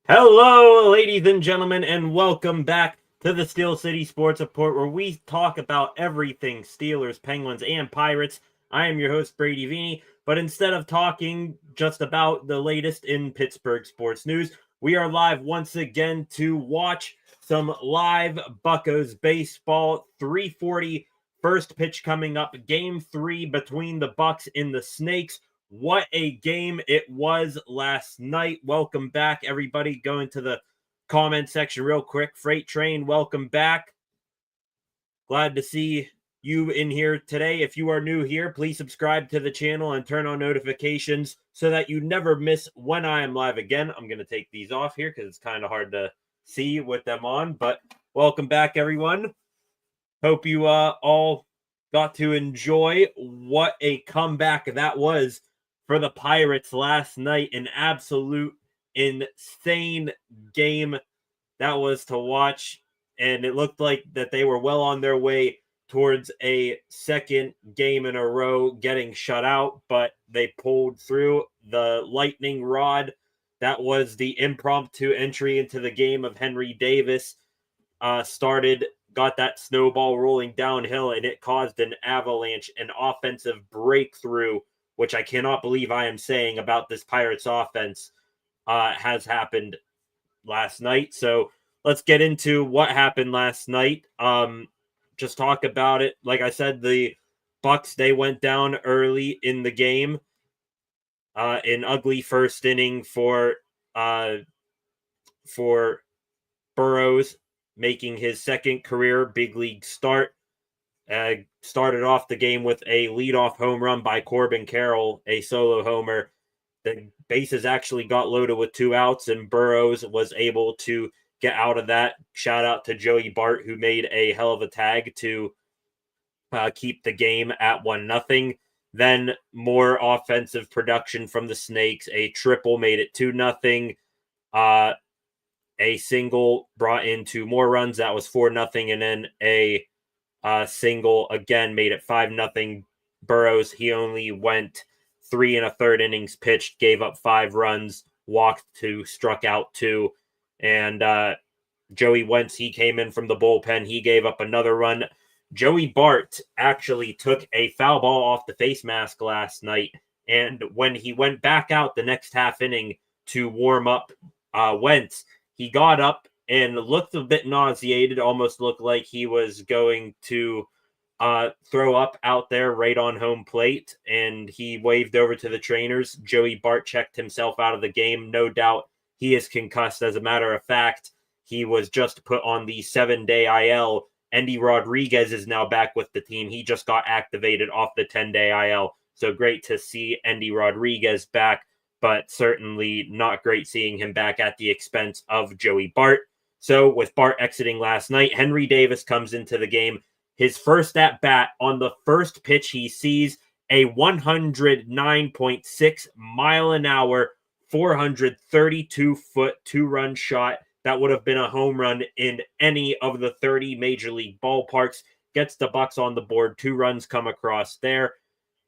Hello, ladies and gentlemen, and welcome back to the Steel City Sports Report, where we talk about everything Steelers, Penguins, and Pirates. I am your host, Brady Vini, but instead of talking just about the latest in Pittsburgh sports news, we are live once again to watch some live Buccos baseball. 3:40, first pitch coming up, Game 3 between the Bucks and the Snakes. What a game it was last night. Welcome back, everybody. Go into the comment section real quick. Freight Train, welcome back. Glad to see you in here today. If you are new here, please subscribe to the channel and turn on notifications so that you never miss when I am live again. I'm going to take these off here because it's kind of hard to see with them on. But welcome back, everyone. Hope you all got to enjoy what a comeback that was for the Pirates last night. An absolute insane game that was to watch, and it looked like that they were well on their way towards a second game in a row getting shut out, but they pulled through. The lightning rod, that was the impromptu entry into the game of Henry Davis, got that snowball rolling downhill, and it caused an avalanche, an offensive breakthrough, which I cannot believe I am saying about this Pirates offense, has happened last night. So let's get into what happened last night. Just talk about it. Like I said, the Bucks, they went down early in the game. An ugly first inning for Burrows, making his second career big league start. Started off the game with a leadoff home run by Corbin Carroll, a solo homer. The bases actually got loaded with 2 outs, and Burrows was able to get out of that. Shout out to Joey Bart, who made a hell of a tag to keep the game at 1-0. Then more offensive production from the Snakes. A triple made it 2-0. A single brought in 2 more runs. That was 4-0. And then a single again made it 5-0. Burrows, he only went 3 1/3 innings pitched, gave up 5 runs, walked 2, struck out 2. And Joey Wentz, he came in from the bullpen. He gave up another run. Joey Bart actually took a foul ball off the face mask last night. And when he went back out the next half inning to warm up Wentz, he got up and looked a bit nauseated, almost looked like he was going to throw up out there right on home plate, and he waved over to the trainers. Joey Bart checked himself out of the game. No doubt he is concussed. As a matter of fact, he was just put on the 7-day IL. Endy Rodriguez is now back with the team. He just got activated off the 10-day IL. So great to see Endy Rodriguez back, but certainly not great seeing him back at the expense of Joey Bart. So with Bart exiting last night, Henry Davis comes into the game. His first at bat, on the first pitch, he sees a 109.6 mile an hour, 432-foot 2-run shot that would have been a home run in any of the 30 major league ballparks. Gets the Bucks on the board. 2 runs come across there.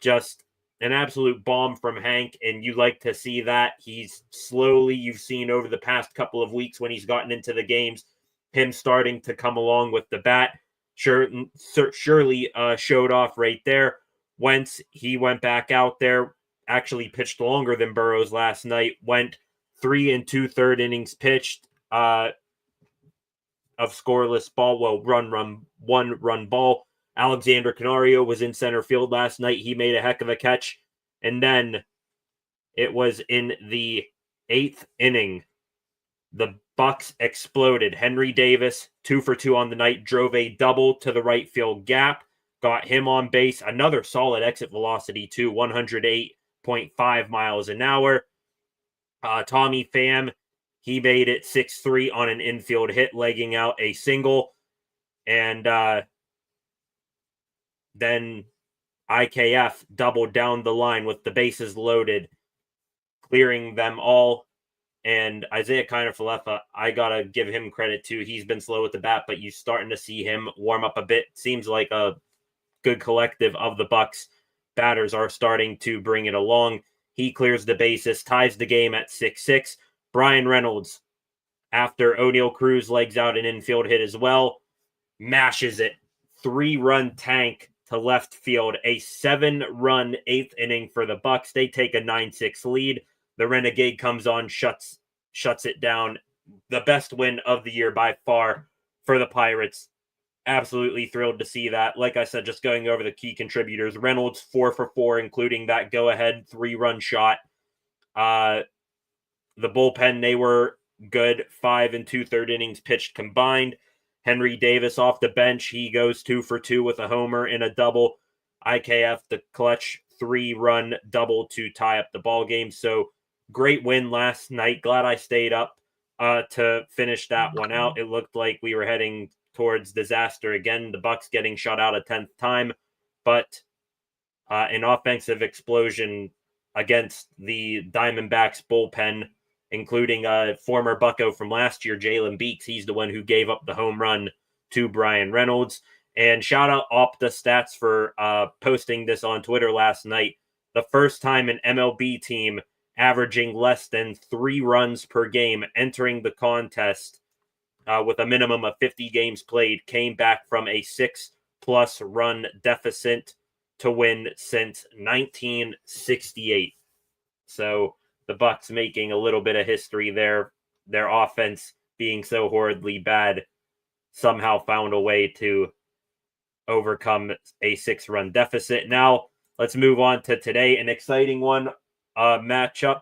Just an absolute bomb from Hank, and you like to see that. He's slowly, you've seen over the past couple of weeks when he's gotten into the games, him starting to come along with the bat. Surely showed off right there. Wentz, he went back out there, actually pitched longer than Burrows last night, went 3 2/3 innings pitched of scoreless ball, one run ball. Alexander Canario was in center field last night. He made a heck of a catch. And then it was in the 8th inning. The Bucks exploded. Henry Davis, 2 for 2 on the night, drove a double to the right field gap, got him on base. Another solid exit velocity, too, 108.5 miles an hour. Tommy Pham, he made it 6-3 on an infield hit, legging out a single. And then IKF doubled down the line with the bases loaded, clearing them all. And Isaiah Kiner-Falefa, I got to give him credit too. He's been slow with the bat, but you're starting to see him warm up a bit. Seems like a good collective of the Bucks batters are starting to bring it along. He clears the bases, ties the game at 6-6. Brian Reynolds, after O'Neal Cruz legs out an infield hit as well, mashes it. 3-run tank to left field. A 7-run 8th inning for the Bucks. They take a 9-6 lead. The Renegade comes on, shuts it down. The best win of the year by far for the Pirates. Absolutely thrilled to see that. Like I said, just going over the key contributors. Reynolds 4 for 4, including that go-ahead 3-run shot. The bullpen, they were good. 5 2/3 innings pitched combined. Henry Davis off the bench. He goes 2 for 2 with a homer and a double. IKF, the clutch 3-run double to tie up the ball game. So great win last night. Glad I stayed up to finish that one out. It looked like we were heading towards disaster again. The Bucks getting shut out a 10th time, but an offensive explosion against the Diamondbacks bullpen, including former Bucko from last year, Jalen Beeks. He's the one who gave up the home run to Brian Reynolds. And shout out Opta Stats for posting this on Twitter last night. The first time an MLB team averaging less than 3 runs per game entering the contest with a minimum of 50 games played came back from a 6+ run deficit to win since 1968. So the Bucks making a little bit of history there. Their offense being so horridly bad somehow found a way to overcome a 6-run deficit. Now let's move on to today. An exciting one matchup.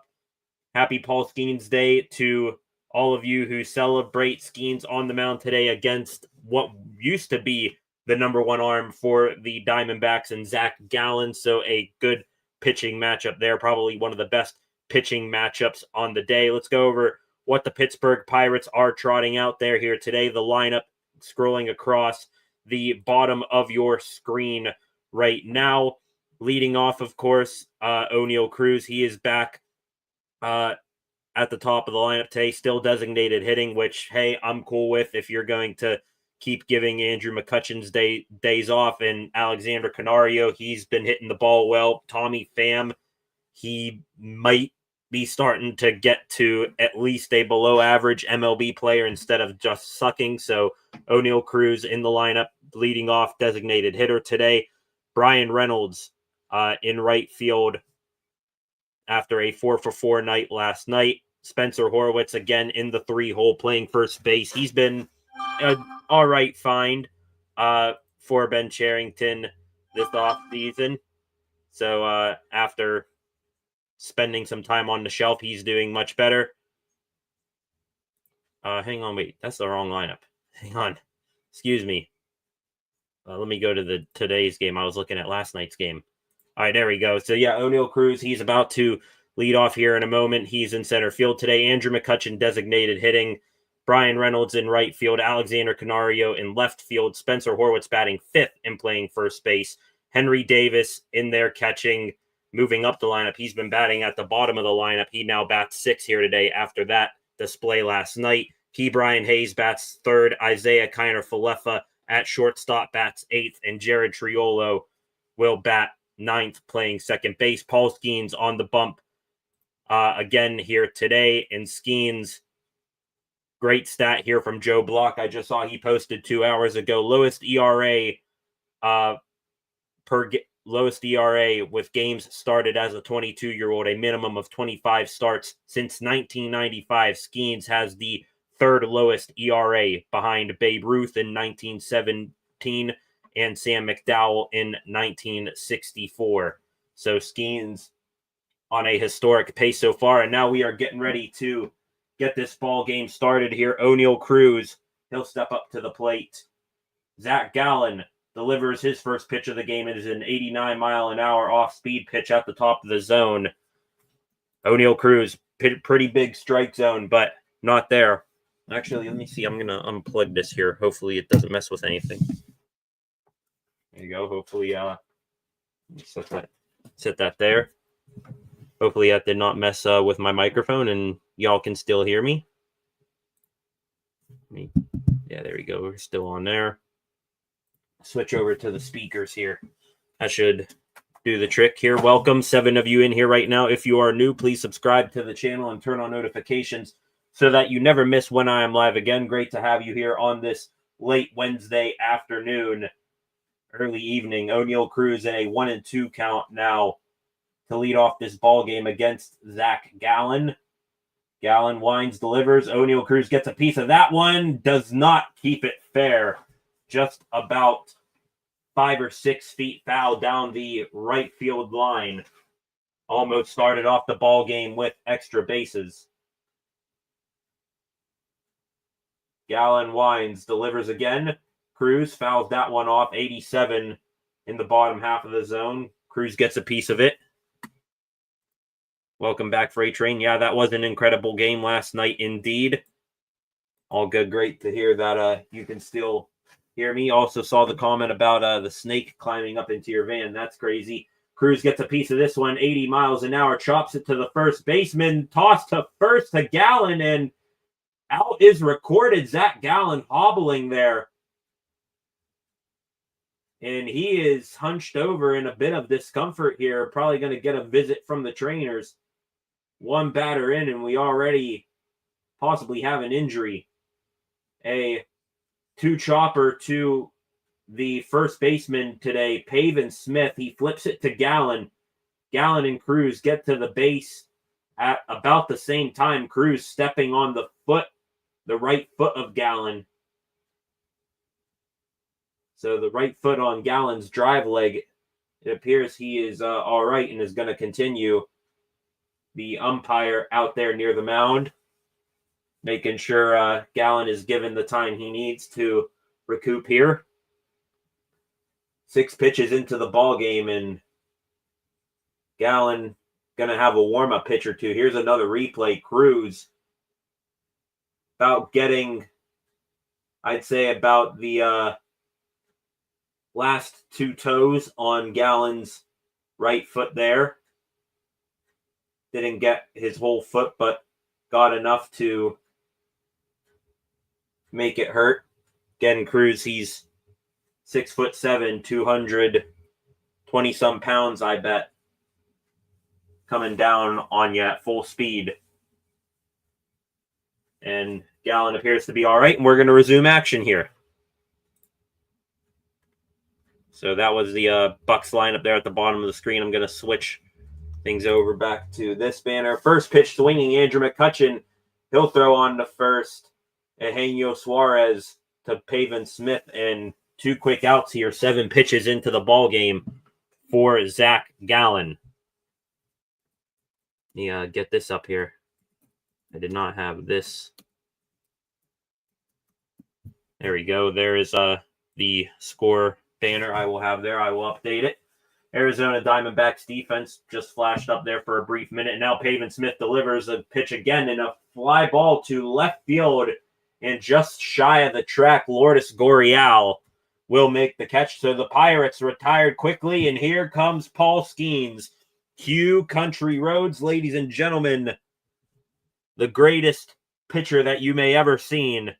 Happy Paul Skeens Day to all of you who celebrate Skeens on the mound today against what used to be the number 1 arm for the Diamondbacks and Zach Gallen. So a good pitching matchup there. Probably one of the best pitching matchups on the day. Let's go over what the Pittsburgh Pirates are trotting out there here today. The lineup scrolling across the bottom of your screen right now. Leading off, of course, O'Neal Cruz. He is back at the top of the lineup today, still designated hitting, which, hey, I'm cool with if you're going to keep giving Andrew McCutchen's days off. And Alexander Canario, he's been hitting the ball well. Tommy Pham, he might be starting to get to at least a below average MLB player instead of just sucking. So O'Neal Cruz in the lineup, leading off designated hitter today. Brian Reynolds in right field after a 4 for 4 night last night. Spencer Horwitz again in the 3-hole playing first base. He's been an all right find for Ben Cherington this offseason. So after spending some time on the shelf, he's doing much better. Hang on, wait, that's the wrong lineup. Hang on, excuse me. Let me go to today's game. I was looking at last night's game. All right, there we go. So yeah, O'Neal Cruz, he's about to lead off here in a moment. He's in center field today. Andrew McCutchen designated hitting. Brian Reynolds in right field. Alexander Canario in left field. Spencer Horwitz batting 5th and playing first base. Henry Davis in there catching, moving up the lineup. He's been batting at the bottom of the lineup. He now bats 6th here today after that display last night. Brian Hayes bats 3rd. Isaiah Kiner-Falefa at shortstop bats 8th. And Jared Triolo will bat 9th playing second base. Paul Skeens on the bump again here today. And Skeens, great stat here from Joe Block. I just saw he posted 2 hours ago. Lowest ERA lowest ERA with games started as a 22-year-old, a minimum of 25 starts since 1995. Skeens has the 3rd lowest ERA behind Babe Ruth in 1917 and Sam McDowell in 1964. So Skeens on a historic pace so far. And now we are getting ready to get this ball game started here. O'Neal Cruz, he'll step up to the plate. Zach Gallen delivers his first pitch of the game. It is an 89-mile-an-hour off-speed pitch at the top of the zone. O'Neal Cruz, pretty big strike zone, but not there. Actually, let me see. I'm going to unplug this here. Hopefully it doesn't mess with anything. There you go. Hopefully, set that there. Hopefully that did not mess with my microphone and y'all can still hear me. Yeah, there we go. We're still on there. Switch over to the speakers here. That should do the trick here. Welcome, 7 of you in here right now. If you are new, please subscribe to the channel and turn on notifications so that you never miss when I am live again. Great to have you here on this late Wednesday afternoon, early evening. O'Neal Cruz in a 1-2 count now to lead off this ball game against Zach Gallen. Gallen winds, delivers. O'Neal Cruz gets a piece of that one. Does not keep it fair. Just about 5 or 6 feet foul down the right field line. Almost started off the ball game with extra bases. Gallen winds, delivers again. Cruz fouls that one off. 87 in the bottom half of the zone. Cruz gets a piece of it. Welcome back, Freight Train. Yeah, that was an incredible game last night indeed. All good. Great to hear that you can still hear me. Also saw the comment about the snake climbing up into your van. That's crazy. Cruz gets a piece of this one. 80 miles an hour. Chops it to the first baseman. Toss to first to Gallen, and out is recorded. Zach Gallen hobbling there. And he is hunched over in a bit of discomfort here. Probably going to get a visit from the trainers. One batter in, and we already possibly have an injury. A 2-chopper to the first baseman today, Pavin Smith. He flips it to Gallen. Gallen and Cruz get to the base at about the same time. Cruz stepping on the right foot of Gallen. So the right foot on Gallen's drive leg. It appears he is all right and is going to continue. The umpire out there near the mound, making sure Gallen is given the time he needs to recoup here. 6 pitches into the ball game, and Gallen going to have a warm-up pitch or two. Here's another replay. Cruz about getting, I'd say, about the last 2 toes on Gallen's right foot there. Didn't get his whole foot, but got enough to make it hurt. Again, Cruz, he's 6'7", 220-some pounds, I bet. Coming down on you at full speed. And Gallen appears to be all right, and we're going to resume action here. So that was the Bucks lineup there at the bottom of the screen. I'm going to switch things over back to this banner. First pitch swinging, Andrew McCutcheon. He'll throw on to first. Eugenio Suarez to Pavin Smith, and 2 quick outs here. 7 pitches into the ball game for Zach Gallen. Yeah, get this up here. I did not have this. There we go. There is the score banner I will have there. I will update it. Arizona Diamondbacks defense just flashed up there for a brief minute. And now Pavin Smith delivers a pitch again in a fly ball to left field. And just shy of the track, Lourdes Gurriel will make the catch. So the Pirates retired quickly. And here comes Paul Skeens. Cue Country Roads, ladies and gentlemen. The greatest pitcher that you may ever seen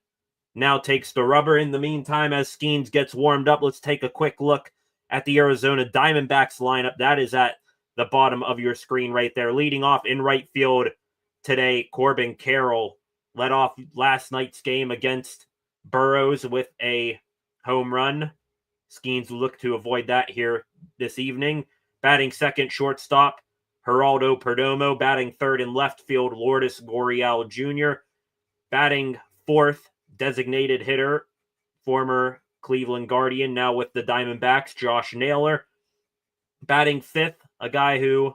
now takes the rubber. In the meantime, as Skeens gets warmed up, let's take a quick look at the Arizona Diamondbacks lineup. That is at the bottom of your screen right there. Leading off in right field today, Corbin Carroll led off last night's game against Burrows with a home run. Skeens will look to avoid that here this evening. Batting second, shortstop, Geraldo Perdomo. Batting third in left field, Lourdes Gurriel Jr. Batting fourth, designated hitter, former Cleveland Guardian, now with the Diamondbacks, Josh Naylor. Batting fifth, a guy who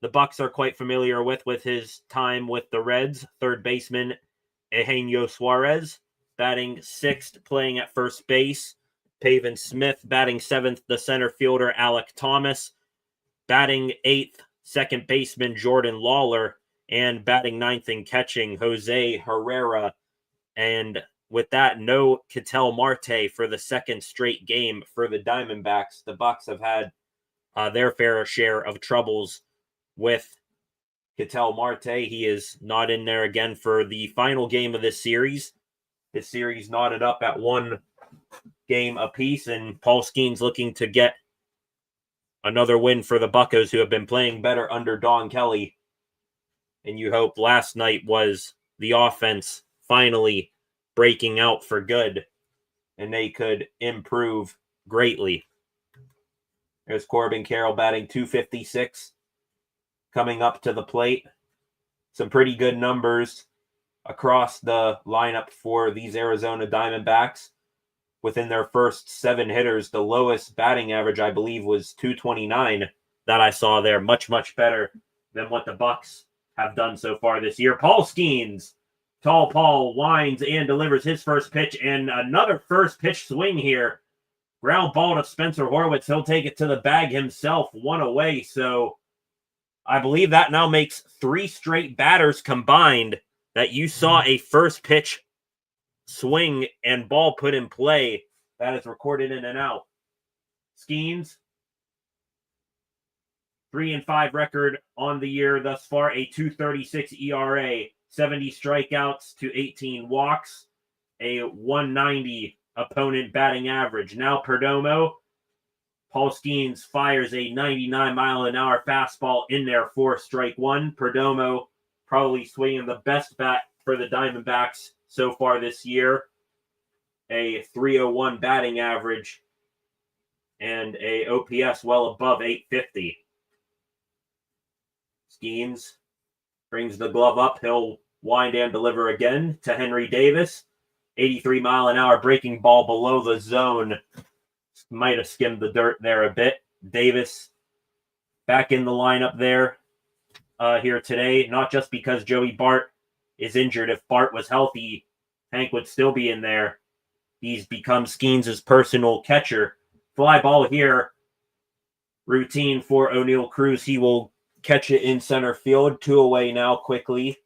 the Bucks are quite familiar with his time with the Reds, third baseman Eugenio Suarez. Batting sixth, playing at first base, Pavin Smith. Batting seventh, the center fielder Alek Thomas. Batting eighth, second baseman Jordan Lawler. And batting ninth and catching, Jose Herrera. And with that, no Ketel Marte for the second straight game for the Diamondbacks. The Bucks have had their fair share of troubles with Ketel Marte. He is not in there again for the final game of this series. This series knotted up at 1 game apiece, and Paul Skeens looking to get Another win for the Buccos, who have been playing better under Don Kelly. And you hope last night was the offense finally breaking out for good, and they could improve greatly. There's Corbin Carroll batting .256, coming up to the plate. Some pretty good numbers across the lineup for these Arizona Diamondbacks. Within their first 7 hitters, the lowest batting average, I believe, was .229 that I saw there. Much, much better than what the Bucks have done so far this year. Paul Skeens, Tall Paul, winds and delivers his first pitch, and another first pitch swing here. Ground ball to Spencer Horwitz. He'll take it to the bag himself, 1 away. So I believe that now makes 3 straight batters combined that you saw a first pitch swing and ball put in play. That is recorded in and out. Skeens, 3-5 record on the year thus far, a .236 ERA, 70 strikeouts to 18 walks, a .190 opponent batting average. Now Perdomo, Paul Skeens fires a 99-mile-an-hour fastball in there for strike 1. Perdomo probably swinging the best bat for the Diamondbacks so far this year. A .301 batting average and a OPS well above .850. Skeens brings the glove up. He'll wind and deliver again to Henry Davis. 83-mile-an-hour breaking ball below the zone. Might have skimmed the dirt there a bit. Davis back in the lineup there here today. Not just because Joey Bart is injured. If Bart was healthy, Hank would still be in there. He's become Skeens' personal catcher. Fly ball here. Routine for O'Neal Cruz. He will catch it in center field. 2 away now quickly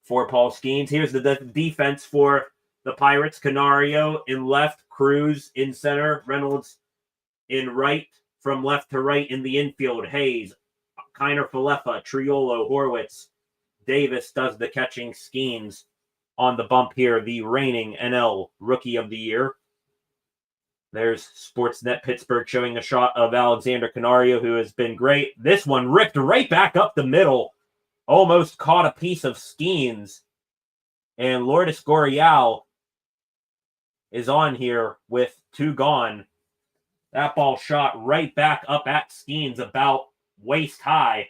for Paul Skeens. Here's the defense for the Pirates. Canario in left, Cruz in center, Reynolds in right, from left to right in the infield. Hayes, Kiner Falefa, Triolo, Horwitz. Davis does the catching. Skeens on the bump here, the reigning NL Rookie of the Year. There's Sportsnet Pittsburgh showing a shot of Alexander Canario, who has been great. This one ripped right back up the middle. Almost caught a piece of Skeens. And Lourdes Gurriel is on here with 2 gone. That ball shot right back up at Skeens, about waist high.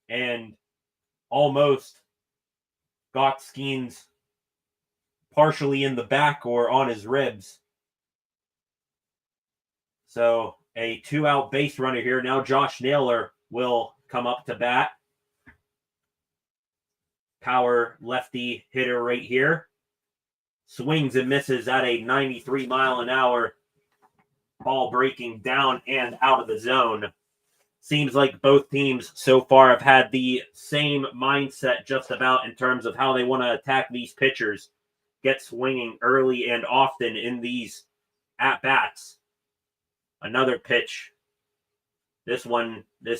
And almost got Skeens partially in the back or on his ribs. So a 2-out base runner here. Now Josh Naylor will come up to bat. Power lefty hitter right here. Swings and misses at a 93-mile-an-hour ball, breaking down and out of the zone. Seems like both teams so far have had the same mindset just about in terms of how they want to attack these pitchers. Get swinging early and often in these at-bats. Another pitch. This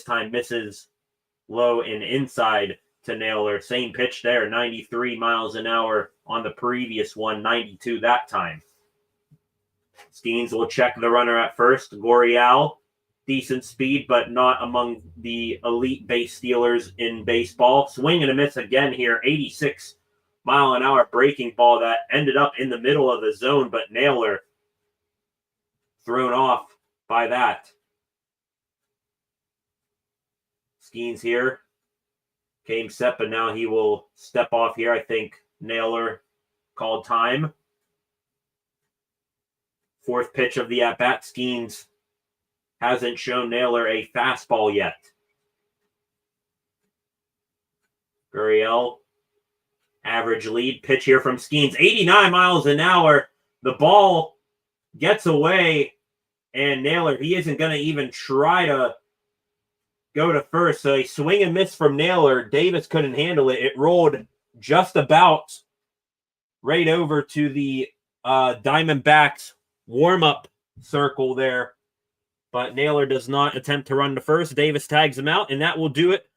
time misses low and inside to Naylor. Same pitch there, 93 miles an hour on the previous one, 92 that time. Skeens will check the runner at first. Gurriel, decent speed, but not among the elite base stealers in baseball. Swing and a miss again here, 86-mile-an-hour breaking ball that ended up in the middle of the zone, but Naylor thrown off by that. Skeens here. Came set, but now he will step off here. I think Naylor called time. 4th pitch of the at-bat. Skeens hasn't shown Naylor a fastball yet. Gurriel, average lead. Pitch here from Skeens. 89 miles an hour. The ball gets away, and Naylor, he isn't going to even try to go to first. So a swing and miss from Naylor. Davis couldn't handle it. It rolled just about right over to the Diamondbacks warm-up circle there. But Naylor does not attempt to run to first. Davis tags him out, and that will do it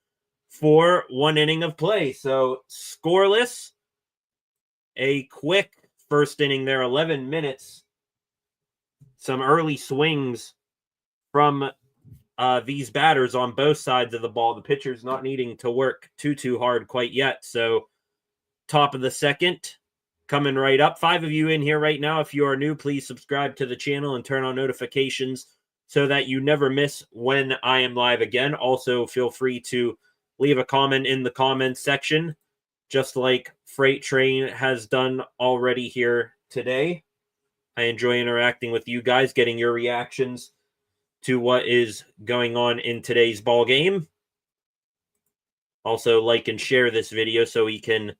for 1 inning of play. So scoreless. A quick first inning there, 11 minutes. Some early swings from these batters on both sides of the ball. The pitcher's not needing to work too hard quite yet. So top of the second, coming right up. 5 of you in here right now. If you are new, please subscribe to the channel and turn on notifications so that you never miss when I am live again. Also, feel free to leave a comment in the comments section, just like Freight Train has done already here today. I enjoy interacting with you guys, getting your reactions to what is going on in today's ball game. Also, like and share this video so we can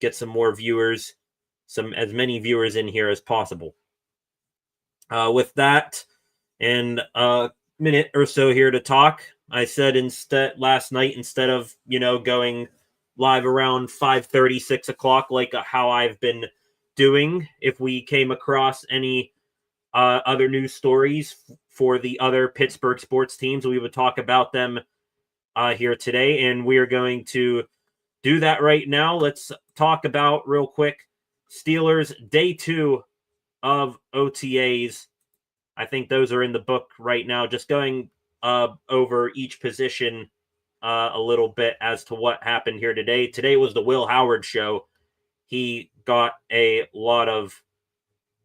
get some more viewers, as many viewers in here as possible. With that, and a minute or so here to talk, I said last night, instead of going live around 5:30, 6 o'clock, like how I've been doing, if we came across any other news stories for the other Pittsburgh sports teams, we would talk about them here today, and we are going to do that right now. Let's talk about real quick Steelers day 2 of OTAs. I think those are in the book right now. Just going over each position a little bit as to what happened here today. Today was the Will Howard show. He got a lot of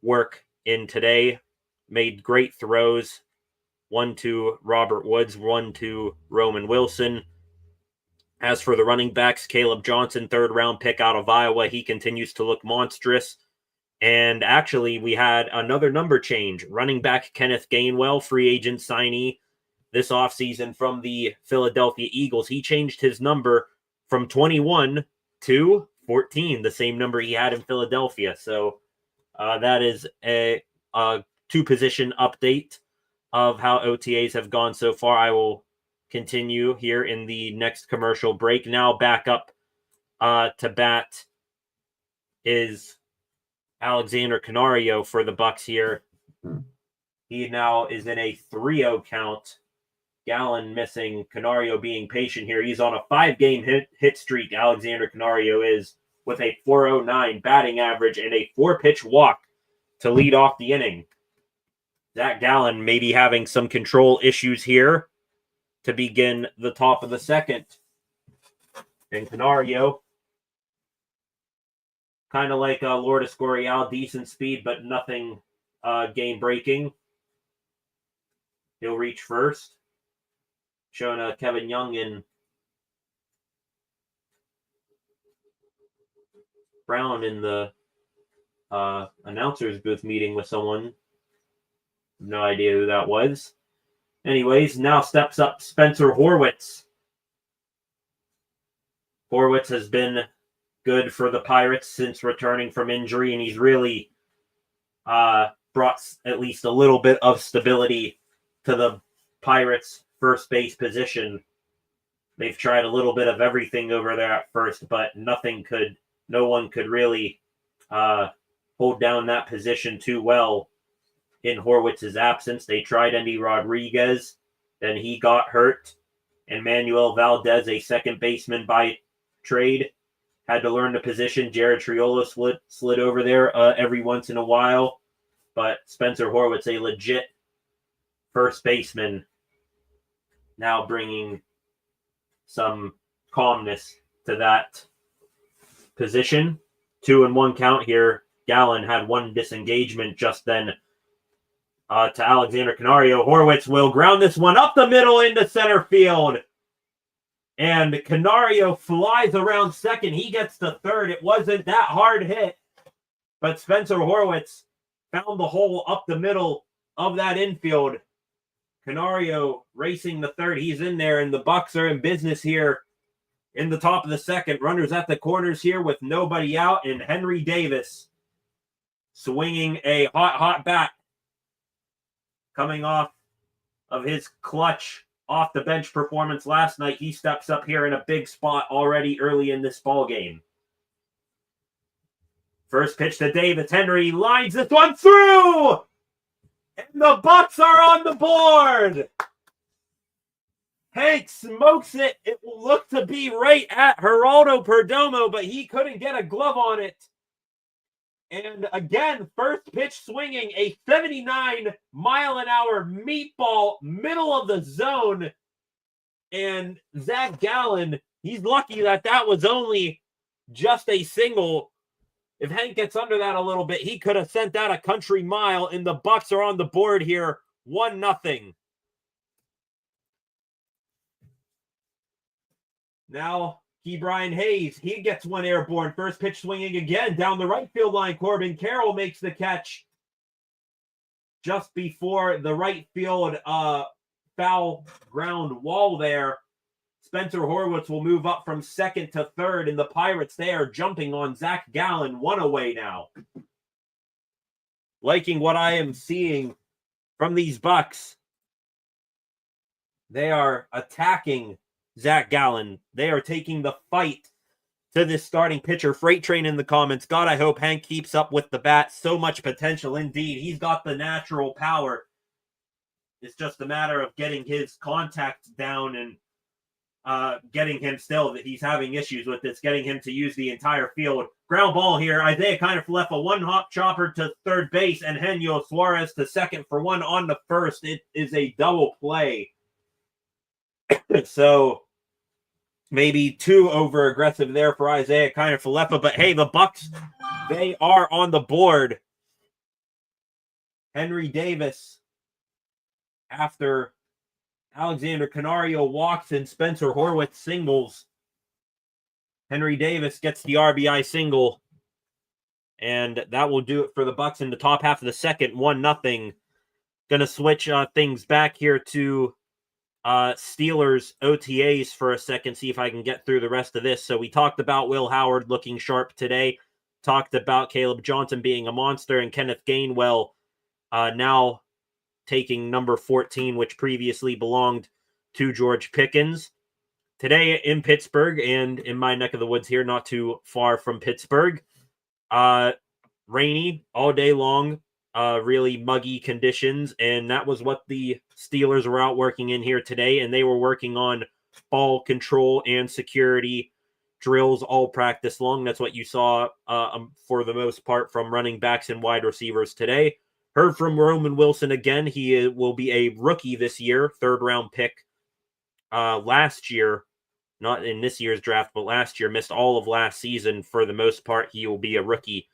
work in today, made great throws. One to Robert Woods, one to Roman Wilson. As for the running backs, Caleb Johnson, 3rd-round pick out of Iowa. He continues to look monstrous. And actually, we had another number change. Running back Kenneth Gainwell, free agent signee this offseason from the Philadelphia Eagles. He changed his number from 21 to 14, the same number he had in Philadelphia. So that is a 2-position update of how OTAs have gone so far. I will continue here in the next commercial break. Now back up to bat is Alexander Canario for the Bucks here. He now is in a 3-0 count. Gallen missing, Canario being patient here. He's on a 5-game hit streak, Alexander Canario is, with a .409 batting average and a 4-pitch walk to lead off the inning. Zach Gallen may be having some control issues here to begin the top of the second. And Canario, kind of like Lourdes Gurriel, decent speed, but nothing game-breaking. He'll reach first. Showing Kevin Young and Brown in the announcer's booth meeting with someone. No idea who that was. Anyways, now steps up Spencer Horwitz. Horwitz has been good for the Pirates since returning from injury, and he's really brought at least a little bit of stability to the Pirates' first base position. They've tried a little bit of everything over there at first, but no one could really hold down that position too well in Horwitz's absence. They tried Endy Rodriguez, then he got hurt, and Manuel Valdez, a second baseman by trade, had to learn the position. Jared Triolo slid over there every once in a while, but Spencer Horwitz, a legit first baseman, now bringing some calmness to that position. 2-1 count here. Gallen had one disengagement just then to Alexander Canario. Horwitz will ground this one up the middle into center field. And Canario flies around second. He gets to third. It wasn't that hard hit, but Spencer Horwitz found the hole up the middle of that infield. Canario racing the third. He's in there, and the Bucks are in business here in the top of the second. Runners at the corners here with nobody out, and Henry Davis swinging a hot bat coming off of his clutch off the bench performance last night. He steps up here in a big spot already early in this ball game. First pitch to Davis. Henry lines this one through, and the Bucks are on the board. Hank smokes it. It will look to be right at Geraldo Perdomo, but he couldn't get a glove on it. And again, first pitch swinging, a 79-mile-an-hour meatball, middle of the zone. And Zach Gallen, he's lucky that was only just a single. If Hank gets under that a little bit, he could have sent out a country mile, and the Bucks are on the board here, 1-0. Now, Ke'Bryan Hayes, he gets one airborne. First pitch swinging again down the right field line. Corbin Carroll makes the catch just before the right field foul ground wall there. Spencer Horwitz will move up from second to third, and the Pirates there jumping on Zach Gallen, one away now. Liking what I am seeing from these Bucks. They are attacking Zach Gallen. They are taking the fight to this starting pitcher. Freight Train in the comments. God, I hope Hank keeps up with the bat. So much potential indeed. He's got the natural power. It's just a matter of getting his contact down and getting him still. That he's having issues with this, getting him to use the entire field. Ground ball here. Isaiah Kiner-Falefa, a one-hop chopper to third base, and Henyo Suarez to second for one on the first. It is a double play. So maybe too over aggressive there for Isaiah Kiner-Falefa, but hey, the Bucks, they are on the board. Henry Davis, after Alexander Canario walks and Spencer Horwitz singles, Henry Davis gets the RBI single, and that will do it for the Bucks in the top half of the second. 1-0. Going to switch things back here to Steelers OTAs for a second, see if I can get through the rest of this. So we talked about Will Howard looking sharp today, talked about Caleb Johnson being a monster, and Kenneth Gainwell now taking number 14, which previously belonged to George Pickens. Today in Pittsburgh, and in my neck of the woods here, not too far from Pittsburgh, rainy all day long, really muggy conditions, and that was what the Steelers were out working in here today, and they were working on ball control and security drills all practice long. That's what you saw for the most part from running backs and wide receivers today. Heard from Roman Wilson again. He will be a rookie this year, third-round pick last year, not in this year's draft, but last year, missed all of last season. For the most part, he will be a rookie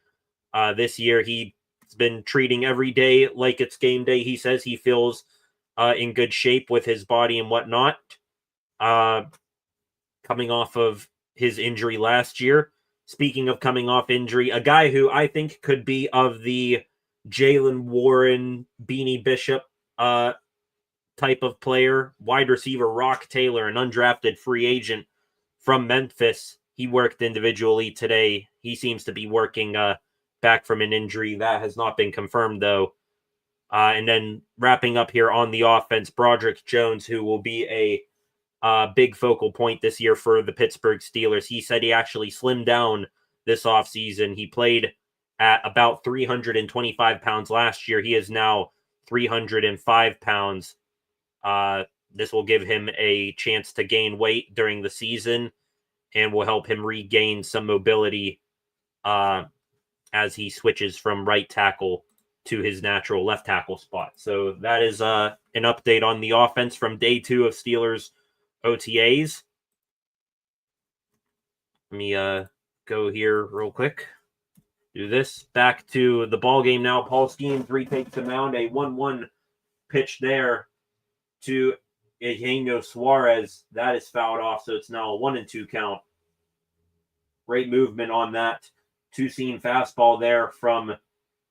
this year. He's been treating every day like it's game day. He says he feels in good shape with his body and whatnot, coming off of his injury last year. Speaking of coming off injury, a guy who I think could be of the Jaylen Warren, Beanie Bishop type of player, wide receiver Rock Taylor, an undrafted free agent from Memphis. He worked individually today. He seems to be working back from an injury. That has not been confirmed, though. And then wrapping up here on the offense, Broderick Jones, who will be a big focal point this year for the Pittsburgh Steelers. He said he actually slimmed down this offseason. He played at about 325 pounds last year. He is now 305 pounds. This will give him a chance to gain weight during the season and will help him regain some mobility as he switches from right tackle to his natural left tackle spot. So that is an update on the offense from day 2 of Steelers OTAs. Let me go here real quick. Do this. Back to the ball game now. Paul Skeens retakes the mound. A 1-1 pitch there to Eugenio Suarez. That is fouled off, so it's now a 1-2 count. Great movement on that two-seam fastball there from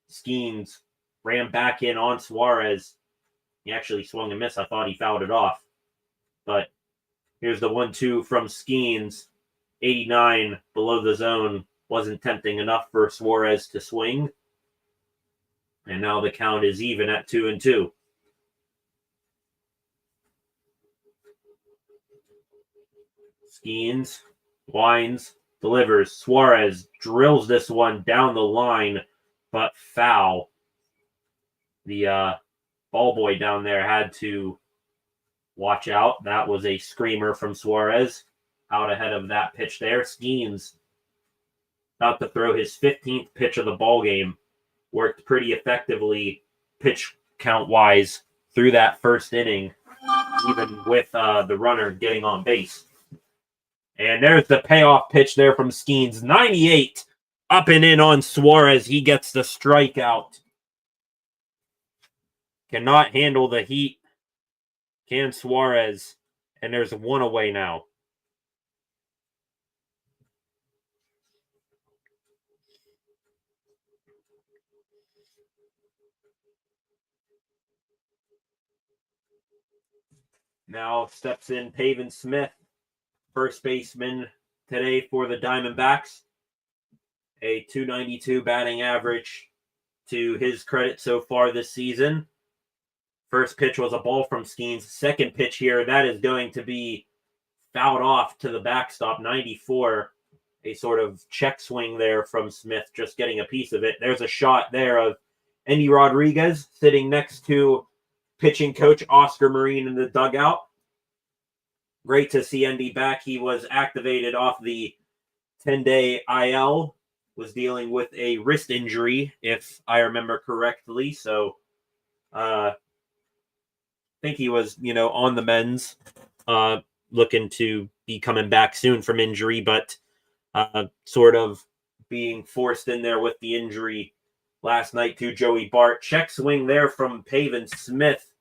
Skeens. Ran back in on Suarez. He actually swung and missed. I thought he fouled it off. But here's the 1-2 from Skeens. 89 below the zone. Wasn't tempting enough for Suarez to swing. And now the count is even at 2-2. Skeens winds, delivers. Suarez drills this one down the line, but foul. The ball boy down there had to watch out. That was a screamer from Suarez. Out ahead of that pitch there. Skeens about to throw his 15th pitch of the ball game. Worked pretty effectively pitch count-wise through that first inning, even with the runner getting on base. And there's the payoff pitch there from Skeens. 98 up and in on Suarez. He gets the strikeout. Cannot handle the heat. Can Suarez. And there's one away now. Now steps in Pavin Smith, first baseman today for the Diamondbacks. A .292 batting average to his credit so far this season. First pitch was a ball from Skeens. Second pitch here, that is going to be fouled off to the backstop. 94, a sort of check swing there from Smith, just getting a piece of it. There's a shot there of Endy Rodriguez sitting next to pitching coach Oscar Marine in the dugout. Great to see Endy back. He was activated off the 10-day IL, was dealing with a wrist injury, if I remember correctly. So, I think he was, on the mends, looking to be coming back soon from injury, but sort of being forced in there with the injury last night to Joey Bart. Check swing there from Pavin Smith.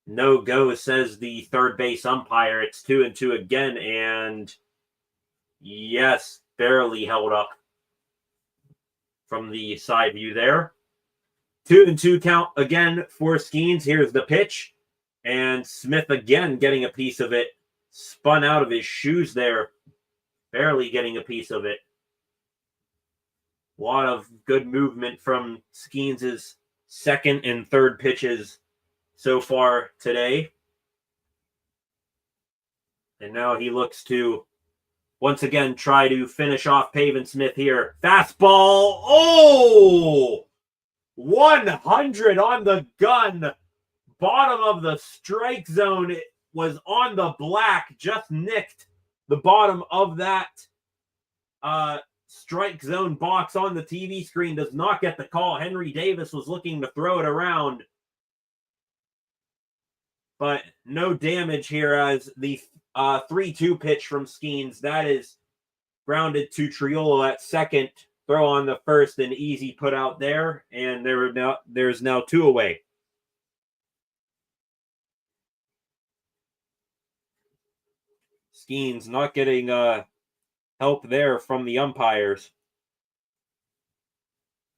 No go, says the third base umpire. It's 2-2 again, and yes, barely held up from the side view there. 2-2 count again for Skeens. Here's the pitch, and Smith again getting a piece of it. Spun out of his shoes there, barely getting a piece of it. A lot of good movement from Skeens' second and third pitches so far today. And now he looks to once again try to finish off Pavin Smith here. Fastball. Oh! 100 on the gun. Bottom of the strike zone. It was on the black. Just nicked the bottom of that strike zone box on the TV screen. Does not get the call. Henry Davis was looking to throw it around, but no damage here as the 3-2 pitch from Skeens. That is grounded to Triolo at second. Throw on the first, and easy put out there. And there's now two away. Skeens not getting help there from the umpires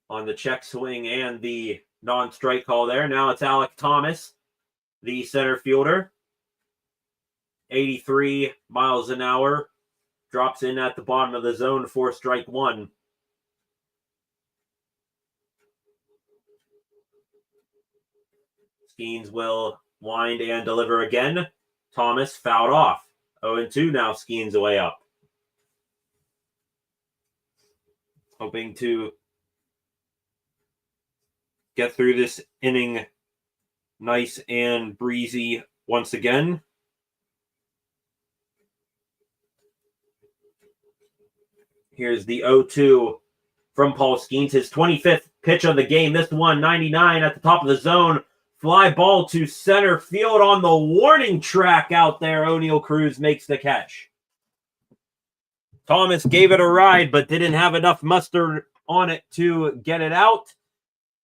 on the check swing and the non-strike call there. Now it's Alec Thomas, the center fielder. 83 miles an hour. Drops in at the bottom of the zone for strike one. Skeens will wind and deliver again. Thomas fouled off. 0-2 now. Skeens away up. Hoping to get through this inning nice and breezy once again. Here's the 0-2 from Paul Skeens. His 25th pitch of the game. This one, 99 at the top of the zone. Fly ball to center field on the warning track out there. O'Neal Cruz makes the catch. Thomas gave it a ride, but didn't have enough mustard on it to get it out.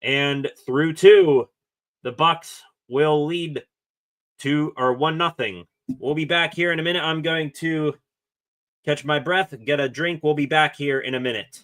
And through two, the Bucks will lead 1-0. We'll be back here in a minute. I'm going to catch my breath, get a drink. We'll be back here in a minute.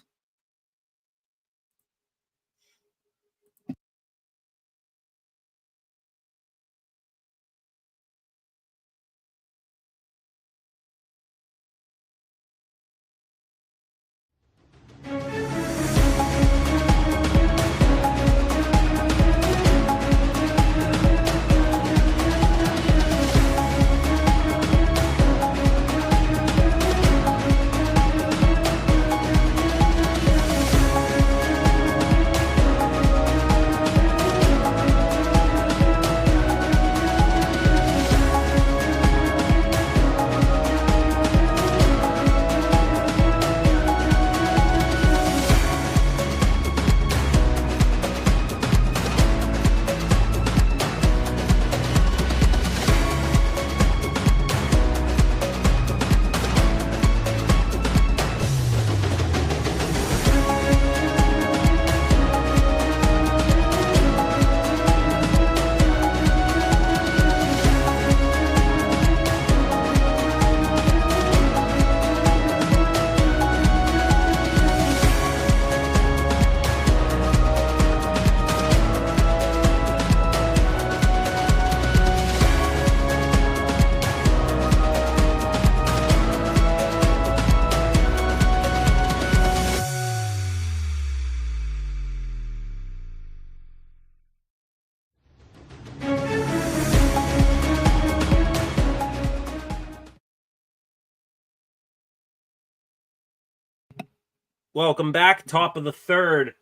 Welcome back. Top of the third.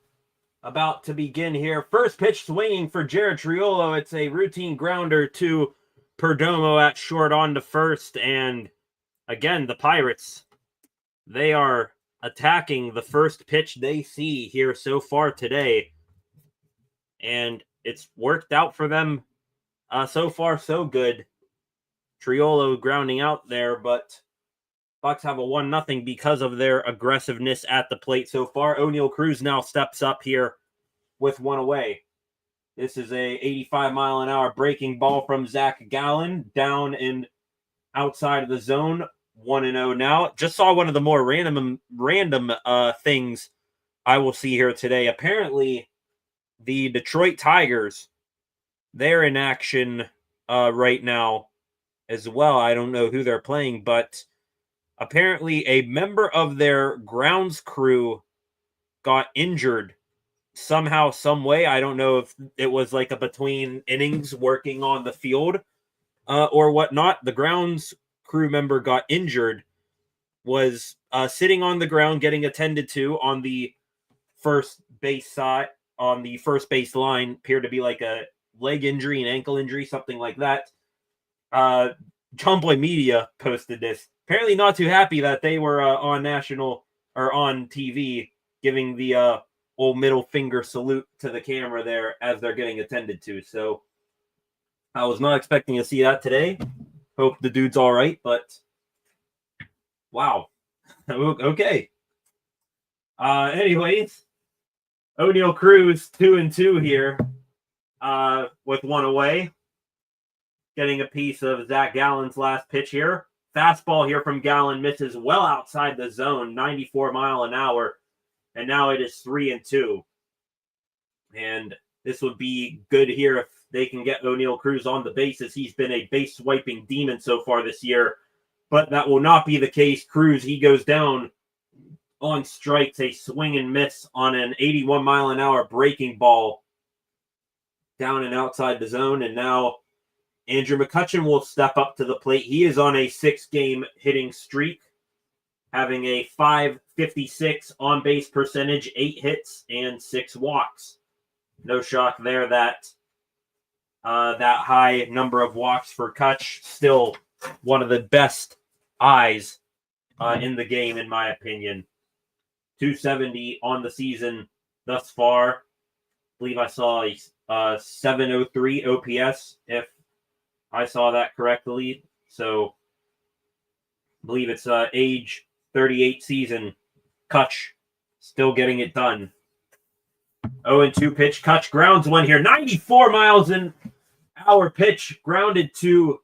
About to begin here. First pitch swinging for Jared Triolo. It's a routine grounder to Perdomo at short on to first. And again, the Pirates, they are attacking the first pitch they see here so far today. And it's worked out for them so far so good. Triolo grounding out there, but Bucks have a 1-0 because of their aggressiveness at the plate so far. O'Neal Cruz now steps up here with one away. This is a 85-mile-an-hour breaking ball from Zach Gallen down and outside of the zone. 1-0 now. Just saw one of the more random things I will see here today. Apparently, the Detroit Tigers, they're in action right now as well. I don't know who they're playing, but apparently a member of their grounds crew got injured somehow, some way. I don't know if it was like a between innings working on the field or whatnot. The grounds crew member got injured, was sitting on the ground getting attended to on the first base side, on the first base line. Appeared to be like a leg injury, an ankle injury, something like that. John Boy Media posted this. Apparently not too happy that they were on national or on TV giving the old middle finger salute to the camera there as they're getting attended to. So I was not expecting to see that today. Hope the dude's all right, but wow. Okay. Anyways, O'Neal Cruz 2-2 here with one away. Getting a piece of Zach Gallen's last pitch here. Fastball here from Gallen misses well outside the zone, 94 mile an hour. And now it is 3-2. And this would be good here if they can get O'Neal Cruz on the bases. He's been a base swiping demon so far this year. But that will not be the case. Cruz, he goes down on strikes, a swing and miss on an 81 mile an hour breaking ball down and outside the zone. And now Andrew McCutchen will step up to the plate. He is on a 6-game hitting streak, having a .556 on-base percentage, 8 hits, and 6 walks. No shock there that that high number of walks for Kutch. Still one of the best eyes in the game, in my opinion. 270 on the season thus far. I believe I saw a 703 OPS, if I saw that correctly. So I believe it's age 38 season. Kutch still getting it done. 0-2 pitch. Kutch grounds one here. 94 miles an hour pitch grounded to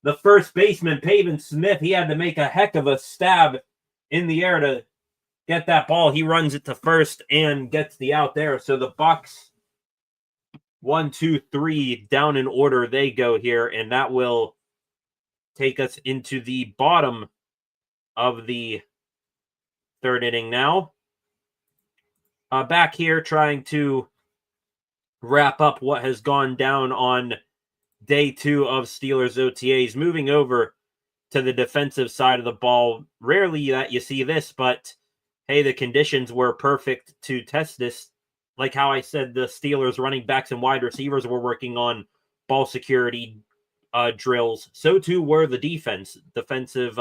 the first baseman, Pavin Smith. He had to make a heck of a stab in the air to get that ball. He runs it to first and gets the out there. So the Bucks, 1, 2, 3 down in order they go here, and that will take us into the bottom of the third inning now. Back here trying to wrap up what has gone down on day 2 of Steelers OTAs. Moving over to the defensive side of the ball. Rarely that you see this, but hey, the conditions were perfect to test this. Like how I said, the Steelers running backs and wide receivers were working on ball security drills. So too were the defensive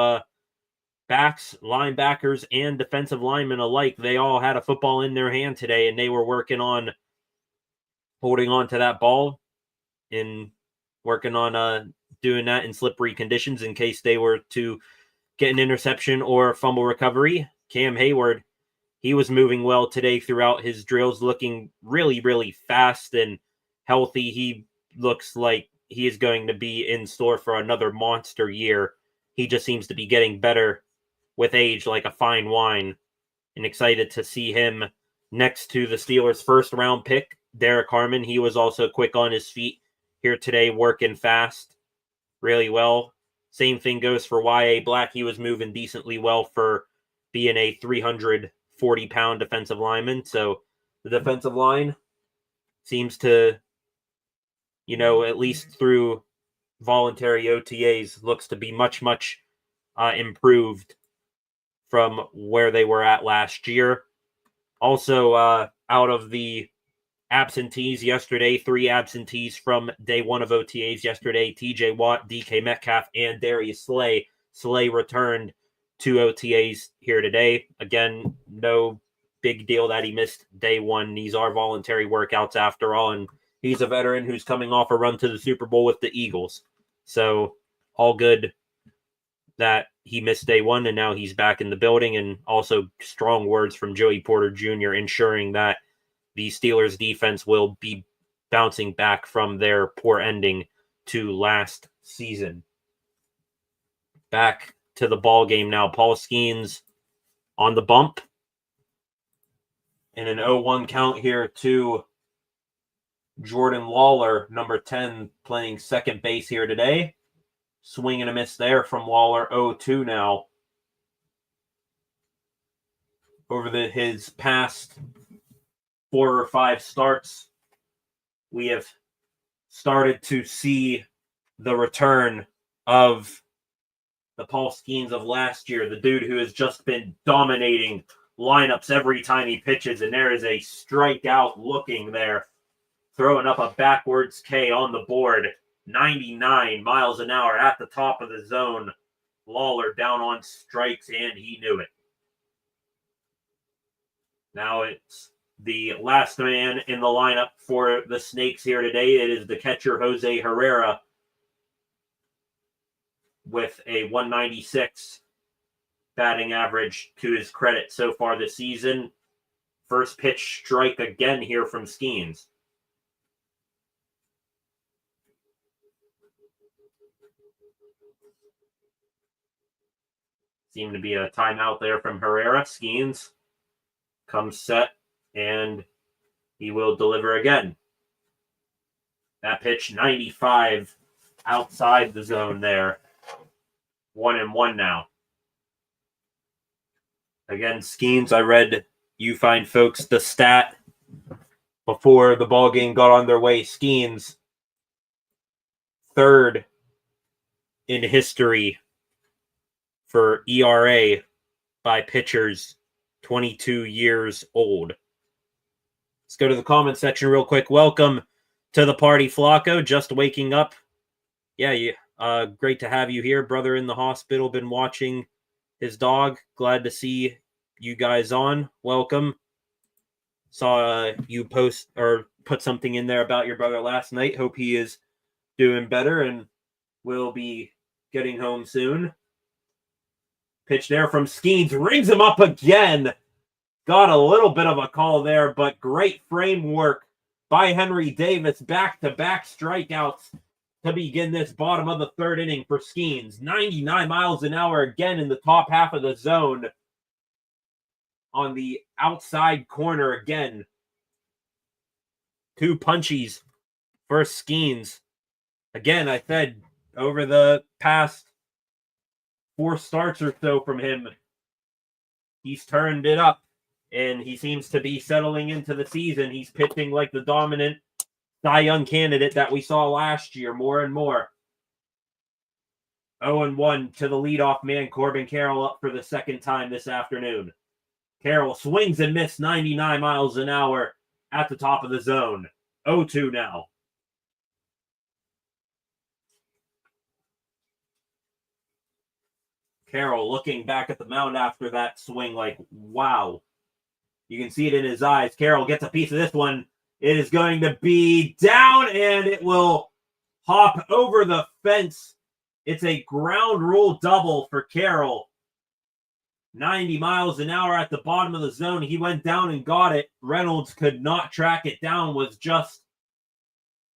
backs, linebackers, and defensive linemen alike. They all had a football in their hand today, and they were working on holding on to that ball and working on doing that in slippery conditions in case they were to get an interception or fumble recovery. Cam Hayward, he was moving well today throughout his drills, looking really, really fast and healthy. He looks like he is going to be in store for another monster year. He just seems to be getting better with age, like a fine wine. And excited to see him next to the Steelers' first-round pick, Derek Harmon. He was also quick on his feet here today, working fast really well. Same thing goes for Y.A. Black. He was moving decently well for being a 340-pound defensive lineman. So the defensive line seems to, at least through voluntary OTAs, looks to be much improved from where they were at last year. Also, out of the absentees yesterday, 3 absentees from day 1 of OTAs yesterday, TJ Watt, DK Metcalf, and Darius Slay. Slay returned to OTAs here today. Again, no big deal that he missed day 1. These are voluntary workouts after all, and he's a veteran who's coming off a run to the Super Bowl with the Eagles. So all good that he missed day 1 and now he's back in the building, and also strong words from Joey Porter Jr. ensuring that the Steelers defense will be bouncing back from their poor ending to last season. Back to the ball game now. Paul Skeens on the bump. And an 0-1 count here to Jordan Lawler, number 10, playing second base here today. Swing and a miss there from Lawler. 0-2 now. Over his past 4 or 5 starts, we have started to see the return of the Paul Skeens of last year, the dude who has just been dominating lineups every time he pitches, and there is a strikeout looking there, throwing up a backwards K on the board. 99 miles an hour at the top of the zone. Lawler down on strikes, and he knew it. Now it's the last man in the lineup for the Snakes here today. It is the catcher, Jose Herrera, with a 196 batting average to his credit so far this season. First pitch strike again here from Skeens. Seemed to be a timeout there from Herrera. Skeens comes set, and he will deliver again. That pitch, 95 outside the zone there. 1-1 now. Again, Skeens, I read you fine folks the stat before the ball game got on their way. Skeens, third in history for ERA by pitchers 22 years old. Let's go to the comment section real quick. Welcome to the party, Flacco. Just waking up. Yeah, great to have you here. Brother in the hospital, been watching his dog. Glad to see you guys on. Welcome. Saw you post or put something in there about your brother last night. Hope he is doing better and will be getting home soon. Pitch there from Skeens. Rings him up again. Got a little bit of a call there, but great frame work by Henry Davis. Back-to-back strikeouts to begin this bottom of the third inning for Skeens. 99 miles an hour again in the top half of the zone. On the outside corner again. 2 punchies for Skeens. Again, I said over the past 4 starts or so from him, he's turned it up, and he seems to be settling into the season. He's pitching like the dominant Cy Young candidate that we saw last year more and more. 0-1 to the leadoff man, Corbin Carroll, up for the second time this afternoon. Carroll swings and misses, 99 miles an hour at the top of the zone. 0-2 now. Carroll looking back at the mound after that swing like, wow. You can see it in his eyes. Carroll gets a piece of this one. It is going to be down, and it will hop over the fence. It's a ground rule double for Carroll. 90 miles an hour at the bottom of the zone. He went down and got it. Reynolds could not track it down, was just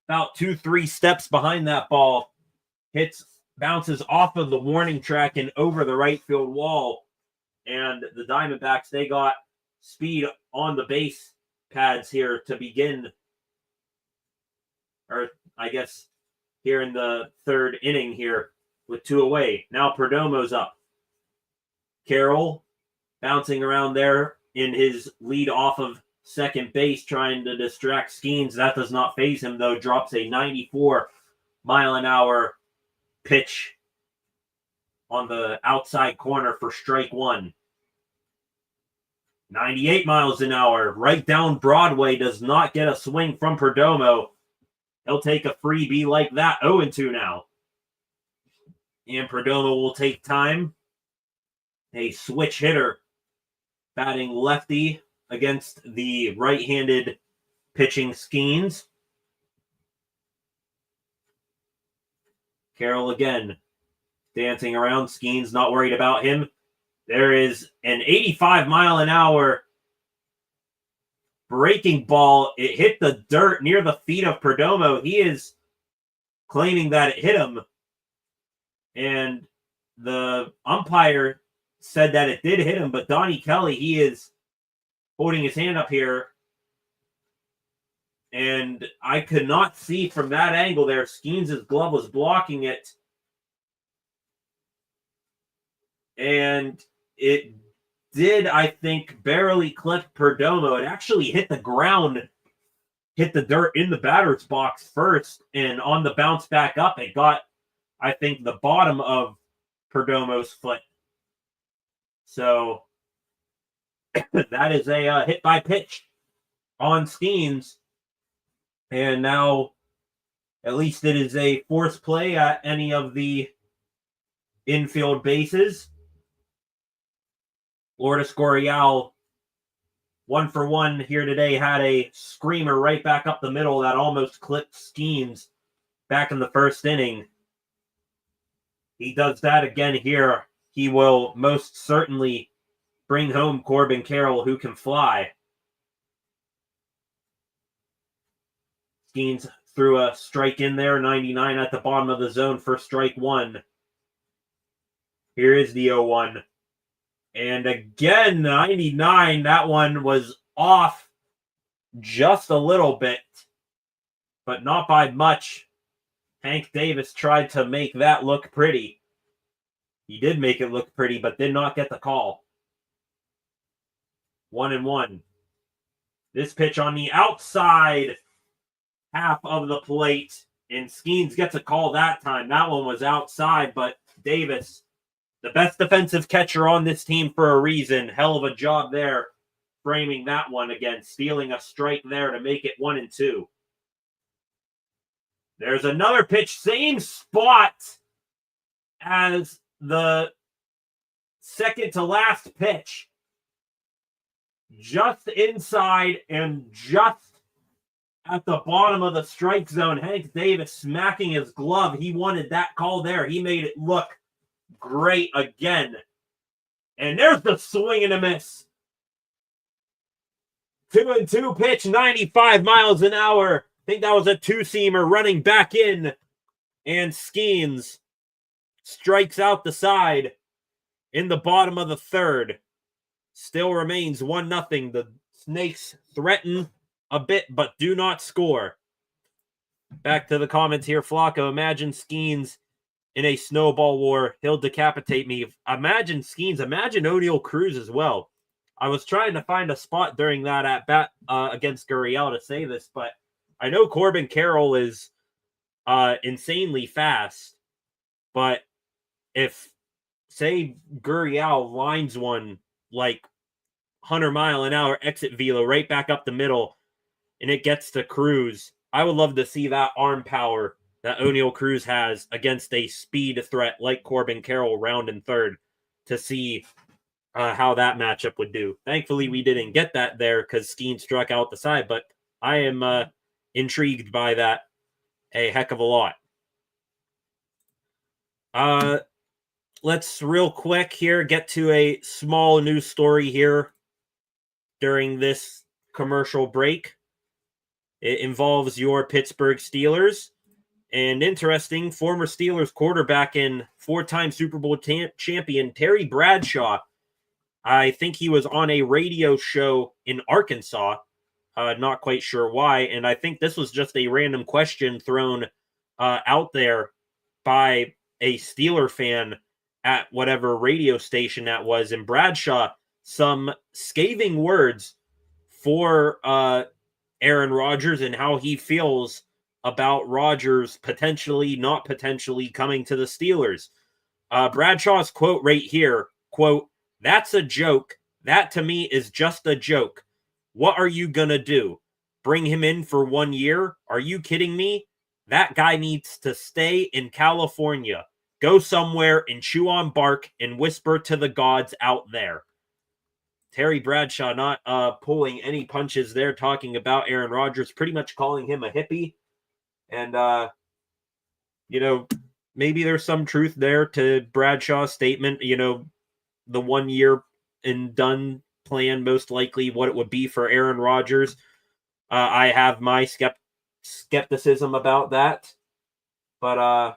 about 2-3 steps behind that ball. Bounces off of the warning track and over the right field wall. And the Diamondbacks, they got speed on the base pads here to begin, or I guess here in the third inning here with 2 away. Now Perdomo's up. Carroll bouncing around there in his lead off of second base, trying to distract Skeens. That does not faze him, though. Drops a 94-mile-an-hour pitch on the outside corner for strike 1. 98 miles an hour, right down Broadway, does not get a swing from Perdomo. He'll take a freebie like that. 0-2 now. And Perdomo will take time. A switch hitter batting lefty against the right-handed pitching Skeens. Carroll again dancing around. Skeens not worried about him. There is an 85-mile-an-hour breaking ball. It hit the dirt near the feet of Perdomo. He is claiming that it hit him. And the umpire said that it did hit him, but Donnie Kelly, he is holding his hand up here. And I could not see from that angle there. Skeens' glove was blocking it. And it did, I think, barely clip Perdomo. It actually hit the ground, hit the dirt in the batter's box first, and on the bounce back up, it got, I think, the bottom of Perdomo's foot. So that is a hit by pitch on Skeens. And now, at least it is a force play at any of the infield bases. Lourdes Gurriel, 1-for-1 here today, had a screamer right back up the middle that almost clipped Skeens back in the first inning. He does that again here. He will most certainly bring home Corbin Carroll, who can fly. Skeens threw a strike in there, 99 at the bottom of the zone for strike one. Here is the 0-1. And again, 99, that one was off just a little bit, but not by much. Hank Davis tried to make that look pretty. He did make it look pretty, but did not get the call. 1-1. This pitch on the outside half of the plate, and Skeens gets a call that time. That one was outside, but Davis, the best defensive catcher on this team for a reason. Hell of a job there, framing that one again, stealing a strike there to make it 1-2. There's another pitch, same spot as the second to last pitch. Just inside and just at the bottom of the strike zone. Hank Davis smacking his glove. He wanted that call there. He made it look great again. And there's the swing and a miss. 2-2 pitch, 95 miles an hour. I think that was a two-seamer running back in. And Skeens strikes out the side in the bottom of the third. Still remains 1-0. The Snakes threaten a bit, but do not score. Back to the comments here. Flacco, imagine Skeens in a snowball war. He'll decapitate me. Imagine Skeens. Imagine O'Neal Cruz as well. I was trying to find a spot during that at bat against Gurriel to say this, but I know Corbin Carroll is insanely fast. But if, say, Gurriel lines one like 100-mile-an-hour exit velo right back up the middle, and it gets to Cruz, I would love to see that arm power that O'Neal Cruz has against a speed threat like Corbin Carroll round in third, to see how that matchup would do. Thankfully, we didn't get that there because Skeens struck out the side, but I am intrigued by that a heck of a lot. Let's real quick here get to a small news story here during this commercial break. It involves your Pittsburgh Steelers. And interesting, former Steelers quarterback and four-time Super Bowl champion Terry Bradshaw. I think he was on a radio show in Arkansas. Not quite sure why. And I think this was just a random question thrown out there by a Steeler fan at whatever radio station that was. And Bradshaw, some scathing words for Aaron Rodgers and how he feels about Rodgers not potentially coming to the Steelers. Bradshaw's quote right here, quote, "That's a joke. That to me is just a joke. What are you going to do? Bring him in for 1 year? Are you kidding me? That guy needs to stay in California. Go somewhere and chew on bark and whisper to the gods out there. Terry Bradshaw not pulling any punches there, talking about Aaron Rodgers, pretty much calling him a hippie. And, maybe there's some truth there to Bradshaw's statement. The 1 year and done plan, most likely what it would be for Aaron Rodgers. I have my skepticism about that. But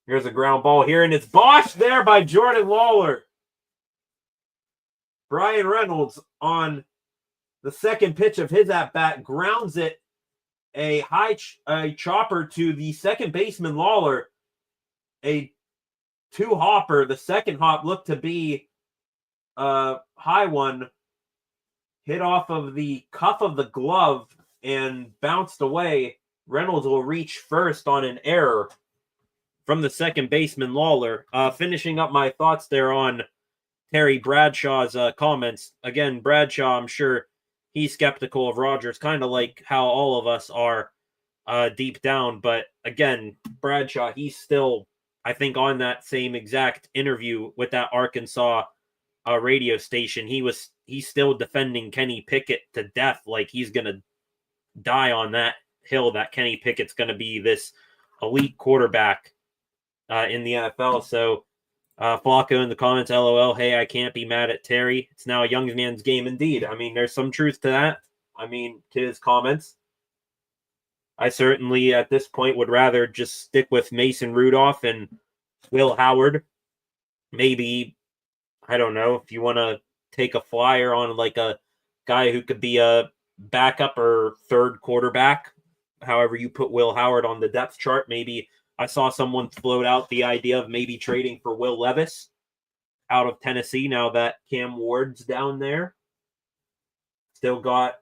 here's a ground ball here, and it's botched there by Jordan Lawler. Brian Reynolds on the second pitch of his at-bat grounds it a chopper to the second baseman Lawler. A two-hopper. The second hop looked to be a high one. Hit off of the cuff of the glove and bounced away. Reynolds will reach first on an error from the second baseman Lawler. Finishing up my thoughts there on Terry Bradshaw's comments. Again, Bradshaw, I'm sure he's skeptical of Rodgers, kind of like how all of us are deep down. But again, Bradshaw, he's still, I think, on that same exact interview with that Arkansas radio station. He's still defending Kenny Pickett to death, like he's going to die on that hill that Kenny Pickett's going to be this elite quarterback in the NFL. So, Flacco in the comments, LOL, hey, I can't be mad at Terry. It's now a young man's game indeed. I mean, there's some truth to that. I mean, to his comments. I certainly, at this point, would rather just stick with Mason Rudolph and Will Howard. Maybe, I don't know, if you want to take a flyer on like a guy who could be a backup or third quarterback, however you put Will Howard on the depth chart. Maybe I saw someone float out the idea of maybe trading for Will Levis out of Tennessee now that Cam Ward's down there. Still got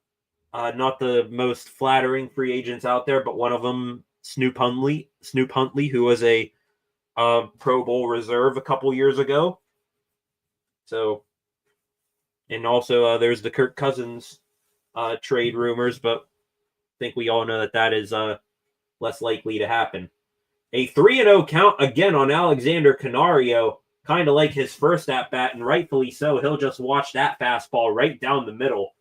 not the most flattering free agents out there, but one of them, Snoop Huntley, who was a Pro Bowl reserve a couple years ago. So, and also there's the Kirk Cousins trade rumors, but I think we all know that is less likely to happen. A 3-0 count again on Alexander Canario, kind of like his first at-bat, and rightfully so. He'll just watch that fastball right down the middle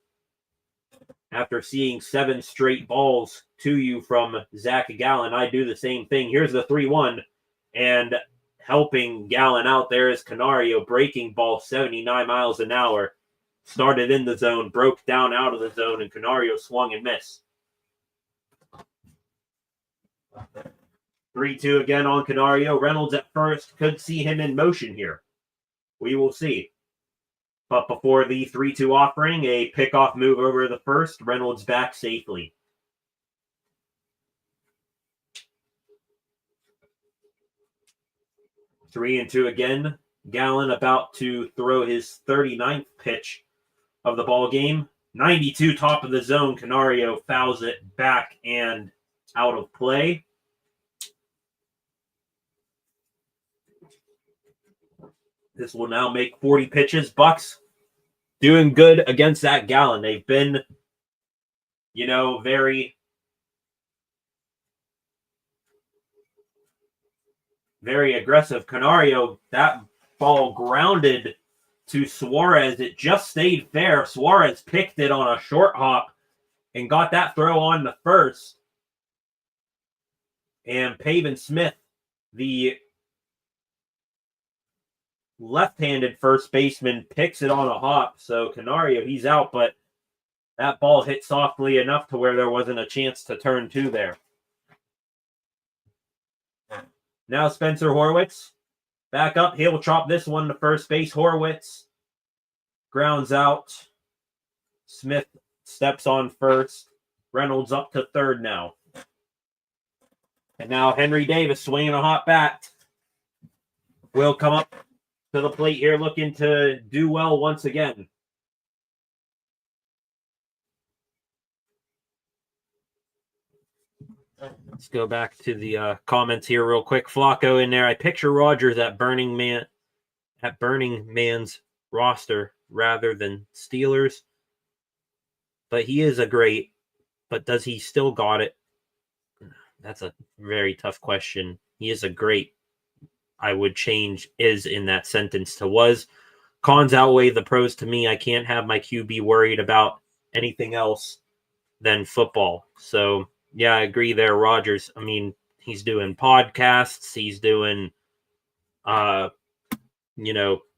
after seeing 7 straight balls to you from Zach Gallen. I do the same thing. Here's the 3-1, and helping Gallen out there is Canario, breaking ball 79 miles an hour. Started in the zone, broke down out of the zone, and Canario swung and missed. 3-2 again on Canario. Reynolds at first. Could see him in motion here. We will see. But before the 3-2 offering, a pickoff move over the first. Reynolds back safely. Three and two again. Gallen about to throw his 39th pitch of the ball game. 92 top of the zone. Canario fouls it back and out of play. This will now make 40 pitches. Bucks doing good against that Gallen. They've been, very, very aggressive. Canario, that ball grounded to Suarez. It just stayed fair. Suarez picked it on a short hop and got that throw on the first. And Pavin Smith, the left-handed first baseman, picks it on a hop. So Canario, he's out, but that ball hit softly enough to where there wasn't a chance to turn two there. Now Spencer Horwitz back up. He'll chop this one to first base. Horwitz grounds out. Smith steps on first. Reynolds up to third now. And now Henry Davis swinging a hot bat. Will come up to the plate here, looking to do well once again. Let's go back to the comments here real quick. Flacco in there. I picture Rodgers at Burning Man's roster rather than Steelers. But he is a great, but does he still got it? That's a very tough question. He is a great. I would change is in that sentence to was. Cons outweigh the pros to me. I can't have my QB worried about anything else than football. So, yeah, I agree there, Rodgers. I mean, he's doing podcasts. He's doing,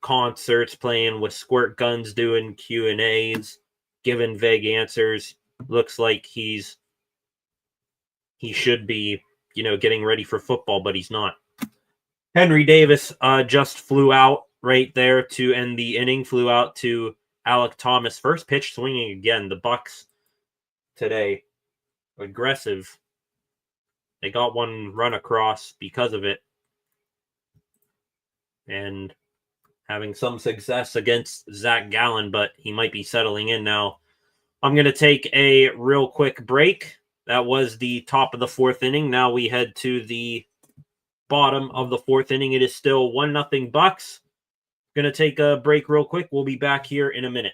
concerts, playing with squirt guns, doing Q&As, giving vague answers. Looks like he should be, getting ready for football, but he's not. Henry Davis just flew out right there to end the inning, flew out to Alec Thomas. First pitch swinging again. The Bucks today, aggressive. They got one run across because of it. And having some success against Zach Gallen, but he might be settling in now. I'm going to take a real quick break. That was the top of the fourth inning. Now we head to the bottom of the fourth inning. It is still 1-0 Bucks. Going to take a break real quick. We'll be back here in a minute.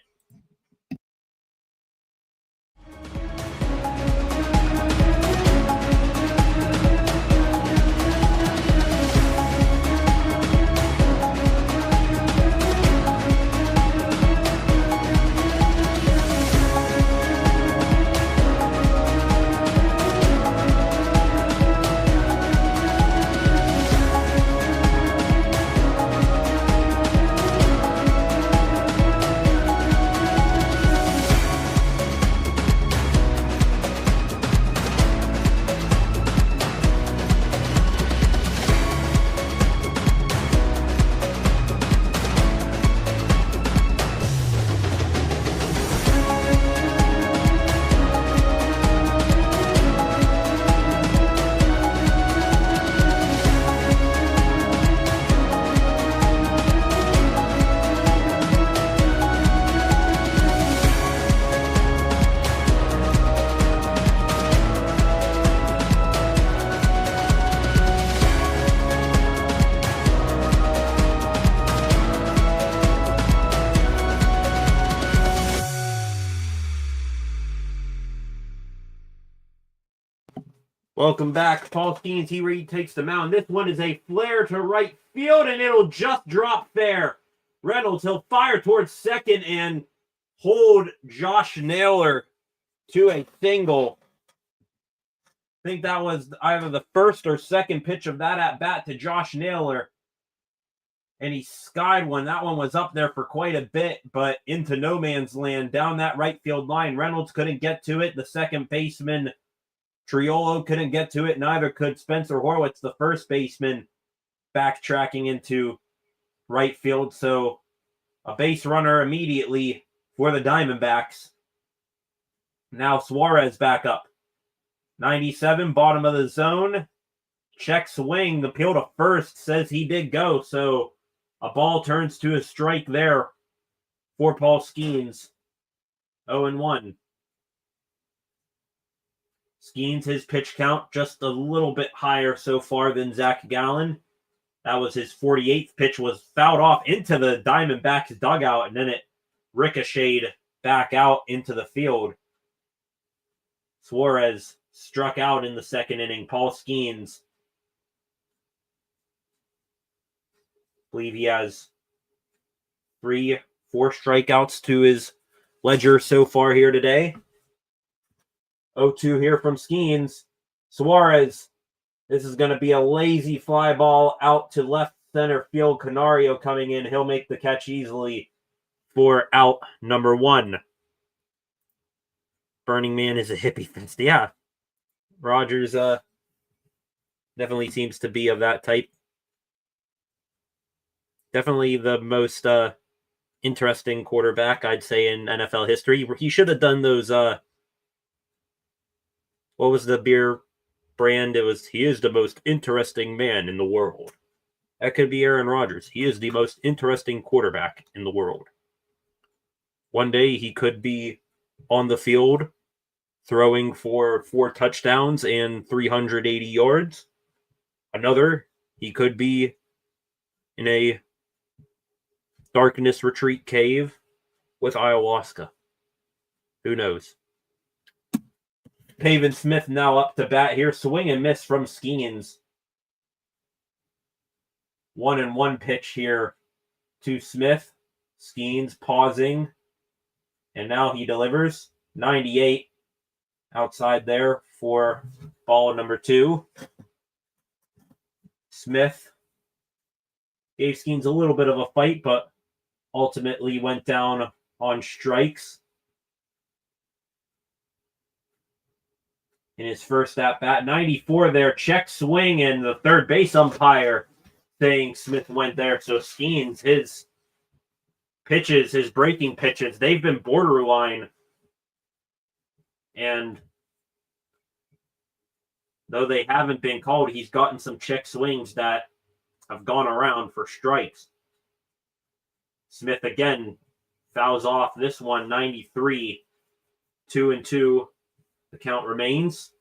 Welcome back. Paul Skeens, he takes the mound. This one is a flare to right field, and it'll just drop there. Reynolds, he'll fire towards second and hold Josh Naylor to a single. I think that was either the first or second pitch of that at-bat to Josh Naylor. And he skied one. That one was up there for quite a bit, but into no man's land down that right field line. Reynolds couldn't get to it. The second baseman, Triolo, couldn't get to it. Neither could Spencer Horwitz, the first baseman, backtracking into right field. So a base runner immediately for the Diamondbacks. Now Suarez back up. 97, bottom of the zone. Check swing. The appeal to first says he did go. So a ball turns to a strike there for Paul Skeens. 0-1. Skeens, his pitch count just a little bit higher so far than Zach Gallen. That was his 48th pitch, was fouled off into the Diamondbacks dugout, and then it ricocheted back out into the field. Suarez struck out in the second inning. Paul Skeens, I believe he has 4 strikeouts to his ledger so far here today. 0-2 here from Skeens. Suarez, this is going to be a lazy fly ball out to left center field. Canario coming in. He'll make the catch easily for out number 1. Burning Man is a hippie fest. Yeah. Rodgers definitely seems to be of that type. Definitely the most interesting quarterback, I'd say, in NFL history. He should have done those what was the beer brand? It was, he is the most interesting man in the world. That could be Aaron Rodgers. He is the most interesting quarterback in the world. One day he could be on the field throwing for 4 touchdowns and 380 yards. Another, he could be in a darkness retreat cave with ayahuasca. Who knows? Pavin Smith now up to bat here. Swing and miss from Skeens. 1-1 pitch here to Smith. Skeens pausing. And now he delivers. 98 outside there for ball number 2. Smith gave Skeens a little bit of a fight, but ultimately went down on strikes. In his first at-bat, 94 there, check swing, and the third base umpire saying Smith went there. So Skeens, his pitches, his breaking pitches, they've been borderline. And though they haven't been called, he's gotten some check swings that have gone around for strikes. Smith again fouls off this one, 93, 2-2. The count remains.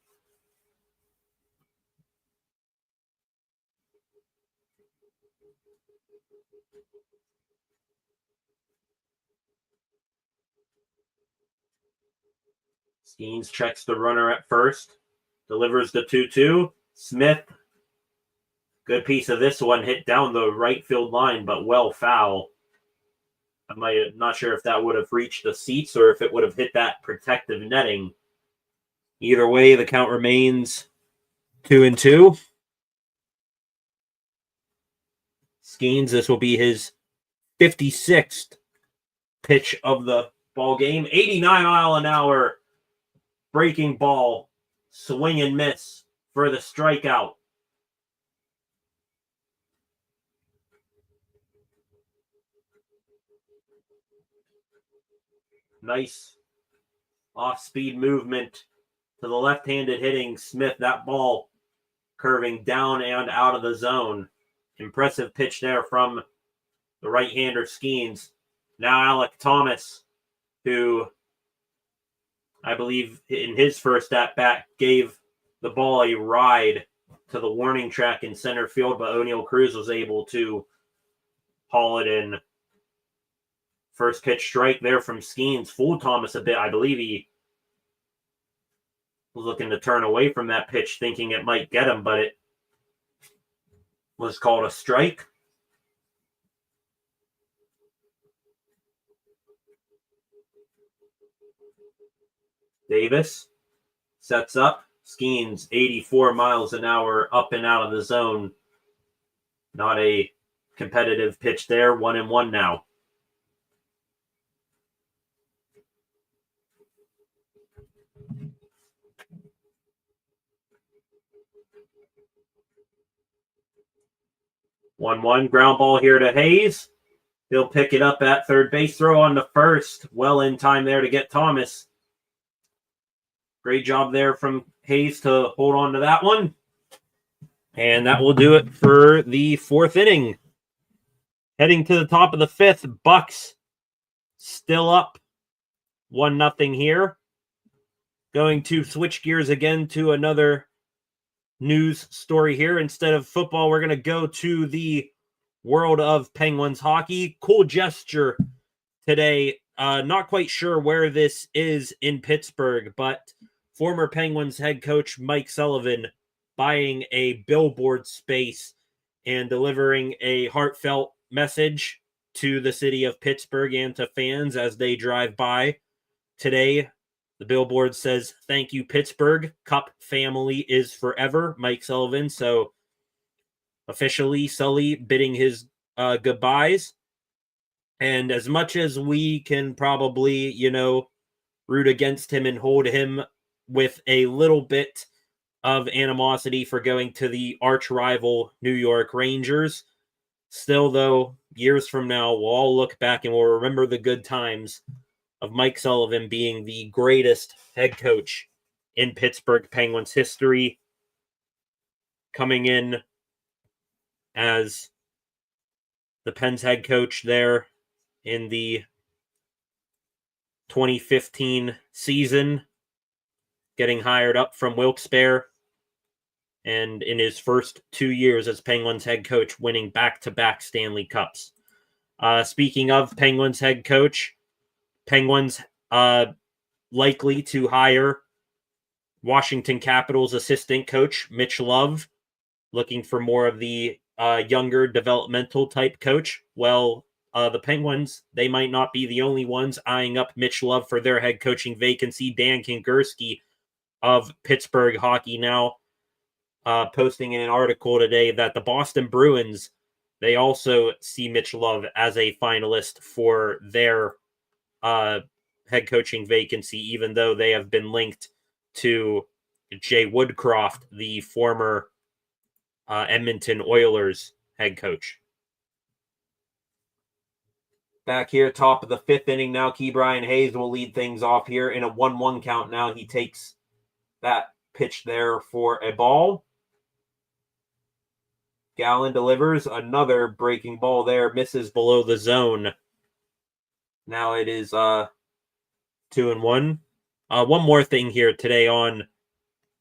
Skeens checks the runner at first. Delivers the 2-2. Smith, good piece of this one, hit down the right field line, but well foul. I'm not sure if that would have reached the seats or if it would have hit that protective netting. Either way, the count remains 2-2. Skeens, this will be his 56th pitch of the ball game. 89-mile-an-hour breaking ball, swing and miss for the strikeout. Nice off-speed movement to the left-handed hitting Smith. That ball curving down and out of the zone. Impressive pitch there from the right-hander Skeens. Now Alec Thomas, who I believe in his first at-bat gave the ball a ride to the warning track in center field, but O'Neal Cruz was able to haul it in. First pitch strike there from Skeens. Fooled Thomas a bit. I believe he was looking to turn away from that pitch, thinking it might get him, but it was called a strike. Davis sets up. Skeens, 84 miles an hour up and out of the zone. Not a competitive pitch there. 1-1 now. One ground ball here to Hayes. He'll pick it up at third base. Throw on to first. Well in time there to get Thomas. Great job there from Hayes to hold on to that one. And that will do it for the fourth inning. Heading to the top of the fifth, Bucks still up 1-0 here. Going to switch gears again to another news story here. Instead of football, we're going to go to the world of Penguins hockey. Cool gesture today. Not quite sure where this is in Pittsburgh, but former Penguins head coach Mike Sullivan buying a billboard space and delivering a heartfelt message to the city of Pittsburgh and to fans as they drive by. Today, the billboard says, "Thank you, Pittsburgh. Cup family is forever." Mike Sullivan. So officially, Sully bidding his goodbyes. And as much as we can probably, root against him and hold him with a little bit of animosity for going to the arch rival New York Rangers, still, though, years from now, we'll all look back and we'll remember the good times of Mike Sullivan being the greatest head coach in Pittsburgh Penguins history, coming in as the Pens head coach there in the 2015 season, getting hired up from Wilkes-Barre, and in his first 2 years as Penguins head coach, winning back-to-back Stanley Cups. Speaking of Penguins head coach, Penguins likely to hire Washington Capitals assistant coach Mitch Love, looking for more of the younger developmental type coach. Well, the Penguins, they might not be the only ones eyeing up Mitch Love for their head coaching vacancy. Dan Kingerski of Pittsburgh Hockey Now posting in an article today that the Boston Bruins, they also see Mitch Love as a finalist for their head coaching vacancy, even though they have been linked to Jay Woodcroft, the former Edmonton Oilers head coach. Back here, top of the fifth inning now, Ke'Bryan Hayes will lead things off here in a 1-1 count now. He takes that pitch there for a ball. Gallen delivers another breaking ball there, misses below the zone. Now it is 2-1. One more thing here today on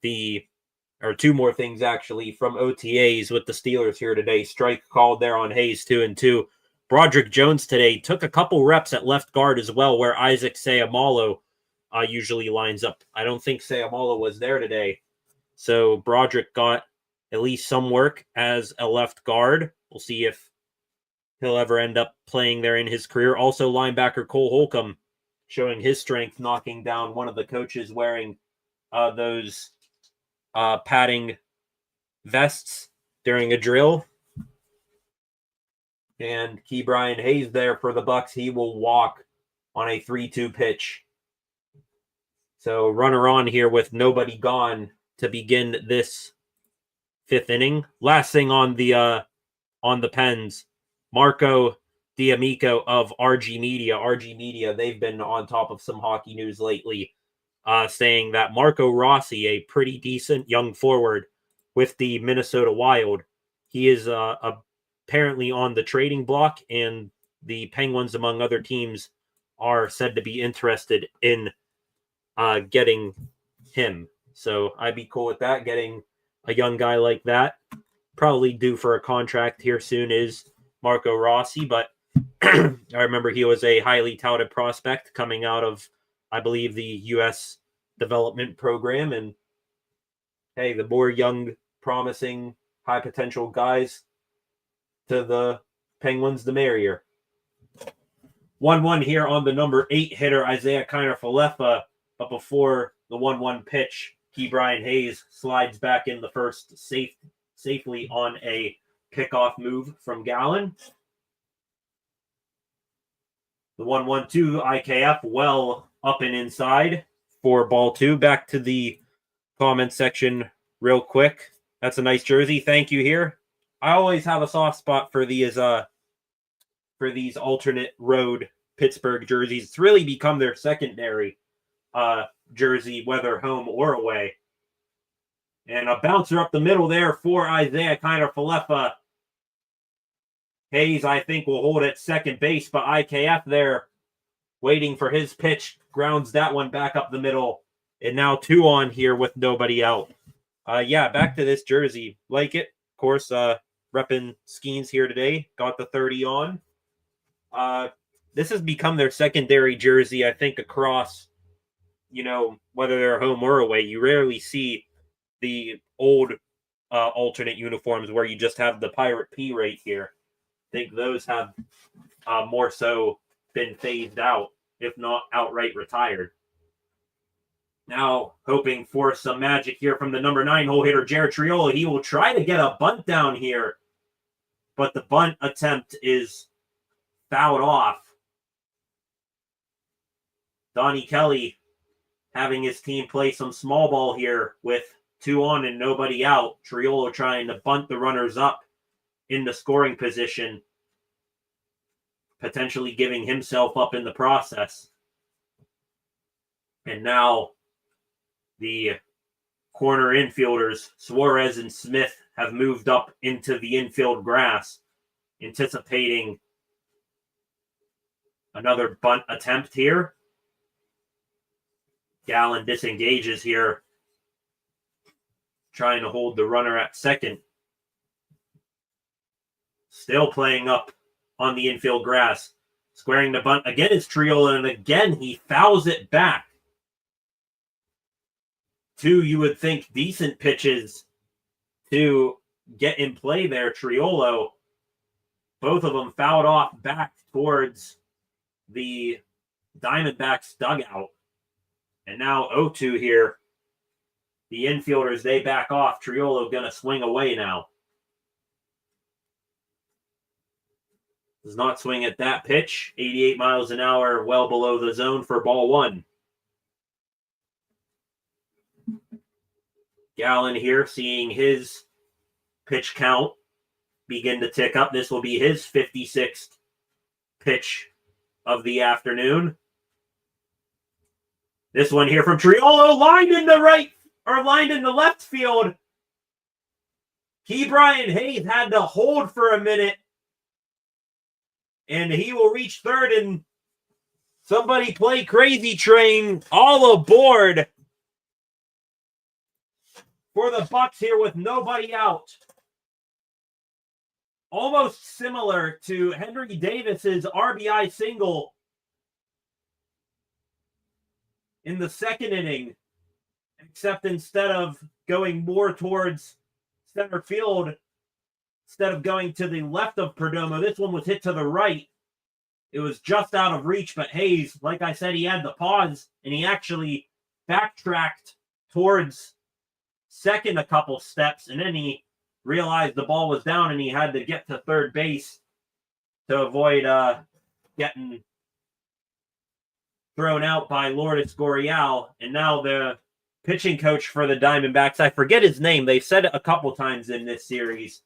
two more things actually from OTAs with the Steelers here today. Strike called there on Hayes, 2-2. Broderick Jones today took a couple reps at left guard as well, where Isaac Seumalo usually lines up. I don't think Seumalo was there today. So Broderick got at least some work as a left guard. We'll see if he'll ever end up playing there in his career. Also, linebacker Cole Holcomb showing his strength, knocking down one of the coaches wearing those padding vests during a drill. And Ke'Bryan Hayes there for the Bucks. He will walk on a 3-2 pitch. So runner on here with nobody gone to begin this fifth inning. Last thing on the Pens, Marco D'Amico of RG Media. RG Media, they've been on top of some hockey news lately, saying that Marco Rossi, a pretty decent young forward with the Minnesota Wild, he is apparently on the trading block, and the Penguins, among other teams, are said to be interested in getting him. So I'd be cool with that, getting a young guy like that. Probably due for a contract here soon is Marco Rossi, but I remember he was a highly touted prospect coming out of, I believe, the U.S. development program. And hey, the more young, promising, high potential guys to the Penguins, the merrier. 1-1 here on the number 8 hitter, Isaiah Kiner-Falefa. But before the 1-1 pitch, Ke'Bryan Hayes slides back in the first safely on a pickoff move from Gallen. The 1-1-2 IKF well up and inside for ball 2. Back to the comment section real quick. That's a nice jersey. Thank you here. I always have a soft spot for these alternate road Pittsburgh jerseys. It's really become their secondary jersey, whether home or away. And a bouncer up the middle there for Isaiah Kiner-Falefa. Hayes, I think, will hold at second base, but IKF there waiting for his pitch. Grounds that one back up the middle. And now 2 on here with nobody out. Back to this jersey. Like it. Of course, repping Skeens here today. Got the 30 on. This has become their secondary jersey, I think, across, whether they're home or away. You rarely see the old alternate uniforms where you just have the Pirate P right here. I think those have more so been phased out, if not outright retired. Now, hoping for some magic here from the number 9 hole hitter, Jared Triolo. He will try to get a bunt down here, but the bunt attempt is fouled off. Donnie Kelly having his team play some small ball here with 2 on and nobody out. Triolo trying to bunt the runners up in the scoring position, potentially giving himself up in the process. And now the corner infielders, Suarez and Smith, have moved up into the infield grass, anticipating another bunt attempt here. Gallen disengages here, trying to hold the runner at second. Still playing up on the infield grass. Squaring the bunt again is Triolo, and again he fouls it back. Two, you would think, decent pitches to get in play there. Triolo, both of them fouled off back towards the Diamondbacks dugout. And now 0-2 here. The infielders, they back off. Triolo going to swing away now. Does not swing at that pitch. 88 miles an hour, well below the zone for ball one. Gallen here seeing his pitch count begin to tick up. This will be his 56th pitch of the afternoon. This one here from Triolo, lined in the left field. Brian Hayes had to hold for a minute, and he will reach third, and somebody play Crazy Train all aboard for the Bucks here with nobody out. Almost similar to Henry Davis's RBI single in the second inning, except instead of going more towards center field, instead of going to the left of Perdomo, this one was hit to the right. It was just out of reach, but Hayes, like I said, he had the pause, and he actually backtracked towards second a couple steps, and then he realized the ball was down, and he had to get to third base to avoid getting thrown out by Lourdes Gurriel. And now the pitching coach for the Diamondbacks, I forget his name. They've said it a couple times in this series.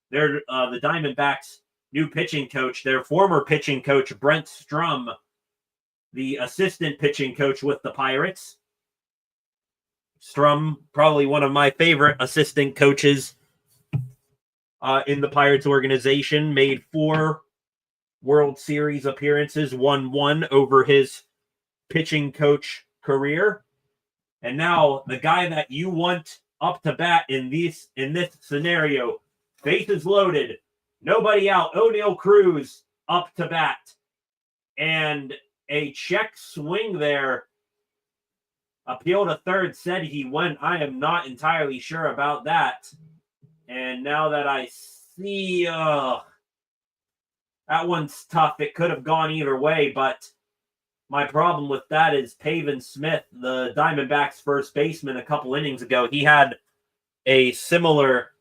They're the Diamondbacks' new pitching coach, their former pitching coach, Brent Strum, the assistant pitching coach with the Pirates. Strum, probably one of my favorite assistant coaches in the Pirates organization, made 4 World Series appearances, won 1 over his pitching coach career. And now the guy that you want up to bat in this scenario, bases loaded, nobody out, O'Neill Cruz up to bat. And a check swing there. Appeal to third, said he went. I am not entirely sure about that. And now that I see, that one's tough. It could have gone either way, but my problem with that is Pavin Smith, the Diamondbacks first baseman a couple innings ago, he had a similar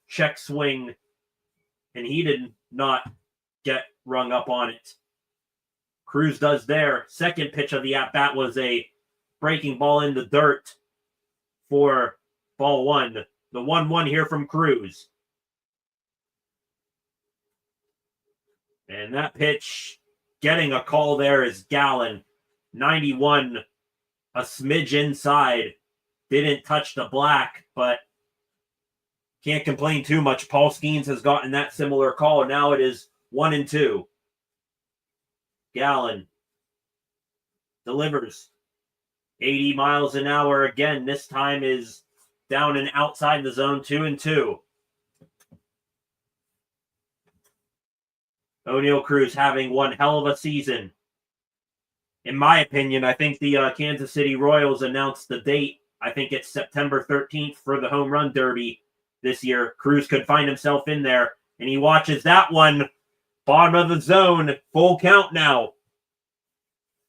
check swing, and he did not get rung up on it. Cruz does there. Second pitch of the at-bat was a breaking ball in the dirt for ball one. The 1-1 here from Cruz. And that pitch getting a call there is Gallen. 91, a smidge inside. Didn't touch the black, but can't complain too much. Paul Skeens has gotten that similar call. Now it is 1-2. Gallen delivers 80 miles an hour again. This time is down and outside the zone, 2-2. O'Neill Cruz having one hell of a season. In my opinion, I think the Kansas City Royals announced the date. I think it's September 13th for the Home Run Derby this year. Cruz could find himself in there, and he watches that one. Bottom of the zone, full count now.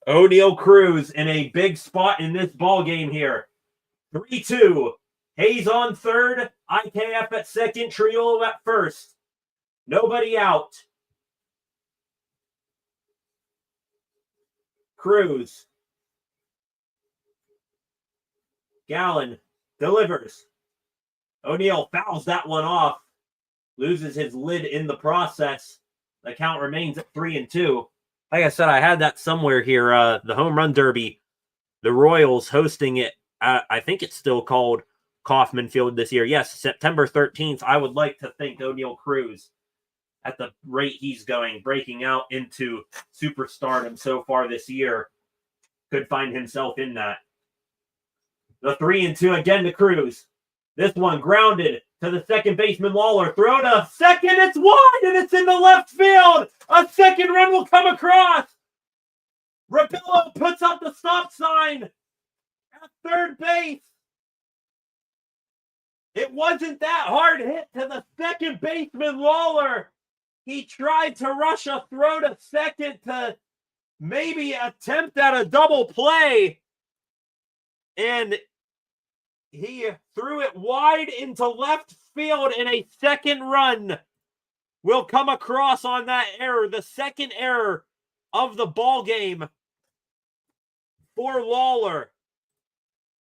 O'Neill Cruz in a big spot in this ball game here. 3-2. Hayes on third. IKF at second. Triolo at first. Nobody out. Cruz. Gallen delivers. O'Neill fouls that one off. Loses his lid in the process. The count remains at 3-2. Like I said, I had that somewhere here. The Home Run Derby, the Royals hosting it. I think it's still called Kauffman Field this year. Yes, September 13th. I would like to think O'Neill Cruz, at the rate he's going, breaking out into superstardom so far this year, could find himself in that. The 3-2 again to Cruz. This one grounded to the second baseman Lawler. Throw to second. It's wide and it's in the left field. A second run will come across. Rapillo puts up the stop sign at third base. It wasn't that hard hit to the second baseman Lawler. He tried to rush a throw to second to maybe attempt at a double play. And he threw it wide into left field, and a second run will come across on that error. The second error of the ball game for Lawler.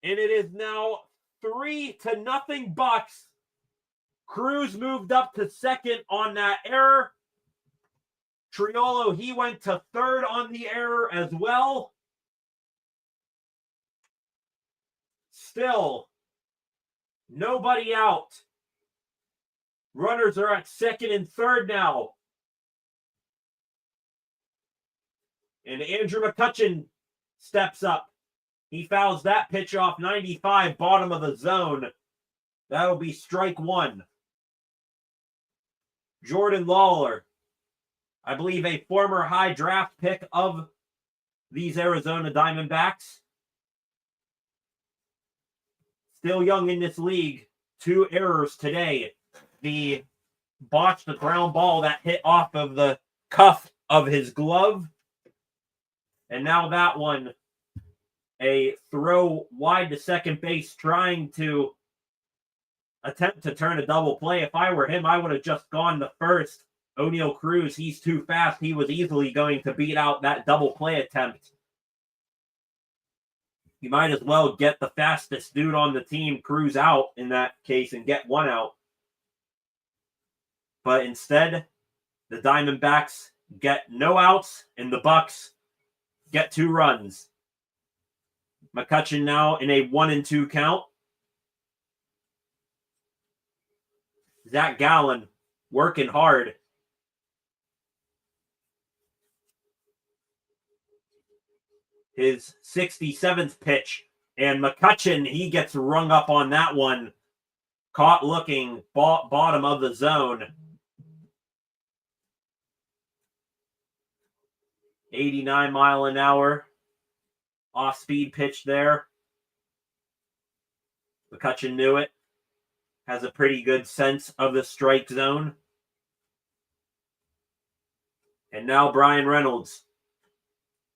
And it is now 3-0 Bucks. Cruz moved up to second on that error. Triolo, he went to third on the error as well. Still, nobody out. Runners are at second and third now. And Andrew McCutchen steps up. He fouls that pitch off 95, bottom of the zone. That'll be strike one. Jordan Lawler, I believe a former high draft pick of these Arizona Diamondbacks. Still young in this league. 2 errors today. The botched the ground ball that hit off of the cuff of his glove. And now that one, a throw wide to second base, trying to attempt to turn a double play. If I were him, I would have just gone to first. O'Neal Cruz, he's too fast. He was easily going to beat out that double play attempt. You might as well get the fastest dude on the team, Cruz, out in that case and get one out. But instead, the Diamondbacks get no outs and the Bucks get 2 runs. McCutchen now in a 1-2 count. Zach Gallen working hard. His 67th pitch. And McCutchen, he gets rung up on that one. Caught looking bottom of the zone. 89 mile an hour. Off-speed pitch there. McCutchen knew it. Has a pretty good sense of the strike zone. And now Brian Reynolds,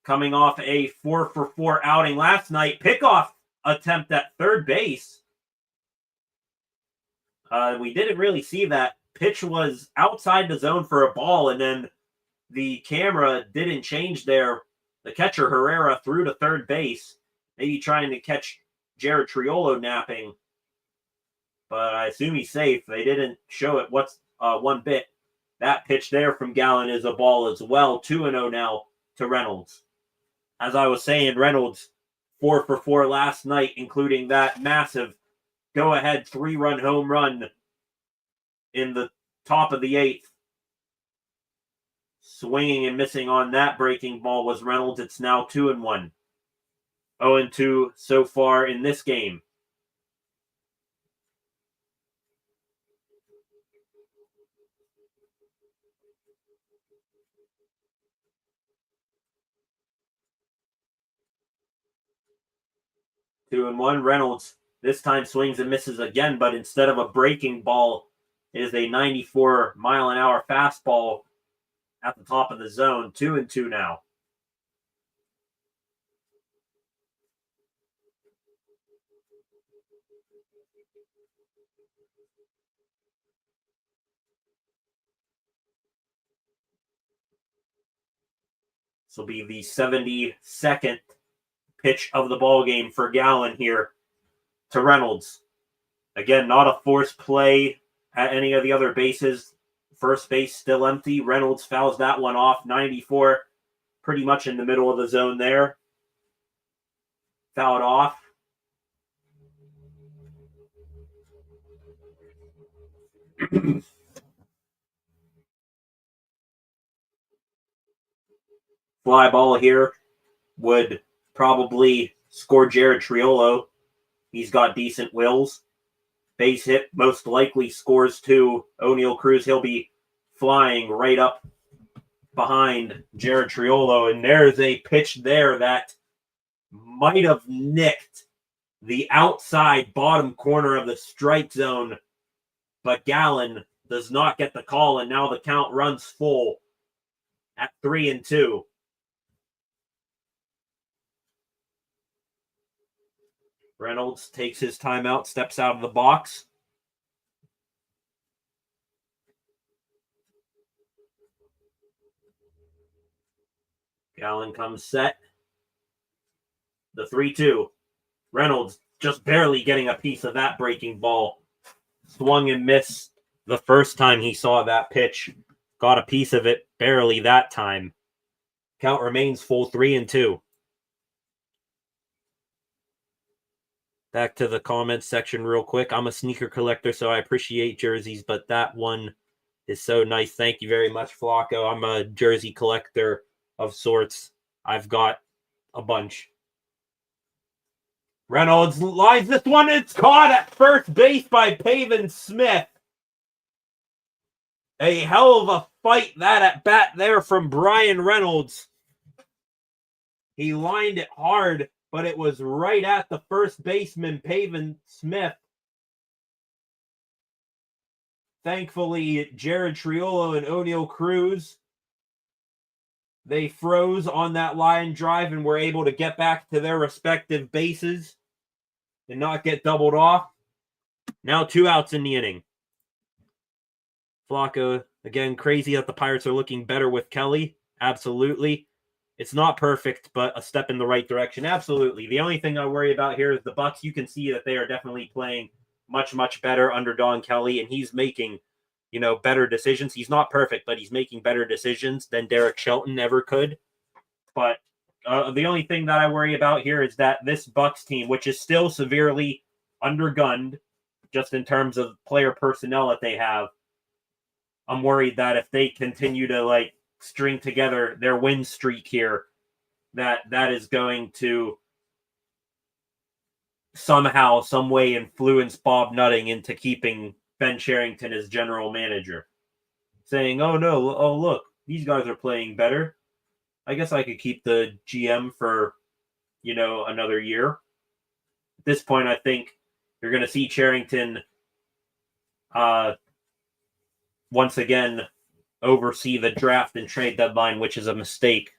coming off a 4-for-4 outing last night. Pickoff attempt at third base. We didn't really see that. Pitch was outside the zone for a ball, and then the camera didn't change there. The catcher, Herrera, threw to third base, maybe trying to catch Jared Triolo napping. But I assume he's safe. They didn't show it one bit. That pitch there from Gallen is a ball as well. 2-0 now to Reynolds. As I was saying, Reynolds 4-for-4 last night, including that massive go-ahead 3-run home run in the top of the 8th. Swinging and missing on that breaking ball was Reynolds. It's now 2-1. 0-2 so far in this game. Two and one. Reynolds this time swings and misses again, but instead of a breaking ball, it is a 94 mile an hour fastball at the top of the zone. 2-2 now. This will be the 72nd pitch of the ball game for Gallen here to Reynolds. Again, not a forced play at any of the other bases. First base still empty. Reynolds fouls that one off. 94, pretty much in the middle of the zone there. Fouled off. Fly ball here would probably score Jared Triolo. He's got decent wills. Base hit, most likely scores 2. O'Neal Cruz, he'll be flying right up behind Jared Triolo. And there's a pitch there that might have nicked the outside bottom corner of the strike zone. But Gallen does not get the call, and now the count runs full at 3-2. Reynolds takes his timeout, steps out of the box. Gallen comes set. The 3-2. Reynolds just barely getting a piece of that breaking ball. Swung and missed the first time he saw that pitch. Got a piece of it, barely that time. Count remains full, 3-2. Back to the comments section real quick. I'm a sneaker collector, so I appreciate jerseys, but that one is so nice. Thank you very much, Flacco. I'm a jersey collector of sorts. I've got a bunch. Reynolds lines this one. It's caught at first base by Pavin Smith. A hell of a fight that at bat there from Brian Reynolds. He lined it hard, but it was right at the first baseman, Pavin Smith. Thankfully, Jared Triolo and O'Neal Cruz, they froze on that line drive and were able to get back to their respective bases and not get doubled off. Now 2 outs in the inning. Flacco, again, crazy that the Pirates are looking better with Kelly. Absolutely. It's not perfect, but a step in the right direction. Absolutely. The only thing I worry about here is the Bucks. You can see that they are definitely playing much, much better under Don Kelly, and he's making, better decisions. He's not perfect, but he's making better decisions than Derek Shelton ever could. But the only thing that I worry about here is that this Bucks team, which is still severely undergunned, just in terms of player personnel that they have, I'm worried that if they continue to, string together their win streak here, that is going to somehow, some way influence Bob Nutting into keeping Ben Cherington as general manager. Saying, oh look, these guys are playing better. I guess I could keep the GM for, another year. At this point, I think you're going to see Cherington once again oversee the draft and trade deadline, which is a mistake.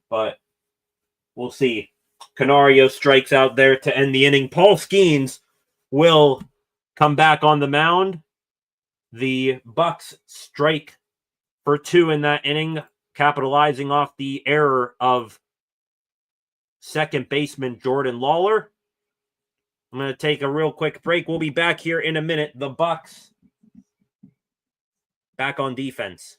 But we'll see. Canario strikes out there to end the inning. Paul Skeens will come back on the mound. The Bucks strike for 2 in that inning, capitalizing off the error of second baseman Jordan Lawler. I'm going to take a real quick break. We'll be back here in a minute. The Bucks back on defense.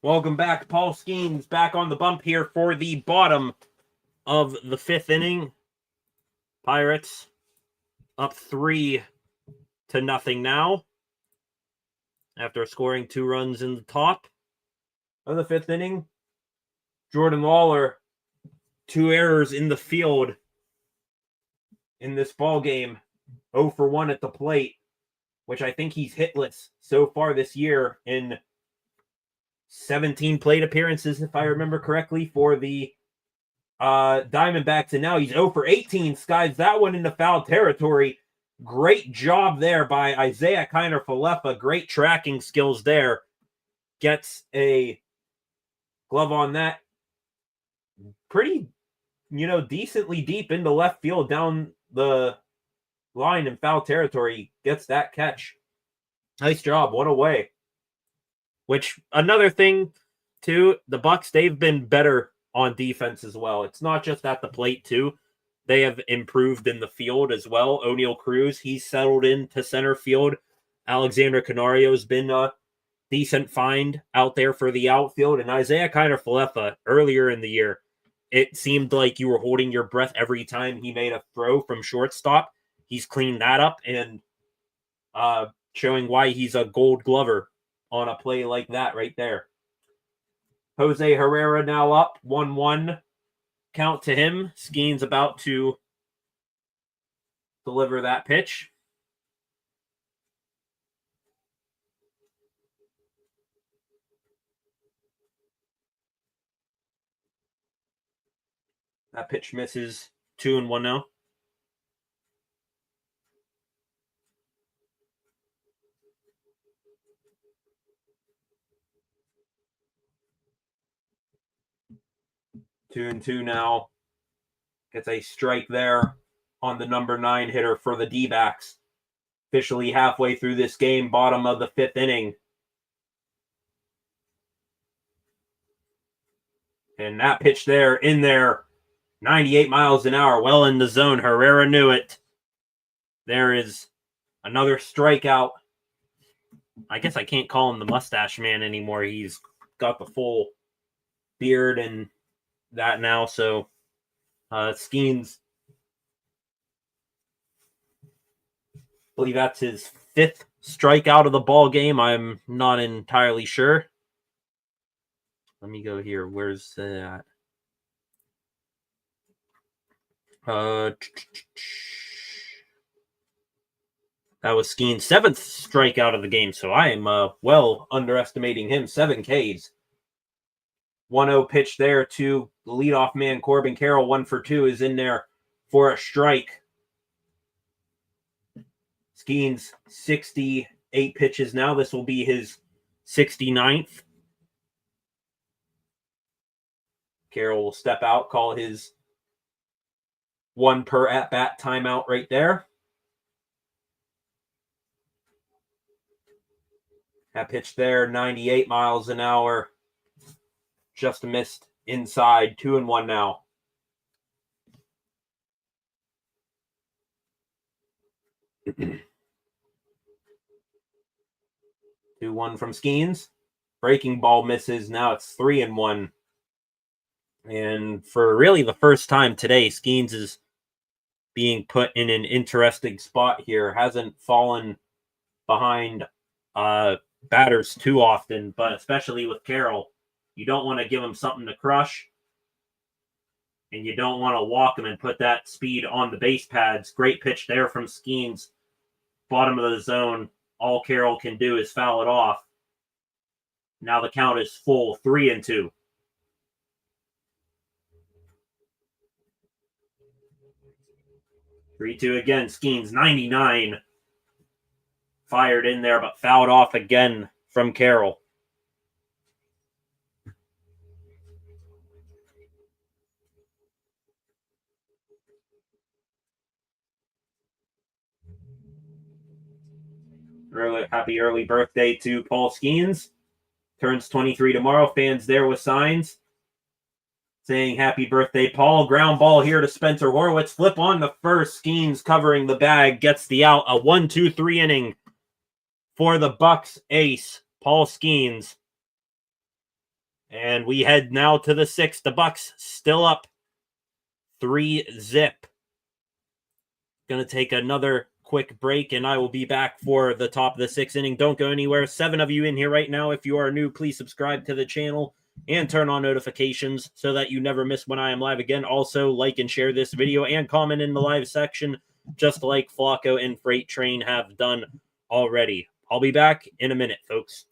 Welcome back. Paul Skeens back on the bump here for the bottom of the 5th inning. Pirates up 3-0 now after scoring 2 runs in the top of the 5th inning. Jordan Lawler, 2 errors in the field in this ball game. 0 for 1 at the plate, which I think he's hitless so far this year in 17 plate appearances, if I remember correctly, for the Diamondbacks. And now he's 0 for 18, skies that one into foul territory. Great job there by Isaiah Kiner-Falefa. Great tracking skills there. Gets a glove on that. Pretty, decently deep into left field down the line in foul territory. Gets that catch. Nice job. One away. Which, another thing, too, the Bucks, they've been better on defense as well. It's not just at the plate, too. They have improved in the field as well. O'Neal Cruz, he's settled into center field. Alexander Canario's been a decent find out there for the outfield. And Isaiah Kiner-Falefa, earlier in the year, it seemed like you were holding your breath every time he made a throw from shortstop. He's cleaned that up and showing why he's a gold glover on a play like that right there. Jose Herrera now up 1-1. Count to him. Skeen's about to deliver that pitch. That pitch misses. 2-1 now. Two and two now. Gets a strike there on the number 9 hitter for the D-backs. Officially halfway through this game, bottom of the 5th inning. And that pitch there, in there, 98 miles an hour, well in the zone. Herrera knew it. There is another strikeout. I guess I can't call him the mustache man anymore. He's got the full beard and that now, so Skeens, I believe that's his 5th strikeout of the ball game. I'm not entirely sure. Let me go here. Where's that? That was Skeens' 7th strikeout of the game, so I am well underestimating him. 7 Ks. 1-0 pitch there to the leadoff man, Corbin Carroll. 1 for 2 is in there for a strike. Skeens 68 pitches now. This will be his 69th. Carroll will step out, call his 1 per at-bat timeout right there. That pitch there, 98 miles an hour. Just missed inside. 2-1 now. 2-1 from Skeens. Breaking ball misses. Now it's 3-1. And for really the first time today, Skeens is being put in an interesting spot here. Hasn't fallen behind batters too often, but especially with Carroll. You don't want to give him something to crush, and you don't want to walk him and put that speed on the base pads. Great pitch there from Skeens. Bottom of the zone. All Carroll can do is foul it off. Now the count is full. 3-2. Three-two again. Skeens 99. Fired in there, but fouled off again from Carroll. Happy early birthday to Paul Skeens. Turns 23 tomorrow. Fans there with signs saying happy birthday, Paul. Ground ball here to Spencer Horwitz. Flip on the first. Skeens covering the bag. Gets the out. A 1-2-3 inning for the Bucks ace, Paul Skeens. And we head now to the 6th. The Bucks still up 3-0. Going to take another quick break, and I will be back for the top of the 6th inning. Don't go anywhere. 7 of you in here right now. If you are new, please subscribe to the channel and turn on notifications so that you never miss when I am live again. Also, like and share this video and comment in the live section, just like Flacco and Freight Train have done already. I'll be back in a minute, folks.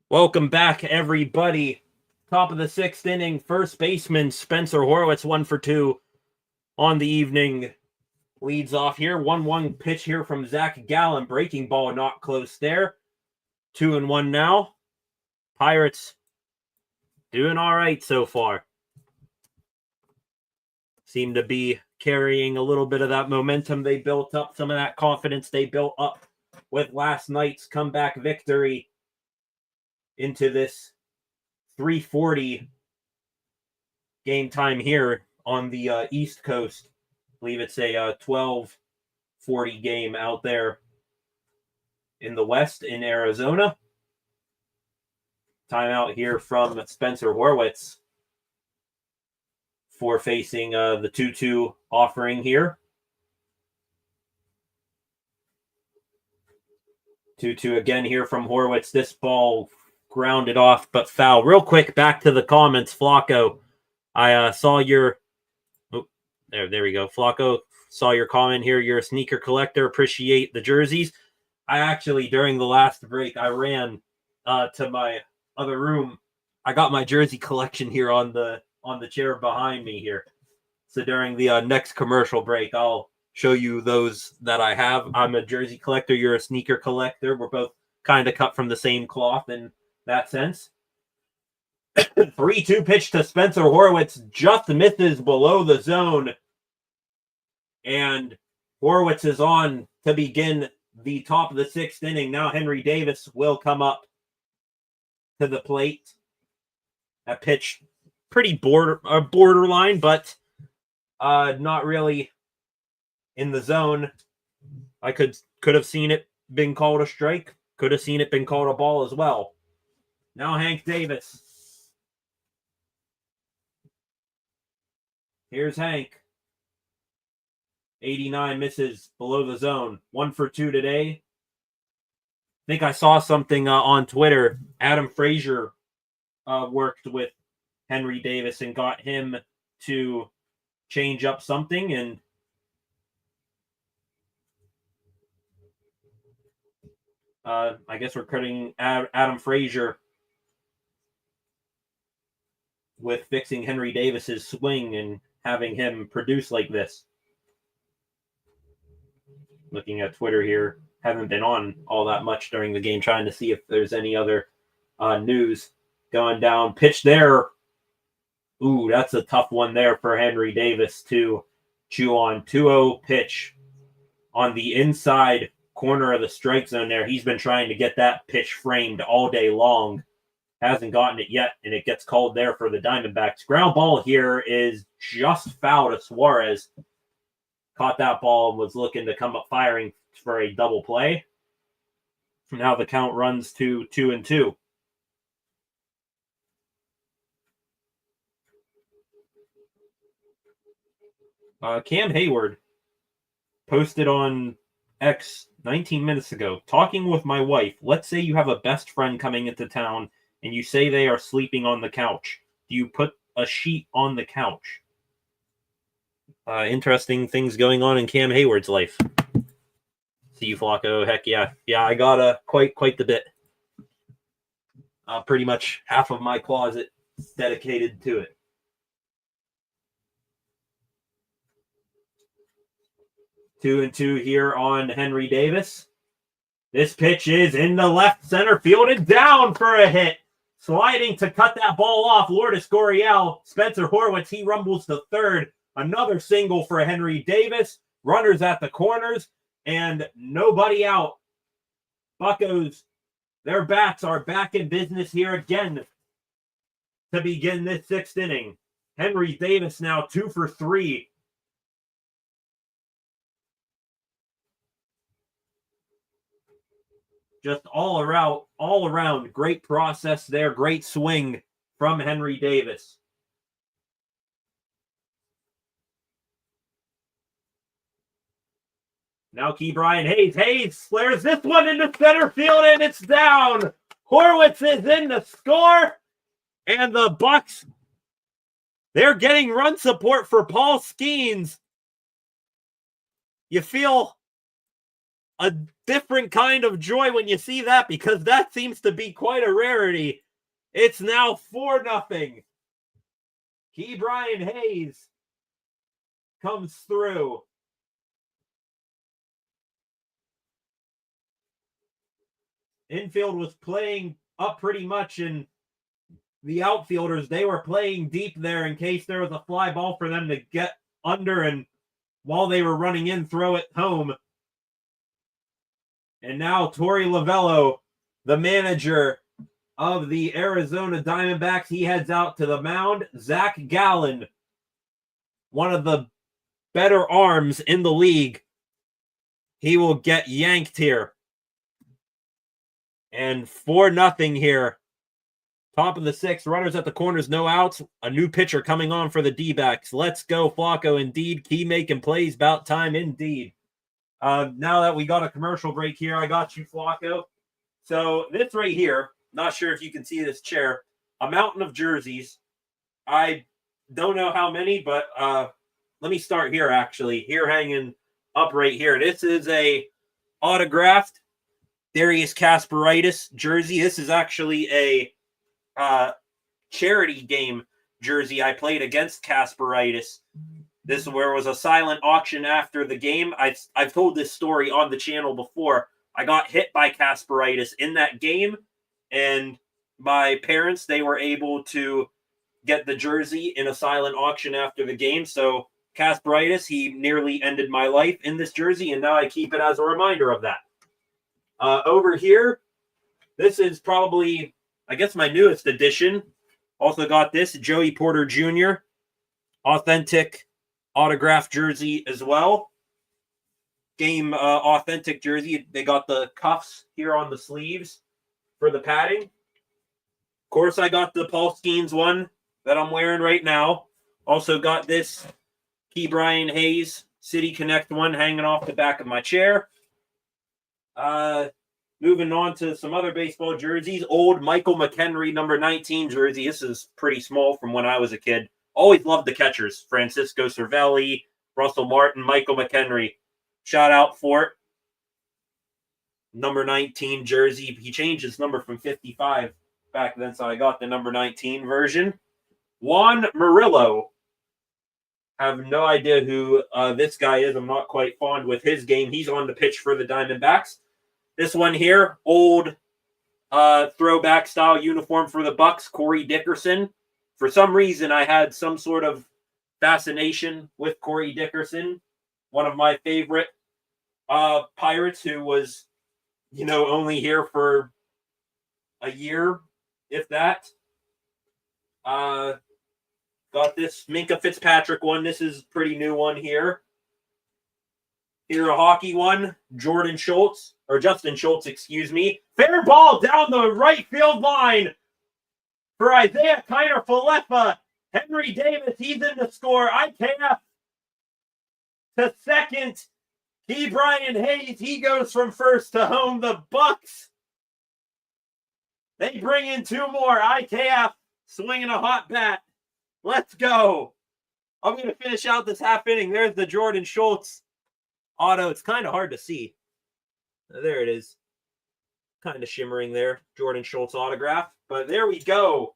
Welcome back, everybody. Top of the 6th inning, first baseman Spencer Horwitz, 1 for 2 on the evening. Leads off here. 1-1 pitch here from Zach Gallen. Breaking ball not close there. 2-1 now. Pirates doing all right so far. Seem to be carrying a little bit of that momentum they built up, some of that confidence they built up with last night's comeback victory into this 3:40 game time here on the East Coast. I believe it's a 12:40 game out there in the West in Arizona. Timeout here from Spencer Horwitz for facing the 2-2 offering here. 2-2 again here from Horwitz. This ball grounded off, but foul. Real quick, back to the comments. Flacco, I saw your... Oh, there we go. Flacco, saw your comment here. You're a sneaker collector. Appreciate the jerseys. I actually, during the last break, I ran to my other room. I got my jersey collection here on the chair behind me here. So during the next commercial break, I'll show you those that I have. I'm a jersey collector. You're a sneaker collector. We're both kind of cut from the same cloth in that sense. 3-2 pitch to Spencer Horwitz. Just misses below the zone. And Horwitz is on to begin the top of the 6th inning. Now Henry Davis will come up to the plate. That pitch pretty borderline, but not really in the zone. I could have seen it been called a strike. Could have seen it been called a ball as well. Now Hank Davis. Here's Hank. 89 misses below the zone. 1 for 2 today. I think I saw something on Twitter. Adam Frazier worked with Henry Davis and got him to change up something, and I guess we're cutting Adam Frazier with fixing Henry Davis's swing and having him produce like this. Looking at Twitter here, haven't been on all that much during the game, trying to see if there's any other news going down. Pitch there Ooh, that's a tough one there for Henry Davis to chew on. 2-0 pitch on the inside corner of the strike zone there. He's been trying to get that pitch framed all day long. Hasn't gotten it yet, and it gets called there for the Diamondbacks. Ground ball here is just foul to Suarez. Caught that ball and was looking to come up firing for a double play. Now the count runs to 2-2. Cam Hayward posted on X 19 minutes ago, talking with my wife. Let's say you have a best friend coming into town and you say they are sleeping on the couch. Do you put a sheet on the couch? Interesting things going on in Cam Hayward's life. See you, Flacco. Heck yeah. Yeah, I got quite the bit. Pretty much half of my closet dedicated to it. Two and two here on Henry Davis. This pitch is in the left center field and down for a hit. Sliding to cut that ball off, Lourdes Gurriel. Spencer Horwitz, he rumbles to third. Another single for Henry Davis. Runners at the corners and nobody out. Buccos, their bats are back in business here again to begin this sixth inning. Henry Davis now 2 for 3. Just all around, great process there, great swing from Henry Davis. Now Ke'Bryan Hayes. Hayes flares this one into center field, and it's down. Horwitz is in to score, and the Bucks, they're getting run support for Paul Skeens. You feel a different kind of joy when you see that, because that seems to be quite a rarity. It's now 4-0. Ke'Bryan Hayes comes through. Infield was playing up pretty much, and the outfielders, they were playing deep there in case there was a fly ball for them to get under, and while they were running in, throw it home. And now Torey Lovullo, the manager of the Arizona Diamondbacks, he heads out to the mound. Zach Gallen, one of the better arms in the league, he will get yanked here. And 4-0 here. Top of the sixth, runners at the corners, no outs. A new pitcher coming on for the D-backs. Let's go, Flacco, indeed. Key making plays, about time, indeed. Now that we got a commercial break here, I got you, Flacco. So this right here, not sure if you can see this chair, a mountain of jerseys. I don't know how many, but let me start here, actually. Here hanging up right here. This is a autographed Darius Kasparaitis jersey. This is actually a charity game jersey. I played against Kasparaitis. This is where it was a silent auction after the game. I've told this story on the channel before. I got hit by Kasparaitis in that game, and my parents, they were able to get the jersey in a silent auction after the game. So Kasparaitis, he nearly ended my life in this jersey, and now I keep it as a reminder of that. Over here, this is probably, I guess, my newest edition. Also got this, Joey Porter Jr. authentic autographed jersey as well. Game authentic jersey. They got the cuffs here on the sleeves for the padding. Of course, I got the Paul Skeens one that I'm wearing right now. Also got this Ke'Bryan Hayes City Connect one hanging off the back of my chair. Moving on to some other baseball jerseys. Old Michael McHenry number 19 jersey. This is pretty small from when I was a kid. Always loved the catchers. Francisco Cervelli, Russell Martin, Michael McHenry. Shout out for it. Number 19 jersey. He changed his number from 55 back then, so I got the number 19 version. Juan Murillo. Have no idea who this guy is. I'm not quite fond with his game. He's on the pitch for the Diamondbacks. This one here, old throwback style uniform for the Bucks, Corey Dickerson. For some reason, I had some sort of fascination with Corey Dickerson, one of my favorite Pirates, who was, only here for a year, if that. Got this Minka Fitzpatrick one. This is a pretty new one here. Here, a hockey one. Justin Schultz, excuse me. Fair ball down the right field line for Isaiah Kiner-Falefa. Henry Davis, he's in the score. IKF to second. Brian Hayes, he goes from first to home. The Bucks, they bring in two more. IKF swinging a hot bat. Let's go. I'm going to finish out this half inning. There's the Jordan Schultz auto. It's kind of hard to see. There it is. Kind of shimmering there. Jordan Schultz autograph. But there we go.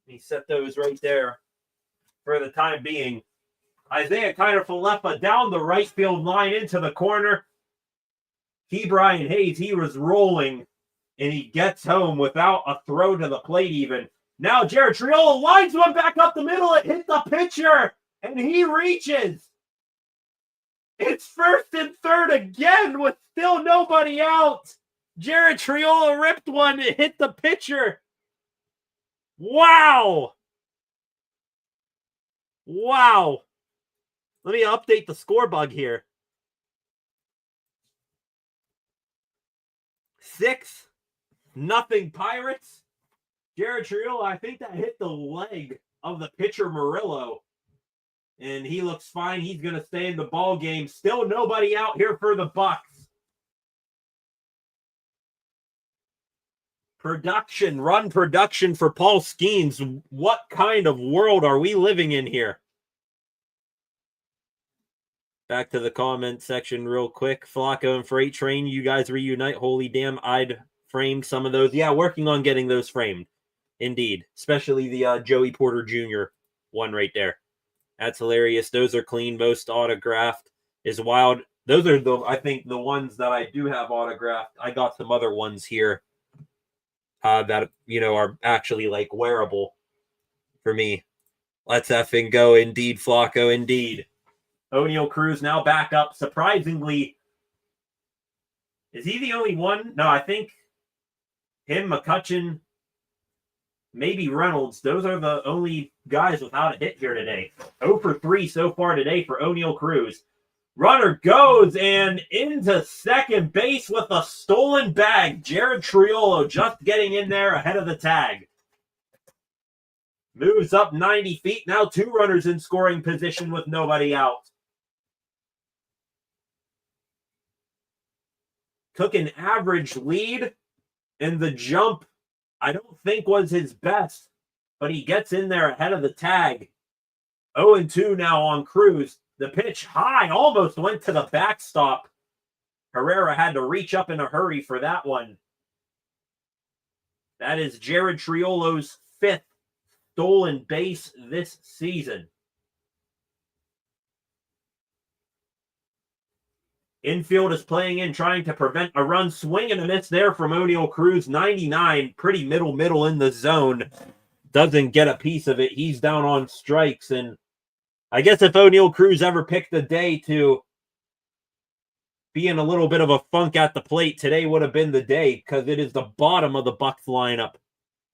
Let me set those right there for the time being. Isaiah Kiner-Falefa down the right field line into the corner. Brian Hayes, he was rolling, and he gets home without a throw to the plate even. Now Jared Triolo lines one back up the middle. It hit the pitcher, and he reaches. It's first and third again with still nobody out. Jared Triolo ripped one. It hit the pitcher. Wow. Wow. Let me update the score bug here. 6-0 Pirates. Jared Triolo, I think that hit the leg of the pitcher Murillo. And he looks fine. He's going to stay in the ball game. Still nobody out here for the Bucks. Run production for Paul Skeens. What kind of world are we living in here? Back to the comment section real quick. Flacco and Freight Train, you guys reunite. Holy damn, I'd framed some of those. Yeah, working on getting those framed. Indeed. Especially the Joey Porter Jr. one right there. That's hilarious. Those are clean. Most autographed is wild. Those are I think the ones that I do have autographed. I got some other ones here that are actually like wearable for me. Let's effing go. Indeed, Flacco. Indeed. Oneil Cruz now back up. Surprisingly, is he the only one? No, I think him, McCutchen, maybe Reynolds. Those are the only guys without a hit here today. 0 for 3 so far today for Oneil Cruz. Runner goes and into second base with a stolen bag. Jared Triolo just getting in there ahead of the tag. Moves up 90 feet. Now 2 runners in scoring position with nobody out. Took an average lead, and the jump, I don't think was his best, but he gets in there ahead of the tag. 0-2 now on Cruz. The pitch high, almost went to the backstop. Herrera had to reach up in a hurry for that one. That is Jared Triolo's 5th stolen base this season. Infield is playing in, trying to prevent a run. Swing and a miss there from Oneil Cruz. 99, pretty middle in the zone. Doesn't get a piece of it. He's down on strikes. And I guess if Oneil Cruz ever picked a day to be in a little bit of a funk at the plate, today would have been the day, because it is the bottom of the Bucks lineup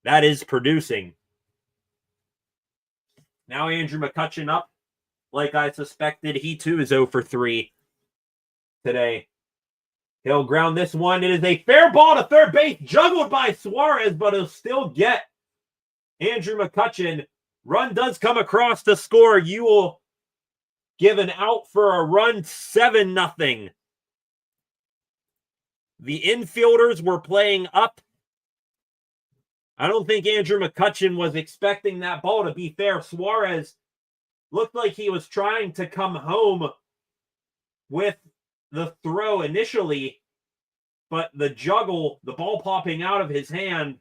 that is producing. Now Andrew McCutchen up. Like I suspected, he too is 0 for 3. Today. He'll ground this one. It is a fair ball to third base, juggled by Suarez, but he'll still get Andrew McCutchen. Run does come across to score. You will give an out for a run. 7-0. The infielders were playing up. I don't think Andrew McCutchen was expecting that ball, to be fair. Suarez looked like he was trying to come home with the throw initially, but the juggle, the ball popping out of his hand,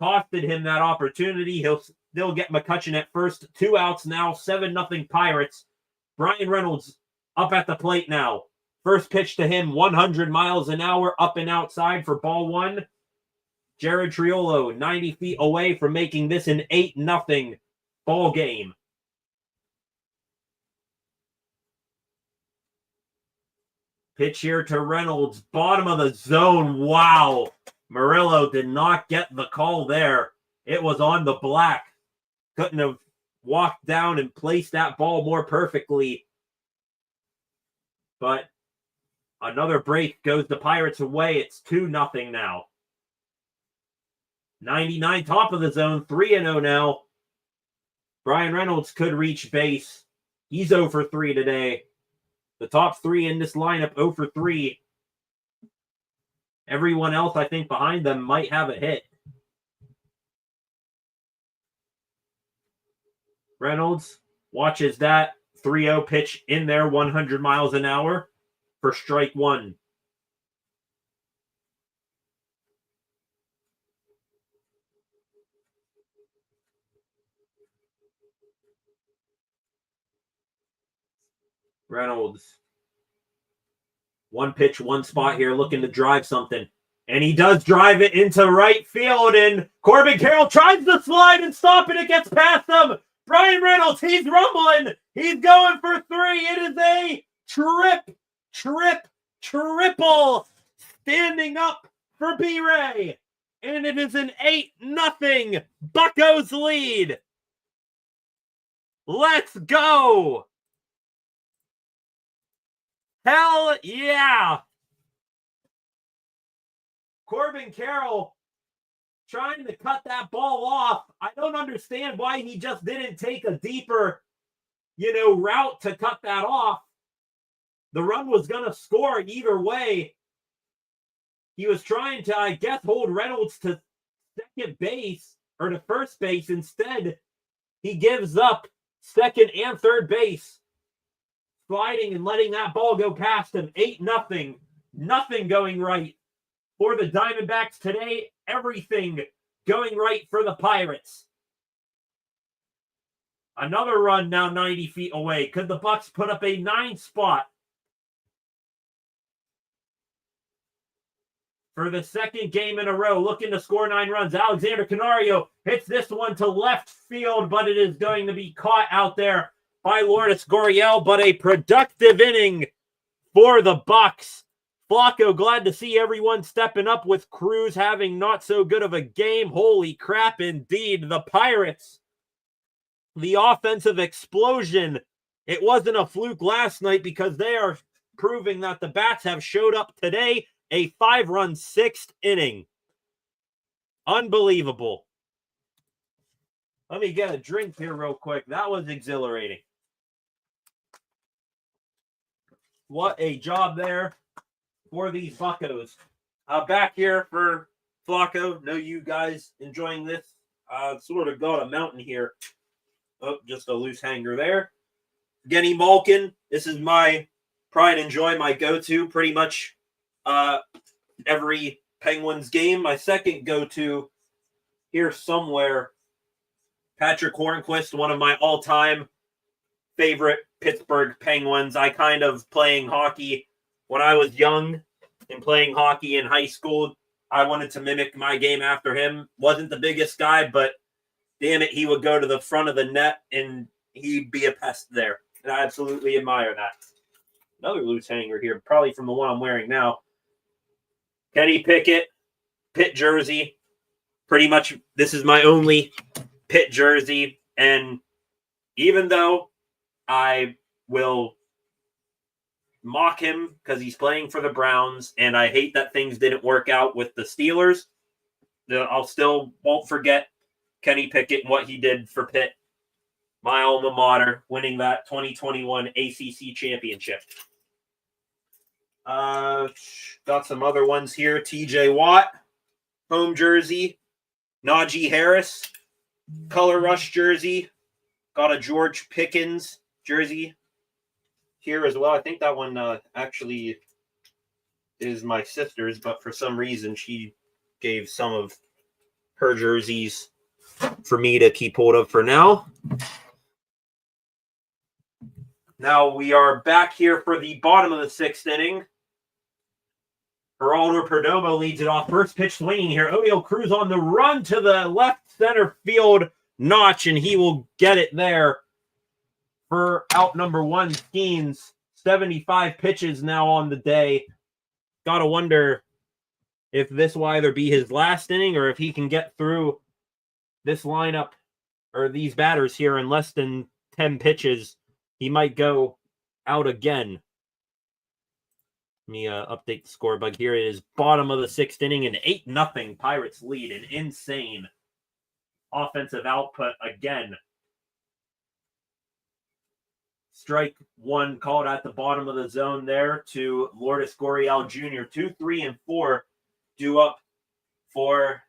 costed him that opportunity. He'll still get McCutchen at first. 2 outs now, 7-0 Pirates. Brian Reynolds up at the plate now. First pitch to him, 100 miles an hour, up and outside for ball 1. Jared Triolo, 90 feet away from making this an 8-0 ball game. Pitch here to Reynolds, bottom of the zone. Wow. Murillo did not get the call there. It was on the black. Couldn't have walked down and placed that ball more perfectly. But another break goes the Pirates away. It's 2-0 now. 99 top of the zone, 3-0 now. Brian Reynolds could reach base. He's 0 for 3 today. The top three in this lineup, 0 for 3. Everyone else, I think, behind them might have a hit. Reynolds watches that 3-0 pitch in there, 100 miles an hour for strike one. Reynolds. One pitch, one spot here, looking to drive something. And he does drive it into right field. And Corbin Carroll tries to slide and stop it. It gets past him. Brian Reynolds, he's rumbling. He's going for 3. It is a triple. Standing up for B-Ray. And it is an 8-0 Buccos lead. Let's go. Hell yeah. Corbin Carroll trying to cut that ball off. I don't understand why he just didn't take a deeper, route to cut that off. The run was going to score either way. He was trying to, I guess, hold Reynolds to second base or to first base. Instead, he gives up second and third base, sliding and letting that ball go past him. 8-0. Nothing going right for the Diamondbacks today. Everything going right for the Pirates. Another run now 90 feet away. Could the Bucks put up a 9 spot for the second game in a row, looking to score 9 runs? Alexander Canario hits this one to left field, but it is going to be caught out there by Lourdes Gurriel. But a productive inning for the Bucks. Flacco, glad to see everyone stepping up with Cruz having not so good of a game. Holy crap, indeed. The Pirates, the offensive explosion. It wasn't a fluke last night because they are proving that the Bats have showed up today. A 5-run 6th inning. Unbelievable. Let me get a drink here real quick. That was exhilarating. What a job there for these Buccos. Back here for Flacco. Know you guys enjoying this. Sort of got a mountain here. Oh, just a loose hanger there. Genny Malkin. This is my pride and joy, my go-to pretty much every Penguins game. My second go-to here somewhere, Patrick Hornquist, one of my all-time favorite Pittsburgh Penguins. I kind of playing hockey when I was young and playing hockey in high school. I wanted to mimic my game after him. Wasn't the biggest guy, but damn it, he would go to the front of the net and he'd be a pest there. And I absolutely admire that. Another loose hanger here, probably from the one I'm wearing now. Kenny Pickett, Pitt jersey. Pretty much this is my only Pitt jersey. And even though I will mock him because he's playing for the Browns, and I hate that things didn't work out with the Steelers, I'll still won't forget Kenny Pickett and what he did for Pitt, my alma mater, winning that 2021 ACC championship. Got some other ones here. TJ Watt, home jersey. Najee Harris, color rush jersey. Got a George Pickens jersey here as well. I think that one actually is my sister's, but for some reason she gave some of her jerseys for me to keep hold of for now. Now we are back here for the bottom of the 6th inning. Geraldo Perdomo leads it off. First pitch swinging here. Oneil Cruz on the run to the left center field notch, and he will get it there for out number one. Skeens, 75 pitches now on the day. Gotta wonder if this will either be his last inning or if he can get through this lineup or these batters here in less than 10 pitches. He might go out again. Let me update the score bug here. It is bottom of the sixth inning, an 8-0 Pirates lead. An insane offensive output again. Strike one called at the bottom of the zone there to Lourdes Gurriel Jr. 2, 3, and 4 due up for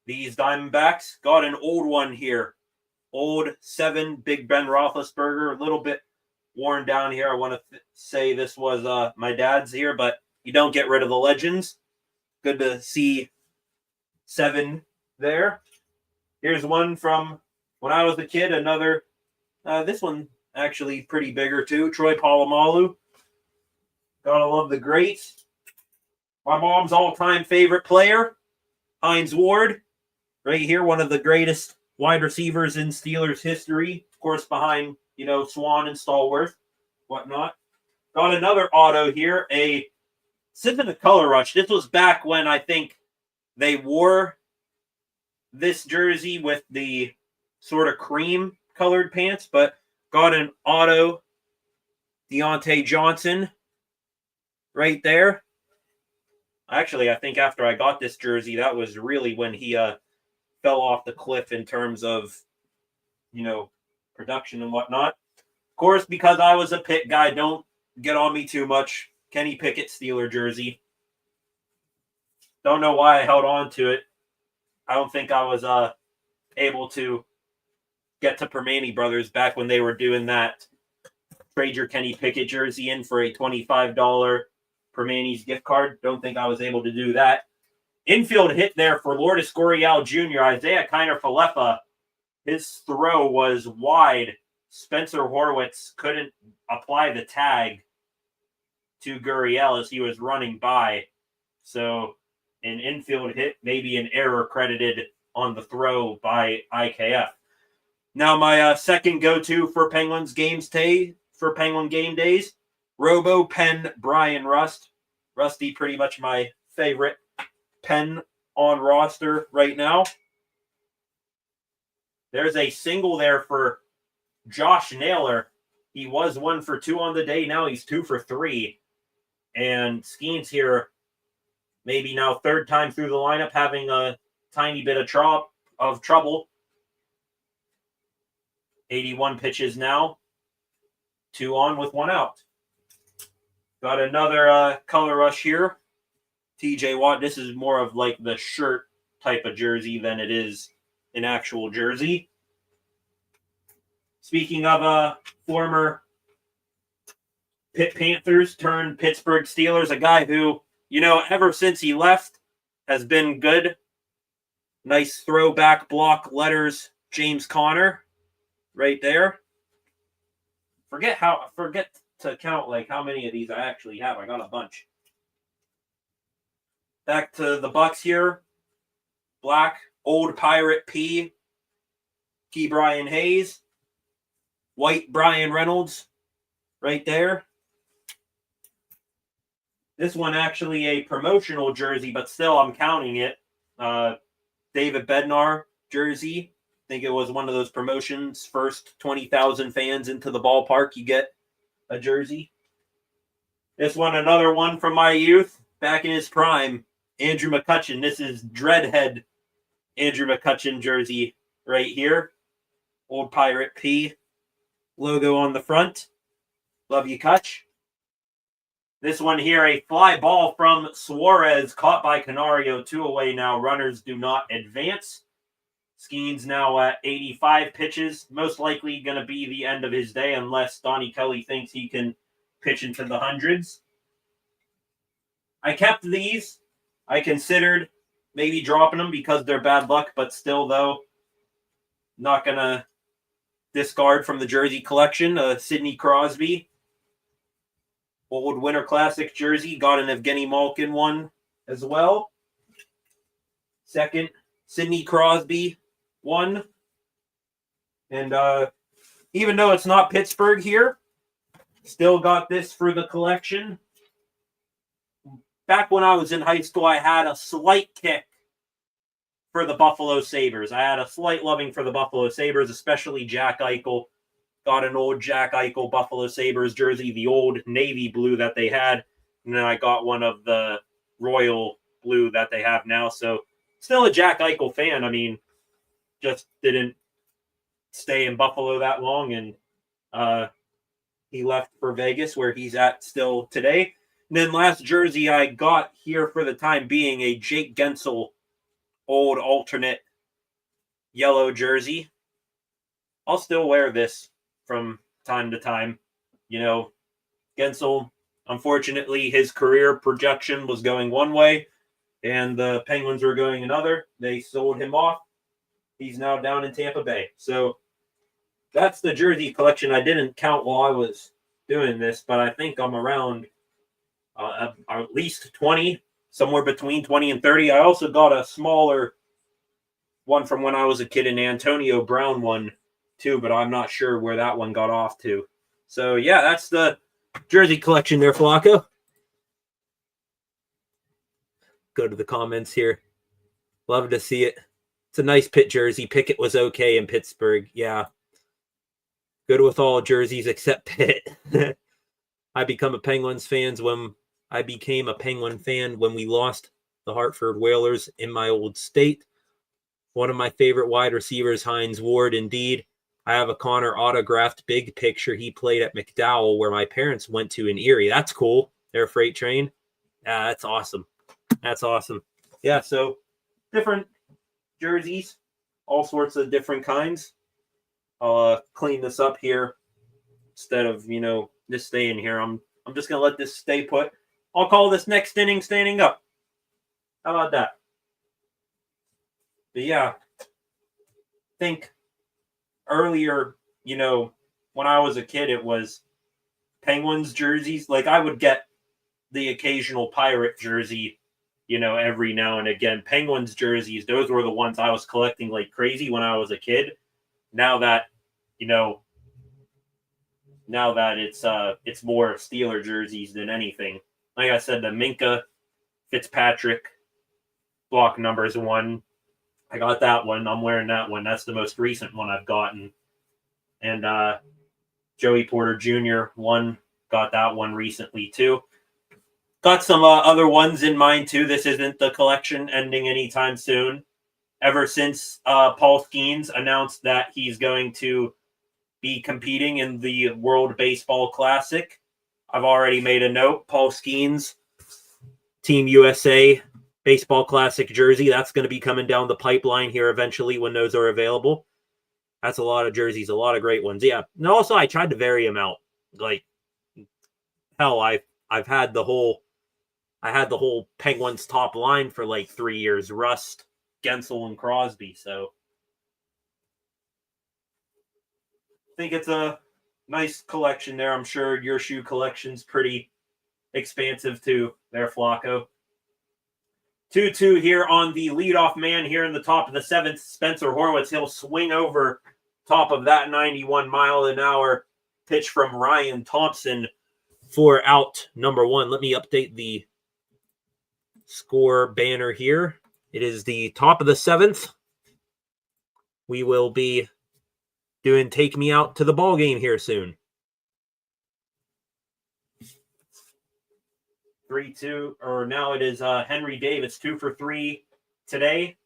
these Diamondbacks. Got an old one here. Old 7, Big Ben Roethlisberger. A little bit worn down here. I want to say this was my dad's here, but you don't get rid of the legends. Good to see 7 there. Here's one from when I was a kid. Another, this one actually pretty bigger too. Troy Polamalu. Gotta love the greats. My mom's all-time favorite player, Hines Ward. Right here, one of the greatest wide receivers in Steelers history. Of course, behind, Swan and Stallworth, whatnot. Got another auto here. This isn't a color rush. This was back when I think they wore this jersey with the sort of cream colored pants, but got an auto Deontay Johnson right there. Actually, I think after I got this jersey, that was really when he fell off the cliff in terms of, production and whatnot. Of course, because I was a Pitt guy, don't get on me too much. Kenny Pickett Steeler jersey. Don't know why I held on to it. I don't think I was able to get to Permane Brothers back when they were doing that. Trade your Kenny Pickett jersey in for a $25 Permane's gift card. Don't think I was able to do that. Infield hit there for Lourdes Gurriel Jr. Isaiah Kiner-Falefa. His throw was wide. Spencer Horwitz couldn't apply the tag to Gurriel as he was running by. So an infield hit, maybe an error credited on the throw by IKF. Now my second go-to for Penguin game days, Robo Pen Brian Rust. Rusty, pretty much my favorite pen on roster right now. There's a single there for Josh Naylor. He was 1 for 2 on the day. Now he's 2 for 3. And Skeens here, maybe now third time through the lineup, having a tiny bit of trouble. 81 pitches now. 2 on with 1 out. Got another color rush here. TJ Watt. This is more of like the shirt type of jersey than it is an actual jersey. Speaking of former Pitt Panthers turned Pittsburgh Steelers, a guy who, ever since he left has been good. Nice throwback block letters, James Conner, right there. Forget to count like how many of these I actually have. I got a bunch. Back to the Bucks here. Black, old Pirate P. Key Brian Hayes. White Brian Reynolds. Right there. This one actually a promotional jersey, but still I'm counting it. David Bednar jersey. I think it was one of those promotions. First 20,000 fans into the ballpark, you get a jersey. This one, another one from my youth, back in his prime. Andrew McCutchen. This is Dreadhead Andrew McCutchen jersey right here. Old Pirate P logo on the front. Love you, Kutch. This one here, a fly ball from Suarez, caught by Canario. 2 away now. Runners do not advance. Skeens now at 85 pitches. Most likely going to be the end of his day unless Donnie Kelly thinks he can pitch into the hundreds. I kept these. I considered maybe dropping them because they're bad luck, but still, though, not going to discard from the jersey collection. Sidney Crosby. Old Winter Classic jersey. Got an Evgeny Malkin one as well. Second, Sidney Crosby 1. And even though it's not Pittsburgh here, still got this for the collection. Back when I was in high school, I had a slight kick for the Buffalo Sabres. I had a slight loving for the Buffalo Sabres, especially Jack Eichel. Got an old Jack Eichel Buffalo Sabres jersey, the old navy blue that they had. And then I got one of the royal blue that they have now. So still a Jack Eichel fan. I mean, just didn't stay in Buffalo that long. And he left for Vegas, where he's at still today. And then last jersey I got here for the time being, a Jake Gensel old alternate yellow jersey. I'll still wear this from time to time. You know, Gensel, unfortunately, his career projection was going one way, and the Penguins were going another. They sold him off. He's now down in Tampa Bay. So that's the jersey collection. I didn't count while I was doing this, but I think I'm around at least 20, somewhere between 20 and 30. I also got a smaller one from when I was a kid, an Antonio Brown one too, but I'm not sure where that one got off to. So yeah, that's the jersey collection there, Flacco. Go to the comments here. Love to see it. It's a nice Pitt jersey. Pickett was okay in Pittsburgh. Yeah. Good with all jerseys except Pitt. I became a Penguin fan when we lost the Hartford Whalers in my old state. One of my favorite wide receivers, Hines Ward, indeed. I have a Connor autographed big picture. He played at McDowell, where my parents went to in Erie. That's cool. Their freight train. Yeah, that's awesome. That's awesome. Yeah, so different jerseys, all sorts of different kinds. I'll clean this up here instead of, just staying here. I'm just going to let this stay put. I'll call this next inning standing up. How about that? But yeah, I think earlier, when I was a kid, it was Penguins jerseys. Like, I would get the occasional Pirate jersey, every now and again. Penguins jerseys, those were the ones I was collecting like crazy when I was a kid. Now that, it's more Steeler jerseys than anything. Like I said, the Minka Fitzpatrick block numbers 1. I got that one. I'm wearing that one. That's the most recent one I've gotten. And Joey Porter Jr. 1. Got that one recently too. Got some other ones in mind too. This isn't the collection ending anytime soon. Ever since Paul Skeens announced that he's going to be competing in the World Baseball Classic, I've already made a note. Paul Skeens, Team USA Baseball Classic jersey. That's going to be coming down the pipeline here eventually when those are available. That's a lot of jerseys, a lot of great ones. Yeah. And also, I tried to vary them out. Like, hell, I've had the whole Penguins top line for like 3 years. Rust, Gensel, and Crosby. So I think it's a nice collection there. I'm sure your shoe collection's pretty expansive too there, Flacco. 2-2 here on the leadoff man here in the top of the 7th, Spencer Horwitz. He'll swing over top of that 91-mile-an-hour pitch from Ryan Thompson for out number 1. Let me update the score banner here. It is the top of the 7th. We will be doing Take Me Out to the Ball Game here soon. 3-2, or now it is Henry Davis, 2 for 3 today.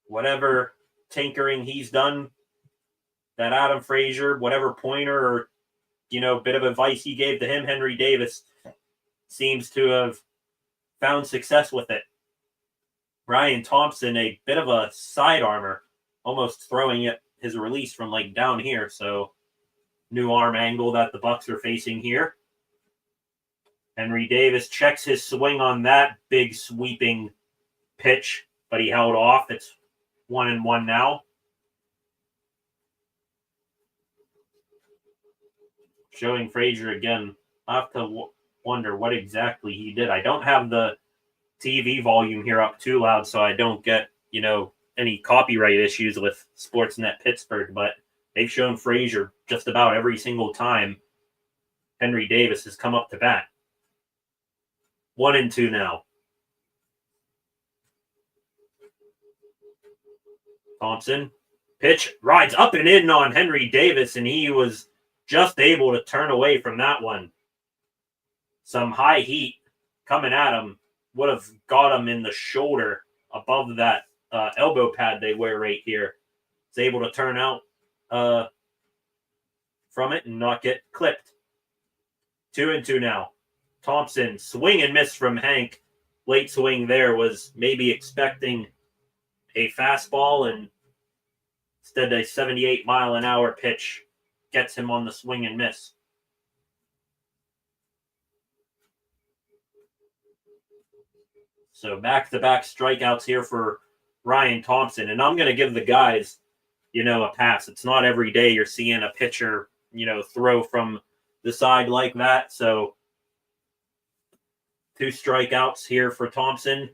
Whatever tinkering he's done, that Adam Frazier, whatever pointer or, bit of advice he gave to him, Henry Davis seems to have found success with it. Ryan Thompson, a bit of a side armor, almost throwing it his release from like down here. So new arm angle that the Bucks are facing here. Henry Davis checks his swing on that big sweeping pitch, but he held off. It's 1-1 now. Showing Frazier again. I'll have to wonder what exactly he did. I don't have the TV volume here up too loud, so I don't get, any copyright issues with Sportsnet Pittsburgh, but they've shown Frazier just about every single time Henry Davis has come up to bat. 1-2 now. Thompson, pitch, rides up and in on Henry Davis, and he was just able to turn away from that one. Some high heat coming at him would have got him in the shoulder above that elbow pad they wear right here. He's able to turn out from it and not get clipped. 2-2 now. Thompson, swing and miss from Hank. Late swing there, was maybe expecting a fastball, and instead a 78-mile-an-hour pitch gets him on the swing and miss. So back-to-back strikeouts here for Ryan Thompson. And I'm going to give the guys, a pass. It's not every day you're seeing a pitcher, throw from the side like that. So 2 strikeouts here for Thompson.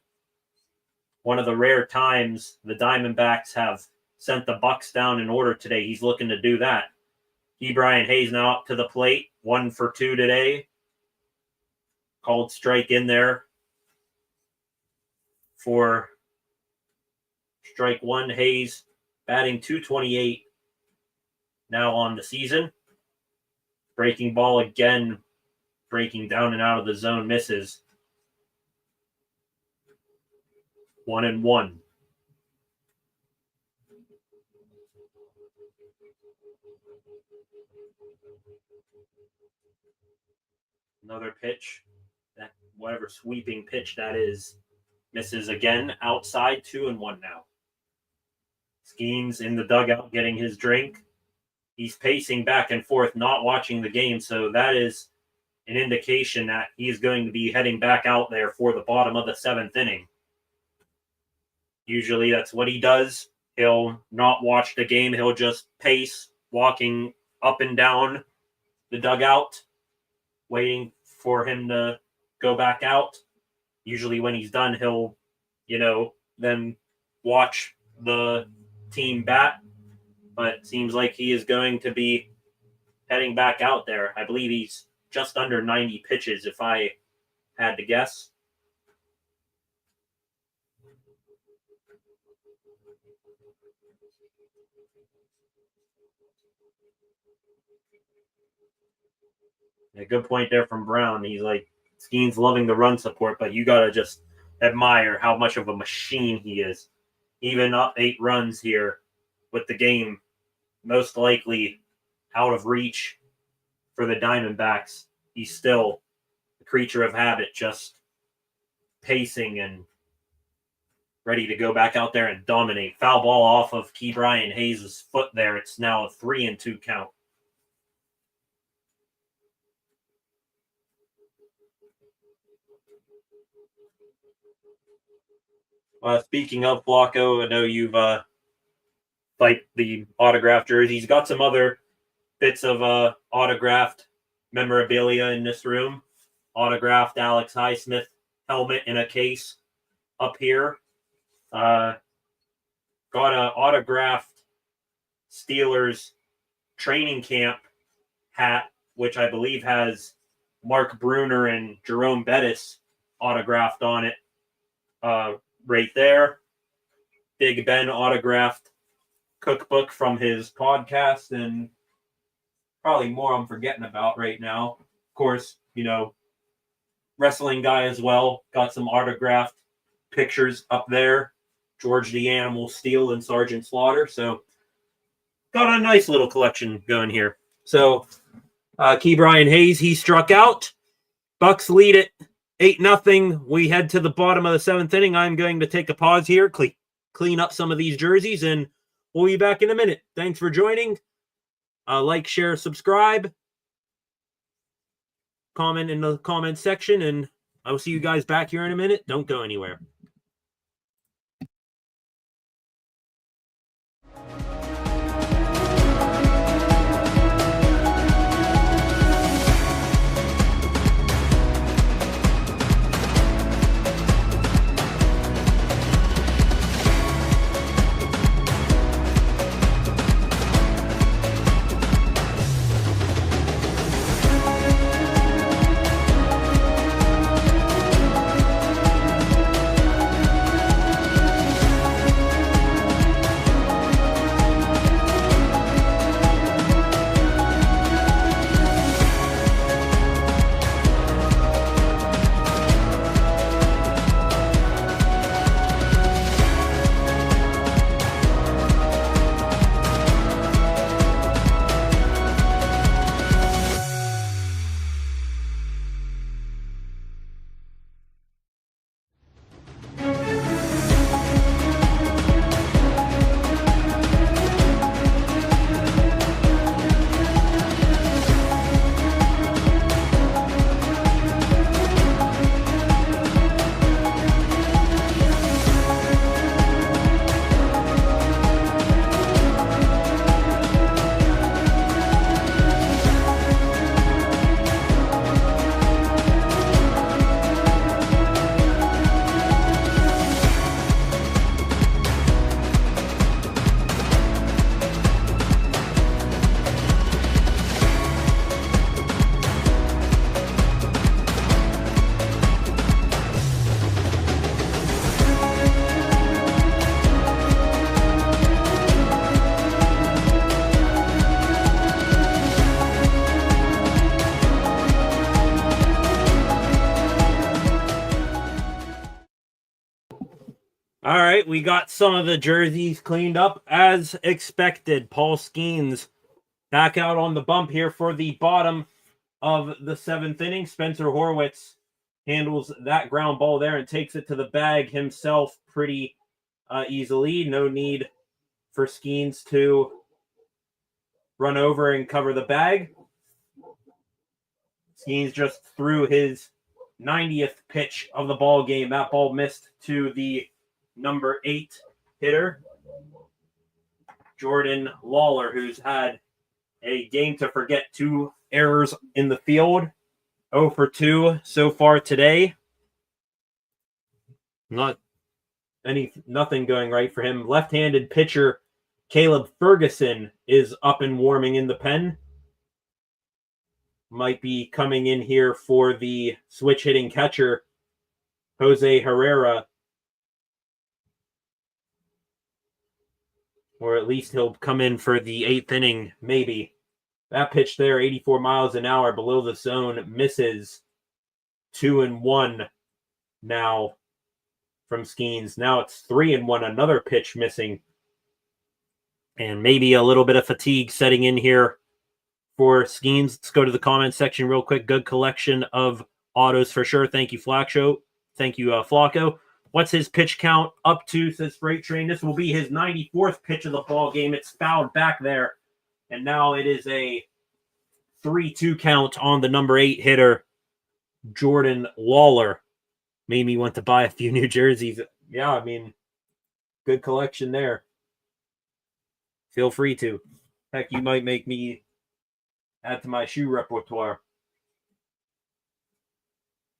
One of the rare times the Diamondbacks have sent the Bucks down in order today. He's looking to do that. Ke'Bryan Hayes now up to the plate. 1 for 2 today. Called strike in there for strike 1. Hayes batting .228 now on the season. Breaking ball again, breaking down and out of the zone, misses. 1-1. Another pitch, that whatever sweeping pitch that is, misses again outside. 2-1 now. Skeens in the dugout getting his drink. He's pacing back and forth, not watching the game, so that is an indication that he's going to be heading back out there for the bottom of the 7th inning. Usually that's what he does. He'll not watch the game. He'll just pace, walking up and down the dugout, waiting for him to go back out. Usually when he's done, he'll, then watch the team bat. But it seems like he is going to be heading back out there. I believe he's just under 90 pitches, if I had to guess. A good point there from Brown. He's like, Skeen's loving the run support, but you got to just admire how much of a machine he is. Even up 8 runs here with the game most likely out of reach for the Diamondbacks, he's still a creature of habit, just pacing and ready to go back out there and dominate. Foul ball off of Ke'Bryan Hayes' foot there. It's now a 3-2 count. Speaking of Flacco, I know you've like the autographed jersey. He's got some other bits of autographed memorabilia in this room. Autographed Alex Highsmith helmet in a case up here. Got an autographed Steelers training camp hat, which I believe has Mark Bruner and Jerome Bettis autographed on it. Right there. Big Ben autographed cookbook from his podcast, and probably more I'm forgetting about right now. Of course, wrestling guy as well. Got some autographed pictures up there. George the Animal Steele and Sergeant Slaughter. So got a nice little collection going here. So Ke'Bryan Hayes, he struck out. Bucks lead it 8-0. We head to the bottom of the 7th inning. I'm going to take a pause here, clean up some of these jerseys, and we'll be back in a minute. Thanks for joining. Like, share, subscribe. Comment in the comment section, and I will see you guys back here in a minute. Don't go anywhere. All right, we got some of the jerseys cleaned up as expected. Paul Skeens back out on the bump here for the bottom of the 7th inning. Spencer Horwitz handles that ground ball there and takes it to the bag himself pretty easily. No need for Skeens to run over and cover the bag. Skeens just threw his 90th pitch of the ball game. That ball missed to the number 8 hitter, Jordan Lawler, who's had a game to forget, 2 errors in the field, 0 for 2 so far today. Nothing going right for him. Left-handed pitcher Caleb Ferguson is up and warming in the pen. Might be coming in here for the switch hitting catcher, Jose Herrera. Or at least he'll come in for the 8th inning, maybe. That pitch there, 84 miles an hour below the zone, misses. 2-1 now from Skeens. Now it's 3-1, another pitch missing. And maybe a little bit of fatigue setting in here for Skeens. Let's go to the comment section real quick. Good collection of autos for sure. Thank you, Flaco. Thank you, Flacco. What's his pitch count up to, says Freight Train? This will be his 94th pitch of the ball game. It's fouled back there. And now it is a 3-2 count on the number 8 hitter, Jordan Lawler. Made me want to buy a few new jerseys. Yeah, I mean, good collection there. Feel free to. Heck, you might make me add to my shoe repertoire.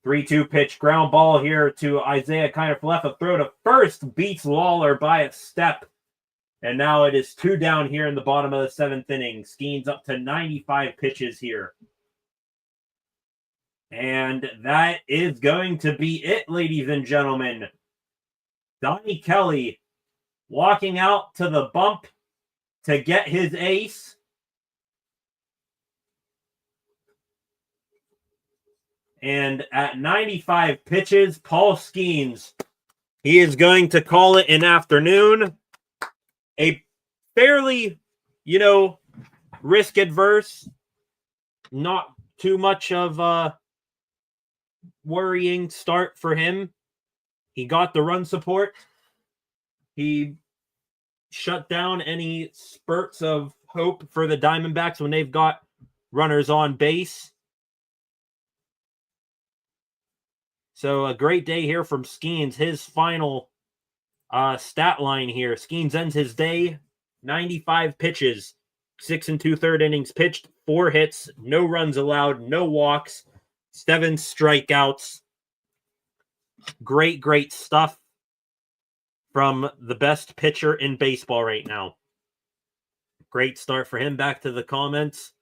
3-2 pitch, ground ball here to Isaiah Kiner-Falefa. Throw to first, beats Lawler by a step. And now it is 2 down here in the bottom of the 7th inning. Skeens up to 95 pitches here. And that is going to be it, ladies and gentlemen. Donnie Kelly walking out to the bump to get his ace. And at 95 pitches, Paul Skeens, he is going to call it an afternoon. A fairly, risk-adverse, not too much of a worrying start for him. He got the run support. He shut down any spurts of hope for the Diamondbacks when they've got runners on base. So a great day here from Skeens. His final stat line here. Skeens ends his day, 95 pitches, 6 2/3 innings pitched, 4 hits, no runs allowed, no walks, 7 strikeouts. Great stuff from the best pitcher in baseball right now. Great start for him. Back to the comments.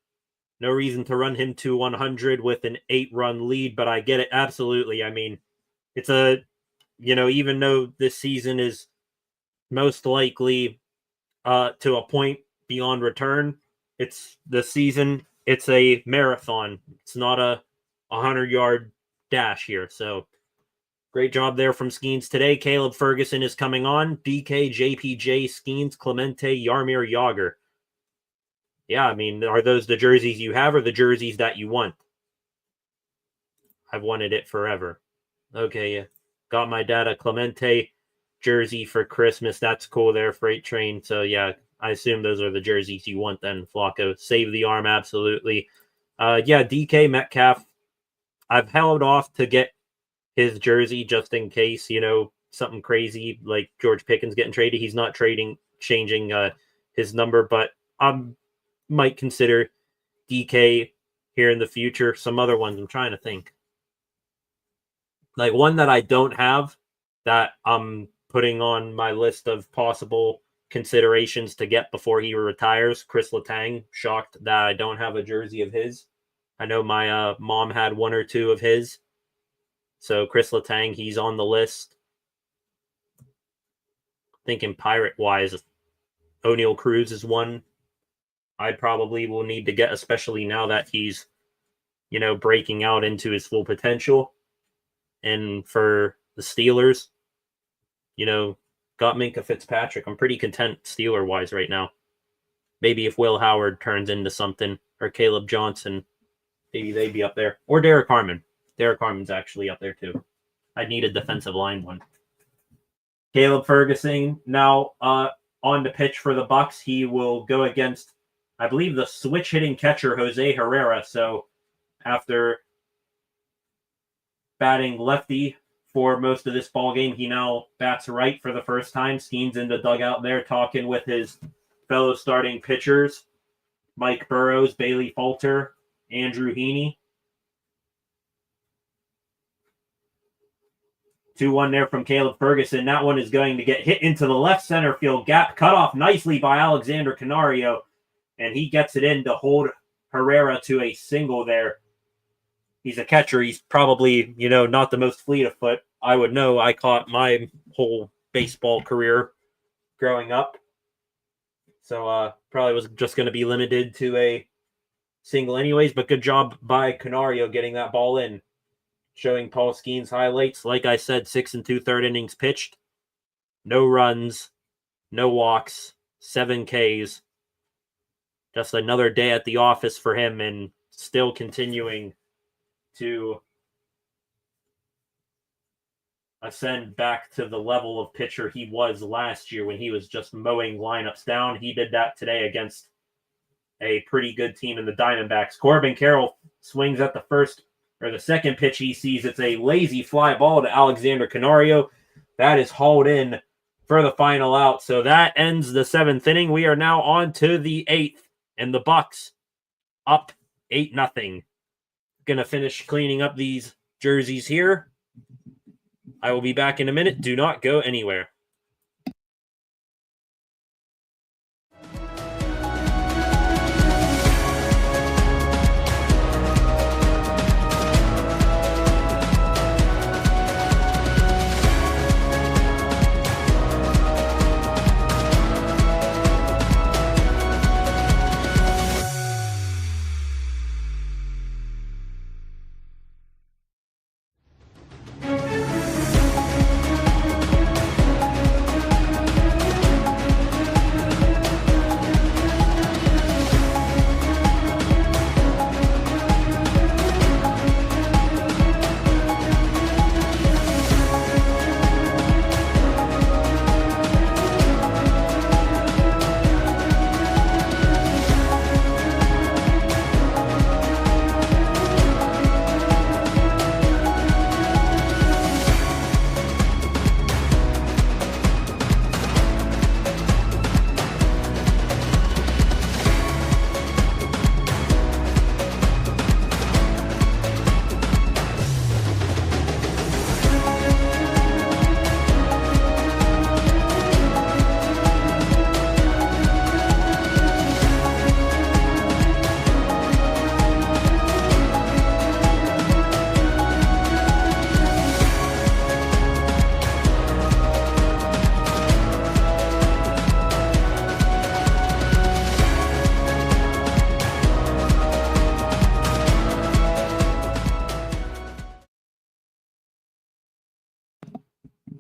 No reason to run him to 100 with an 8-run lead, but I get it. Absolutely. I mean, it's even though this season is most likely to a point beyond return, it's the season. It's a marathon. It's not a 100-yard dash here. So great job there from Skeens today. Caleb Ferguson is coming on. DK, JPJ, Skeens, Clemente, Yarmir Yager. Yeah, I mean, are those the jerseys you have or the jerseys that you want? I've wanted it forever. Okay, yeah. Got my dad a Clemente jersey for Christmas. That's cool there, Freight Train. So, yeah, I assume those are the jerseys you want then, Flacco. Save the arm, absolutely. DK Metcalf. I've held off to get his jersey just in case, something crazy like George Pickens getting traded. He's not changing his number, but might consider DK here in the future. Some other ones I'm trying to think. Like one that I don't have that I'm putting on my list of possible considerations to get before he retires. Chris Letang. Shocked that I don't have a jersey of his. I know my mom had 1 or 2 of his. So Chris Letang, he's on the list. Thinking pirate-wise, O'Neal Cruz is one I probably will need to get, especially now that he's, breaking out into his full potential. And for the Steelers, got Minka Fitzpatrick. I'm pretty content Steeler-wise right now. Maybe if Will Howard turns into something, or Caleb Johnson, maybe they'd be up there. Or Derek Harmon. Derek Harmon's actually up there too. I need a defensive line one. Caleb Ferguson now on the pitch for the Bucks. He will go against, I believe, the switch hitting catcher Jose Herrera. So after batting lefty for most of this ball game, he now bats right for the first time. Skeen's in the dugout there talking with his fellow starting pitchers, Mike Burrows, Bailey Falter, Andrew Heaney. 2-1 there from Caleb Ferguson. That one is going to get hit into the left center field gap, cut off nicely by Alexander Canario, and he gets it in to hold Herrera to a single there. He's a catcher. He's probably, not the most fleet of foot. I would know. I caught my whole baseball career growing up. So probably was just going to be limited to a single anyways, but good job by Canario getting that ball in. Showing Paul Skeen's highlights. Like I said, 6 2/3 innings pitched. No runs, no walks, 7 Ks. Just another day at the office for him, and still continuing to ascend back to the level of pitcher he was last year when he was just mowing lineups down. He did that today against a pretty good team in the Diamondbacks. Corbin Carroll swings at the second pitch he sees. It's a lazy fly ball to Alexander Canario. That is hauled in for the final out. So that ends the 7th inning. We are now on to the 8th, and the Bucks up 8-0. Gonna finish cleaning up these jerseys here. I will be back in a minute. Do not go anywhere.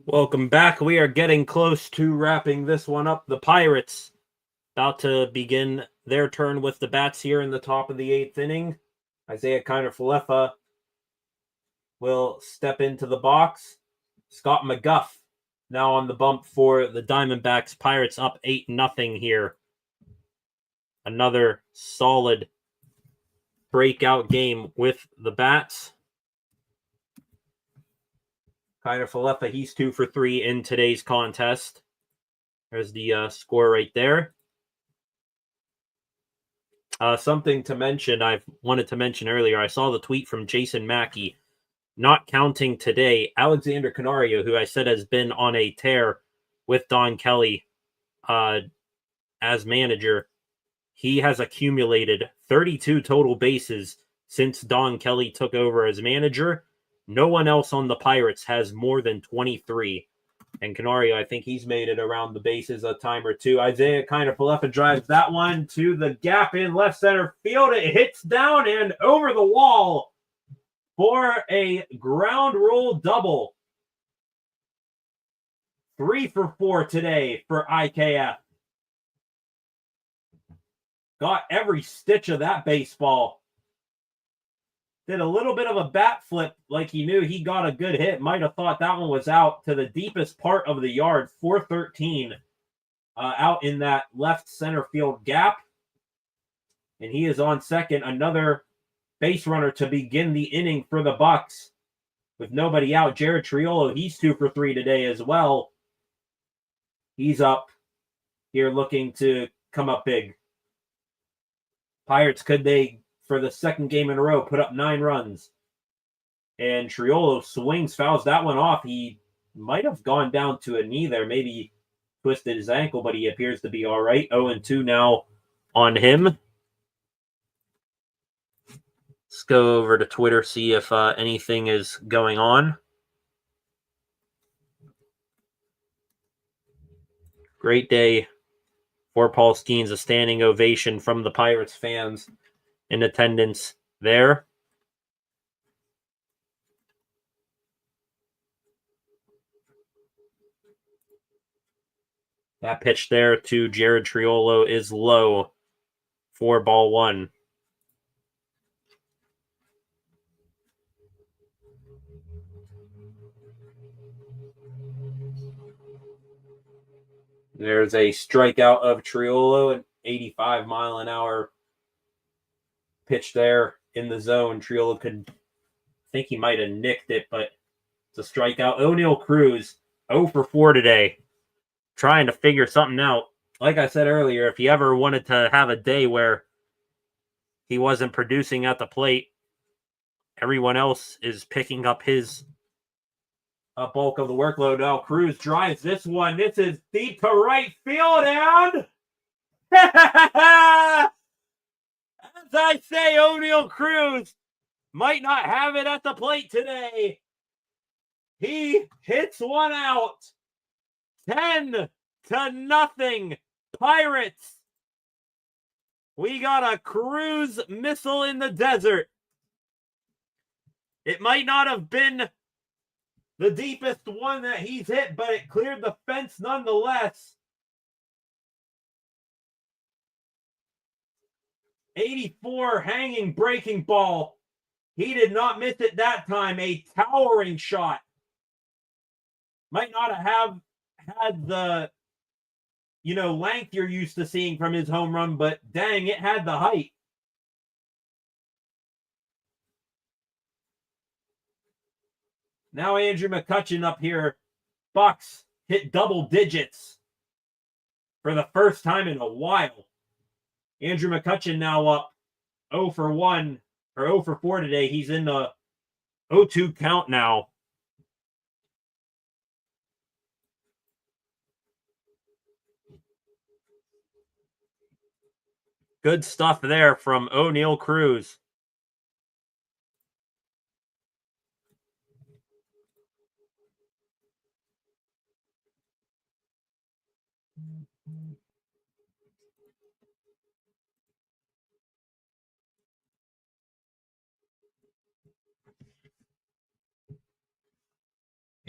Welcome back. We are getting close to wrapping this one up. The Pirates about to begin their turn with the bats here in the top of the 8th inning. Isaiah Kiner-Falefa will step into the box. Scott McGuff now on the bump for the Diamondbacks. Pirates up 8-0 here. Another solid breakout game with the bats. Kiner-Falefa, he's 2 for 3 in today's contest. There's the score right there. Something to mention, I've wanted to mention earlier, I saw the tweet from Jason Mackey. Not counting today, Alexander Canario, who I said has been on a tear with Don Kelly as manager, he has accumulated 32 total bases since Don Kelly took over as manager. No one else on the Pirates has more than 23. And Canario, I think he's made it around the bases a time or two. Isaiah Kiner-Falefa drives that one to the gap in left center field. It hits down and over the wall for a ground rule double. 3 for 4 today for IKF. Got every stitch of that baseball. Did a little bit of a bat flip like he knew he got a good hit. Might have thought that one was out to the deepest part of the yard. 413 out in that left center field gap. And he is on second. Another base runner to begin the inning for the Bucks. With nobody out, Jared Triolo, he's 2 for 3 today as well. He's up here looking to come up big. Pirates, could they, for the second game in a row, put up 9 runs? And Triolo swings, fouls that one off. He might have gone down to a knee there, maybe twisted his ankle, but he appears to be all right. 0-2 now on him. Let's go over to Twitter, see if anything is going on. Great day for Paul Skeens. A standing ovation from the Pirates fans in attendance there. That pitch there to Jared Triolo is low for ball 1. There's a strikeout of Triolo, an 85-mile-an-hour pitch there in the zone. Triolo could, I think he might have nicked it, but it's a strikeout. O'Neal Cruz, 0 for 4 today, trying to figure something out. Like I said earlier, if he ever wanted to have a day where he wasn't producing at the plate, everyone else is picking up his bulk of the workload. Now Cruz drives this one. This is deep to right field, and as I say, O'Neal Cruz might not have it at the plate today. He hits one out. 10-0 Pirates. We got a Cruz missile in the desert. It might not have been the deepest one that he's hit, but it cleared the fence nonetheless. 84 hanging breaking ball. He did not miss it that time. A towering shot. Might not have had the, length you're used to seeing from his home run, but dang, it had the height. Now Andrew McCutchen up here. Bucks hit double digits for the first time in a while. Andrew McCutchen now up 0 for 1 or 0 for 4 today. He's in the 0-2 count now. Good stuff there from O'Neal Cruz.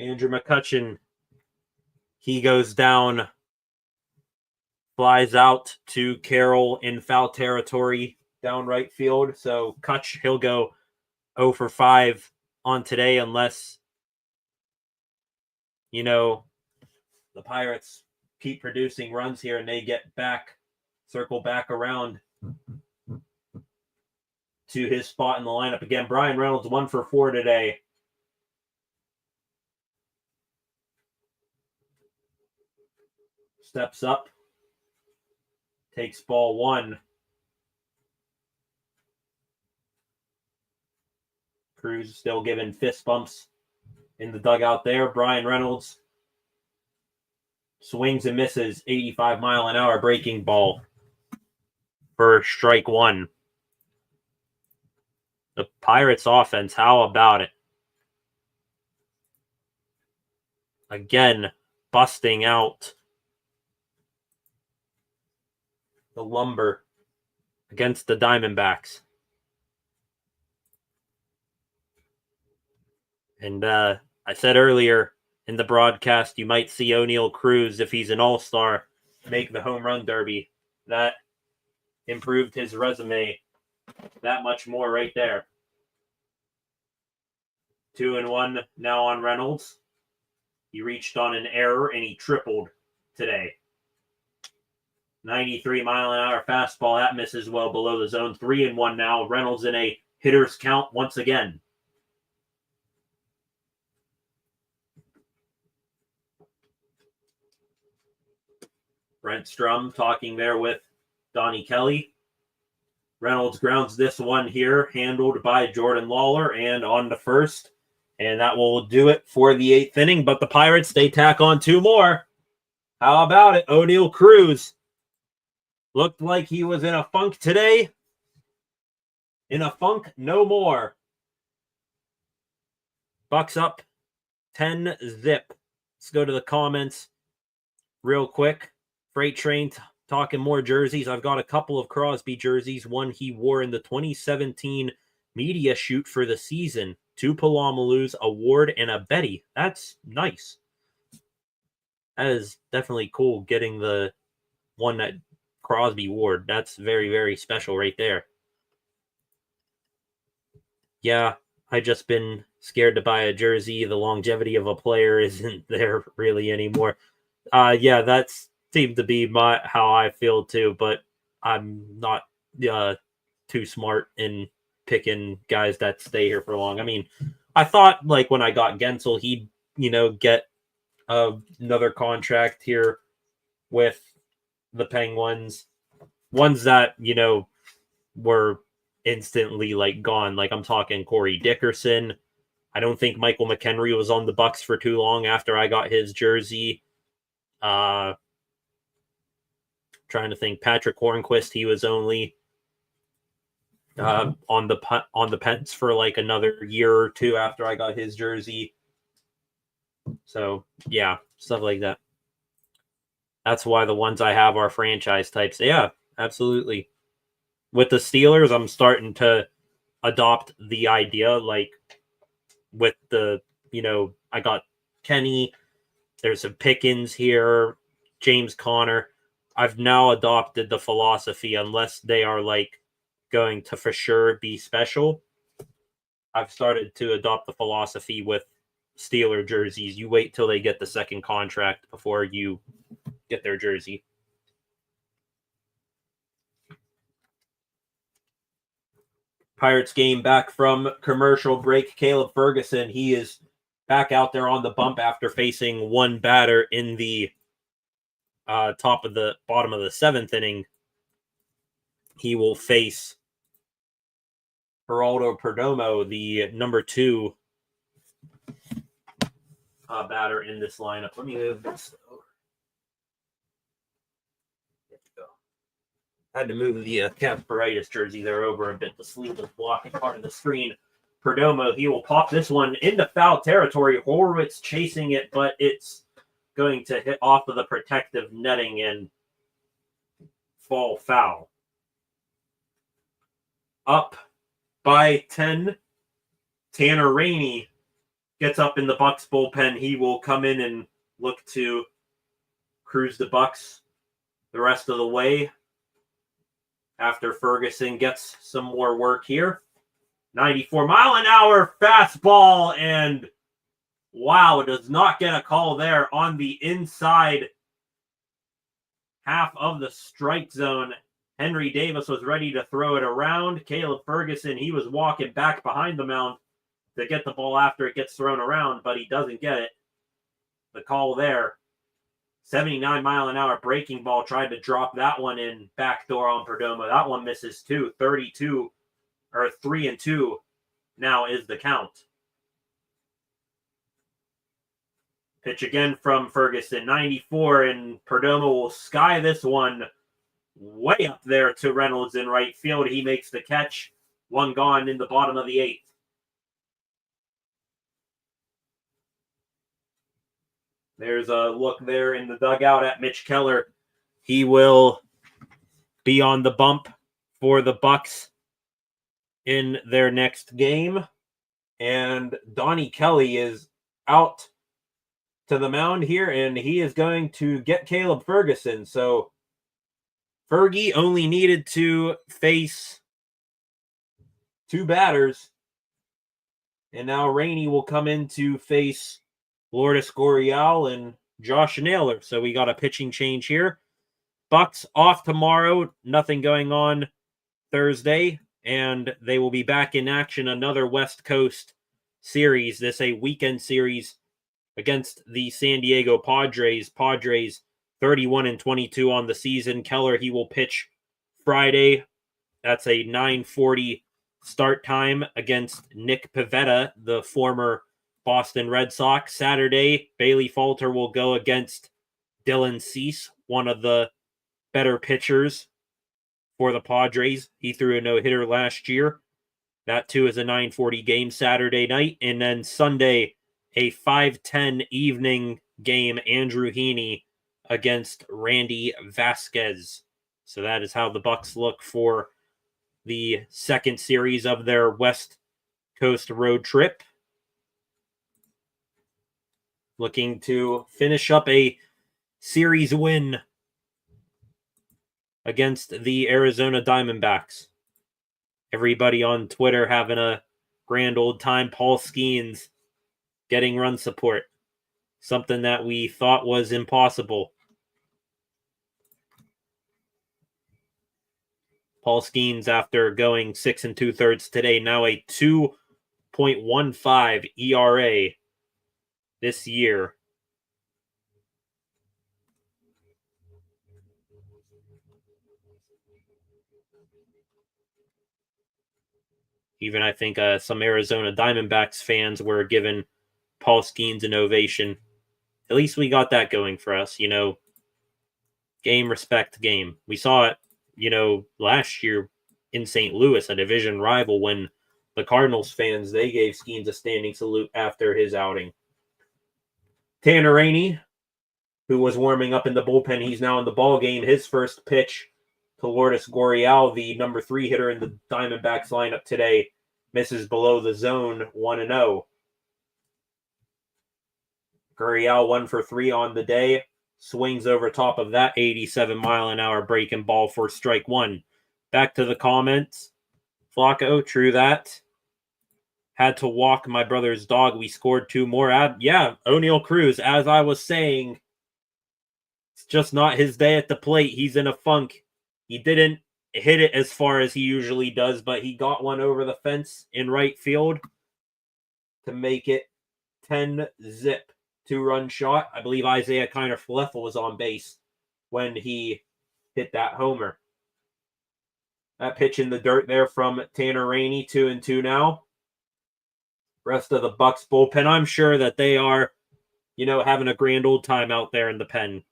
Andrew McCutchen, he goes down, flies out to Carroll in foul territory down right field. So Kutch, he'll go 0 for 5 on today unless, the Pirates keep producing runs here and they circle back around to his spot in the lineup. Again, Brian Reynolds 1 for 4 today. Steps up, takes ball 1. Cruz still giving fist bumps in the dugout there. Brian Reynolds swings and misses. 85-mile-an-hour breaking ball for strike 1. The Pirates offense, how about it? Again, busting out the lumber against the Diamondbacks. And I said earlier in the broadcast, you might see O'Neal Cruz, if he's an all-star, make the home run derby. That improved his resume that much more right there. 2-1 now on Reynolds. He reached on an error and he tripled today. 93-mile-an-hour fastball. That misses well below the zone. 3-1 now. Reynolds in a hitter's count once again. Brent Strum talking there with Donnie Kelly. Reynolds grounds this one here, handled by Jordan Lawler, and on to first. And that will do it for the 8th inning. But the Pirates, they tack on 2 more. How about it? O'Neal Cruz looked like he was in a funk today. In a funk, no more. Bucks up 10-0. Let's go to the comments real quick. Freight Train talking more jerseys. I've got a couple of Crosby jerseys. One he wore in the 2017 media shoot for the season. 2 Palomalus, a Ward, and a Betty. That's nice. That is definitely cool, getting the one that Crosby Ward. That's very, very special right there. Yeah, I just been scared to buy a jersey. The longevity of a player isn't there really anymore. Yeah, that's seemed to be how I feel too, but I'm not too smart in picking guys that stay here for long. I mean, I thought like when I got Gensel, he'd get another contract here with the Penguins, ones that were instantly like gone. Like I'm talking Corey Dickerson. I don't think Michael McHenry was on the Bucks for too long after I got his jersey. Trying to think, Patrick Hornquist, he was only on the Pens for like another year or two after I got his jersey. So yeah, stuff like that. That's why the ones I have are franchise types. Yeah, absolutely. With the Steelers, I'm starting to adopt the idea, like with the, I got Kenny, there's some Pickens here, James Conner. I've now adopted the philosophy, unless they are like going to for sure be special, I've started to adopt the philosophy with Steeler jerseys. You wait till they get the second contract before you get their jersey. Pirates game back from commercial break. Caleb Ferguson, he is back out there on the bump after facing one batter in the bottom of the 7th inning. He will face Geraldo Perdomo, the number 2 batter in this lineup. Let me move this over. There we go. I had to move the Casparitis jersey there over a bit. The sleeve was blocking part of the screen. Perdomo, he will pop this one into foul territory. Horwitz chasing it, but it's going to hit off of the protective netting and fall foul. Up by 10. Tanner Rainey gets up in the Bucks bullpen. He will come in and look to cruise the Bucks the rest of the way after Ferguson gets some more work here. 94-mile-an-hour fastball, and wow, does not get a call there on the inside half of the strike zone. Henry Davis was ready to throw it around. Caleb Ferguson, he was walking back behind the mound to get the ball after it gets thrown around, but he doesn't get it. The call there. 79-mile-an-hour breaking ball, tried to drop that one in backdoor on Perdomo. That one misses too. 3-2 now is the count. Pitch again from Ferguson. 94, and Perdomo will sky this one way up there to Reynolds in right field. He makes the catch. One gone in the bottom of the 8th. There's a look there in the dugout at Mitch Keller. He will be on the bump for the Bucks in their next game. And Donnie Kelly is out to the mound here, and he is going to get Caleb Ferguson. So Fergie only needed to face 2 batters, and now Rainey will come in to face Lourdes Gurriel and Josh Naylor. So we got a pitching change here. Bucks off tomorrow, nothing going on Thursday, and they will be back in action. Another West Coast series. This a weekend series against the San Diego Padres. Padres 31-22 on the season. Keller, he will pitch Friday. That's a 9:40 start time against Nick Pivetta, the former Boston Red Sox. Saturday, Bailey Falter will go against Dylan Cease, one of the better pitchers for the Padres. He threw a no-hitter last year. That too is a 9:40 game Saturday night. And then Sunday, a 5:10 evening game, Andrew Heaney against Randy Vasquez. So that is how the Bucks look for the second series of their West Coast road trip. Looking to finish up a series win against the Arizona Diamondbacks. Everybody on Twitter having a grand old time. Paul Skeens getting run support. Something that we thought was impossible. Paul Skeens, after going 6 2/3 today, now a 2.15 ERA this year. Even I think some Arizona Diamondbacks fans were giving Paul Skeens an ovation. At least we got that going for us, game, respect, game. We saw it, last year in St. Louis, a division rival, when the Cardinals fans, they gave Skeens a standing salute after his outing. Tanner Rainey, who was warming up in the bullpen, he's now in the ball game. His first pitch to Lourdes Gurriel, the number 3 hitter in the Diamondbacks lineup today, misses below the zone, 1-0. Gurriel 1 for 3 on the day, swings over top of that 87-mile-an-hour breaking ball for strike 1. Back to the comments. Flacco, true that. Had to walk my brother's dog. We scored 2 more. O'Neal Cruz, as I was saying, it's just not his day at the plate. He's in a funk. He didn't hit it as far as he usually does, but he got one over the fence in right field to make it 10-zip. 2-run shot. I believe Isaiah Kiner-Falefa was on base when he hit that homer. That pitch in the dirt there from Tanner Rainey, 2-2 now. Rest of the Bucks bullpen, I'm sure that they are, having a grand old time out there in the pen.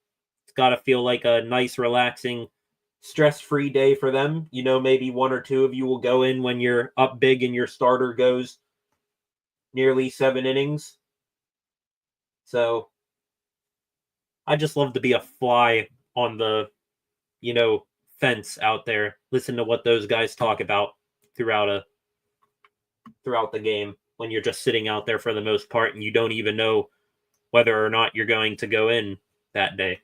It's got to feel like a nice, relaxing, stress-free day for them. Maybe 1 or 2 of you will go in when you're up big and your starter goes nearly 7 innings. So I just love to be a fly on the, fence out there. Listen to what those guys talk about throughout the game when you're just sitting out there for the most part and you don't even know whether or not you're going to go in that day.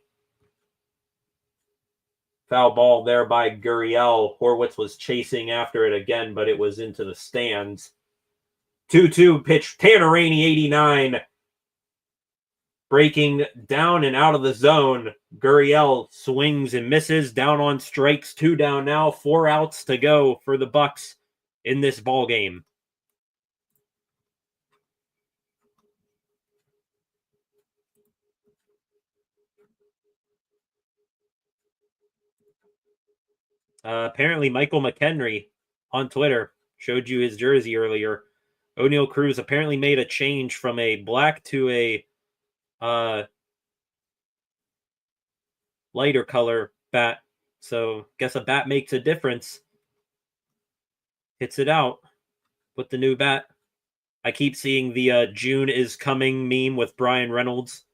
Foul ball there by Gurriel. Horwitz was chasing after it again, but it was into the stands. 2-2 pitch. Tanner Rainey, 89. Breaking down and out of the zone. Gurriel swings and misses. Down on strikes. 2 down now. 4 outs to go for the Bucks in this ball game. Apparently, Michael McHenry on Twitter showed you his jersey earlier. O'Neal Cruz apparently made a change from a black to a lighter color bat. So guess a bat makes a difference. Hits it out with the new bat. I keep seeing the June is coming meme with Brian Reynolds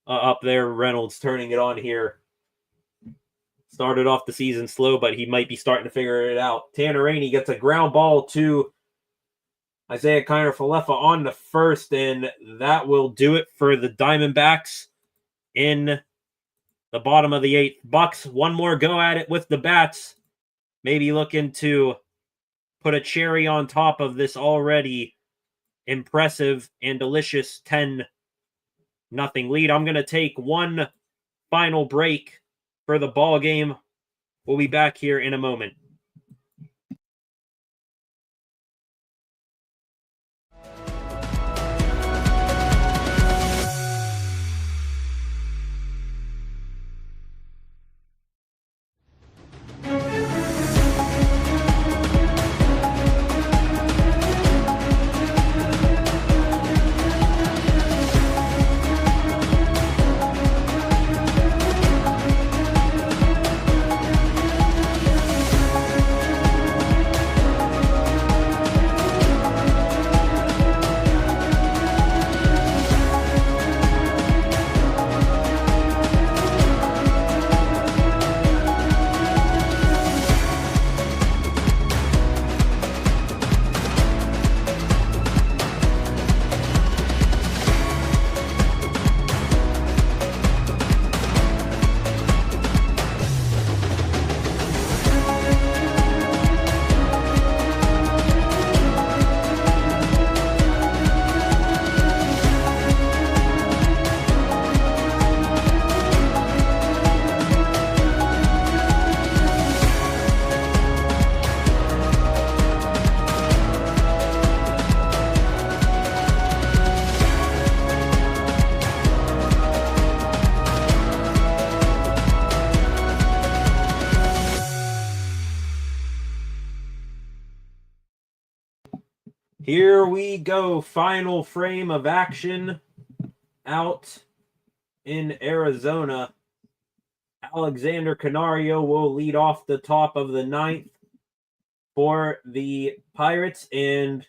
up there. Reynolds turning it on here. Started off the season slow, but he might be starting to figure it out. Tanner Rainey gets a ground ball to Isaiah Kiner-Falefa on the first, and that will do it for the Diamondbacks in the bottom of the 8th. Bucks, one more go at it with the bats. Maybe looking to put a cherry on top of this already impressive and delicious 10-0 lead. I'm going to take one final break for the ball game. We'll be back here in a moment. Here we go. Final frame of action out in Arizona. Alexander Canario will lead off the top of the 9th for the Pirates. And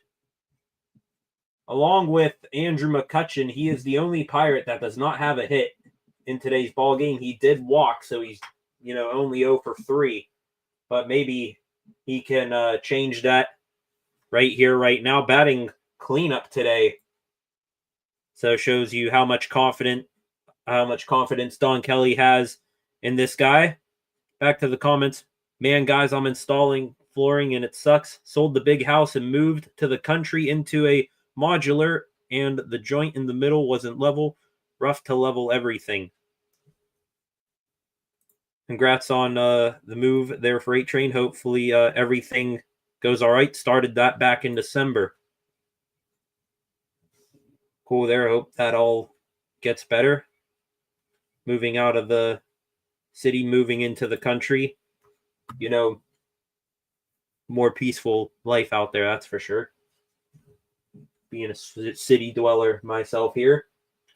along with Andrew McCutchen, he is the only Pirate that does not have a hit in today's ball game. He did walk, so he's only 0 for 3. But maybe he can change that right here, right now. Batting cleanup today. So it shows you how much confidence Don Kelly has in this guy. Back to the comments. Man, guys, I'm installing flooring and it sucks. Sold the big house and moved to the country into a modular, and the joint in the middle wasn't level. Rough to level everything. Congrats on the move there, Freight Train. Hopefully everything goes all right. Started that back in December. Cool there. Hope that all gets better. Moving out of the city, moving into the country. More peaceful life out there, that's for sure. Being a city dweller myself here.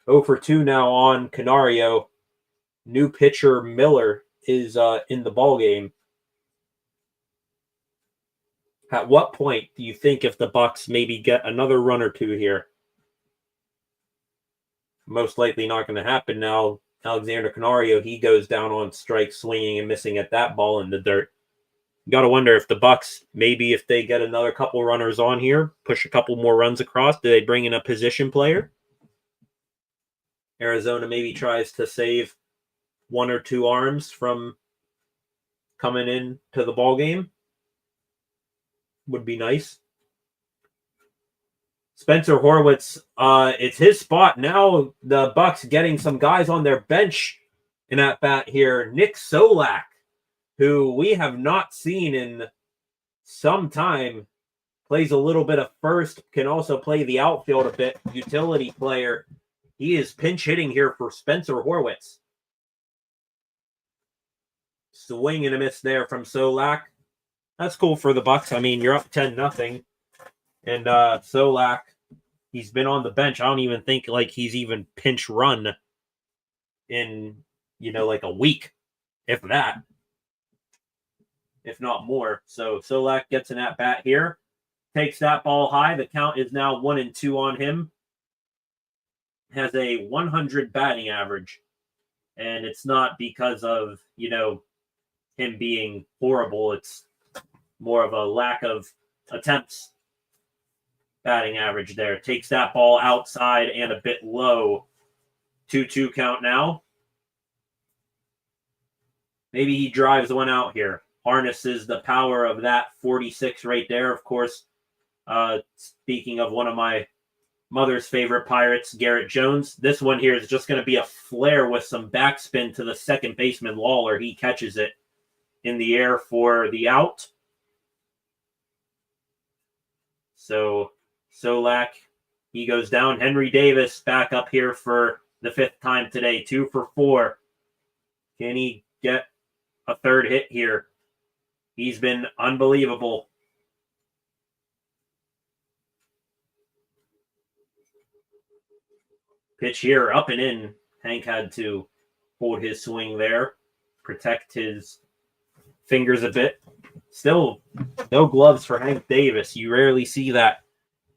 0 for 2 now on Canario. New pitcher Miller is in the ball game. At what point do you think if the Bucks maybe get another run or two here? Most likely not going to happen now. Alexander Canario, he goes down on strike, swinging and missing at that ball in the dirt. You got to wonder if the Bucks, maybe if they get another couple runners on here, push a couple more runs across, do they bring in a position player? Arizona maybe tries to save 1 or 2 arms from coming in to the ball game. Would be nice. Spencer Horwitz, it's his spot now. The Bucks getting some guys on their bench in at bat here. Nick Solak, who we have not seen in some time, plays a little bit of first, can also play the outfield a bit. Utility player. He is pinch hitting here for Spencer Horwitz. Swing and a miss there from Solak. That's cool for the Bucks. I mean, you're up 10-0. And Solak, he's been on the bench. I don't even think he's even pinch run in, like a week, if that. If not more. So Solak gets an at-bat here. Takes that ball high. The count is now 1-2 on him. Has a 100 batting average. And it's not because of, him being horrible. It's more of a lack of attempts. batting average there. Takes that ball outside and a bit low. 2-2 count now. Maybe he drives one out here. Harnesses the power of that 46 right there. Of course, speaking of one of my mother's favorite Pirates, Garrett Jones. This one here is just going to be a flare with some backspin to the second baseman, Lawler. He catches it in the air for the out. So Solak, he goes down. Henry Davis back up here for the fifth time today. 2 for 4. Can he get a third hit here? He's been unbelievable. Pitch here, up and in. Hank had to hold his swing there, protect his fingers a bit. Still, no gloves for Hank Davis. You rarely see that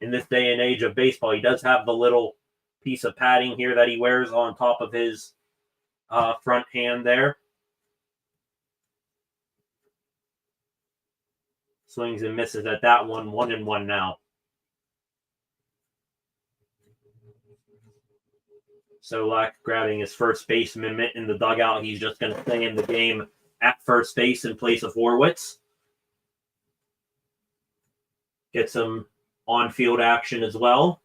in this day and age of baseball. He does have the little piece of padding here that he wears on top of his front hand there. Swings and misses at that one. 1-1 now. Solak grabbing his first baseman mitt in the dugout. He's just going to stay in the game at first base in place of Horwitz. Get some on-field action as well.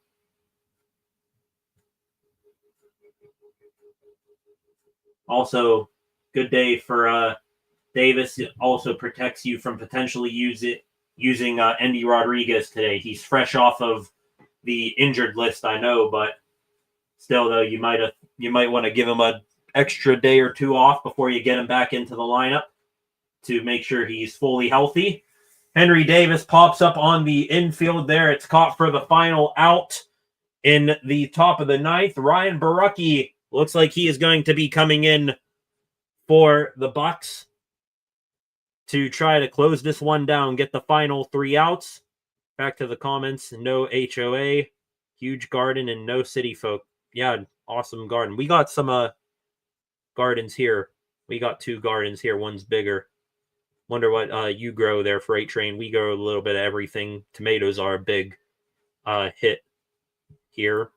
Also, good day for Davis. It also protects you from potentially using Andy Rodriguez today. He's fresh off of the injured list, I know, but still, though, you might want to give him an extra day or two off before you get him back into the lineup to make sure he's fully healthy. Henry Davis pops up on the infield there. It's caught for the final out in the top of the ninth. Ryan Borucki looks like he is going to be coming in for the Bucks to try to close this one down, get the final 3 outs. Back to the comments. No HOA, huge garden, and no city folk. Yeah, awesome garden. We got some gardens here. We got 2 gardens here. One's bigger. Wonder what you grow there, Freight Train. We grow a little bit of everything. Tomatoes are a big hit here.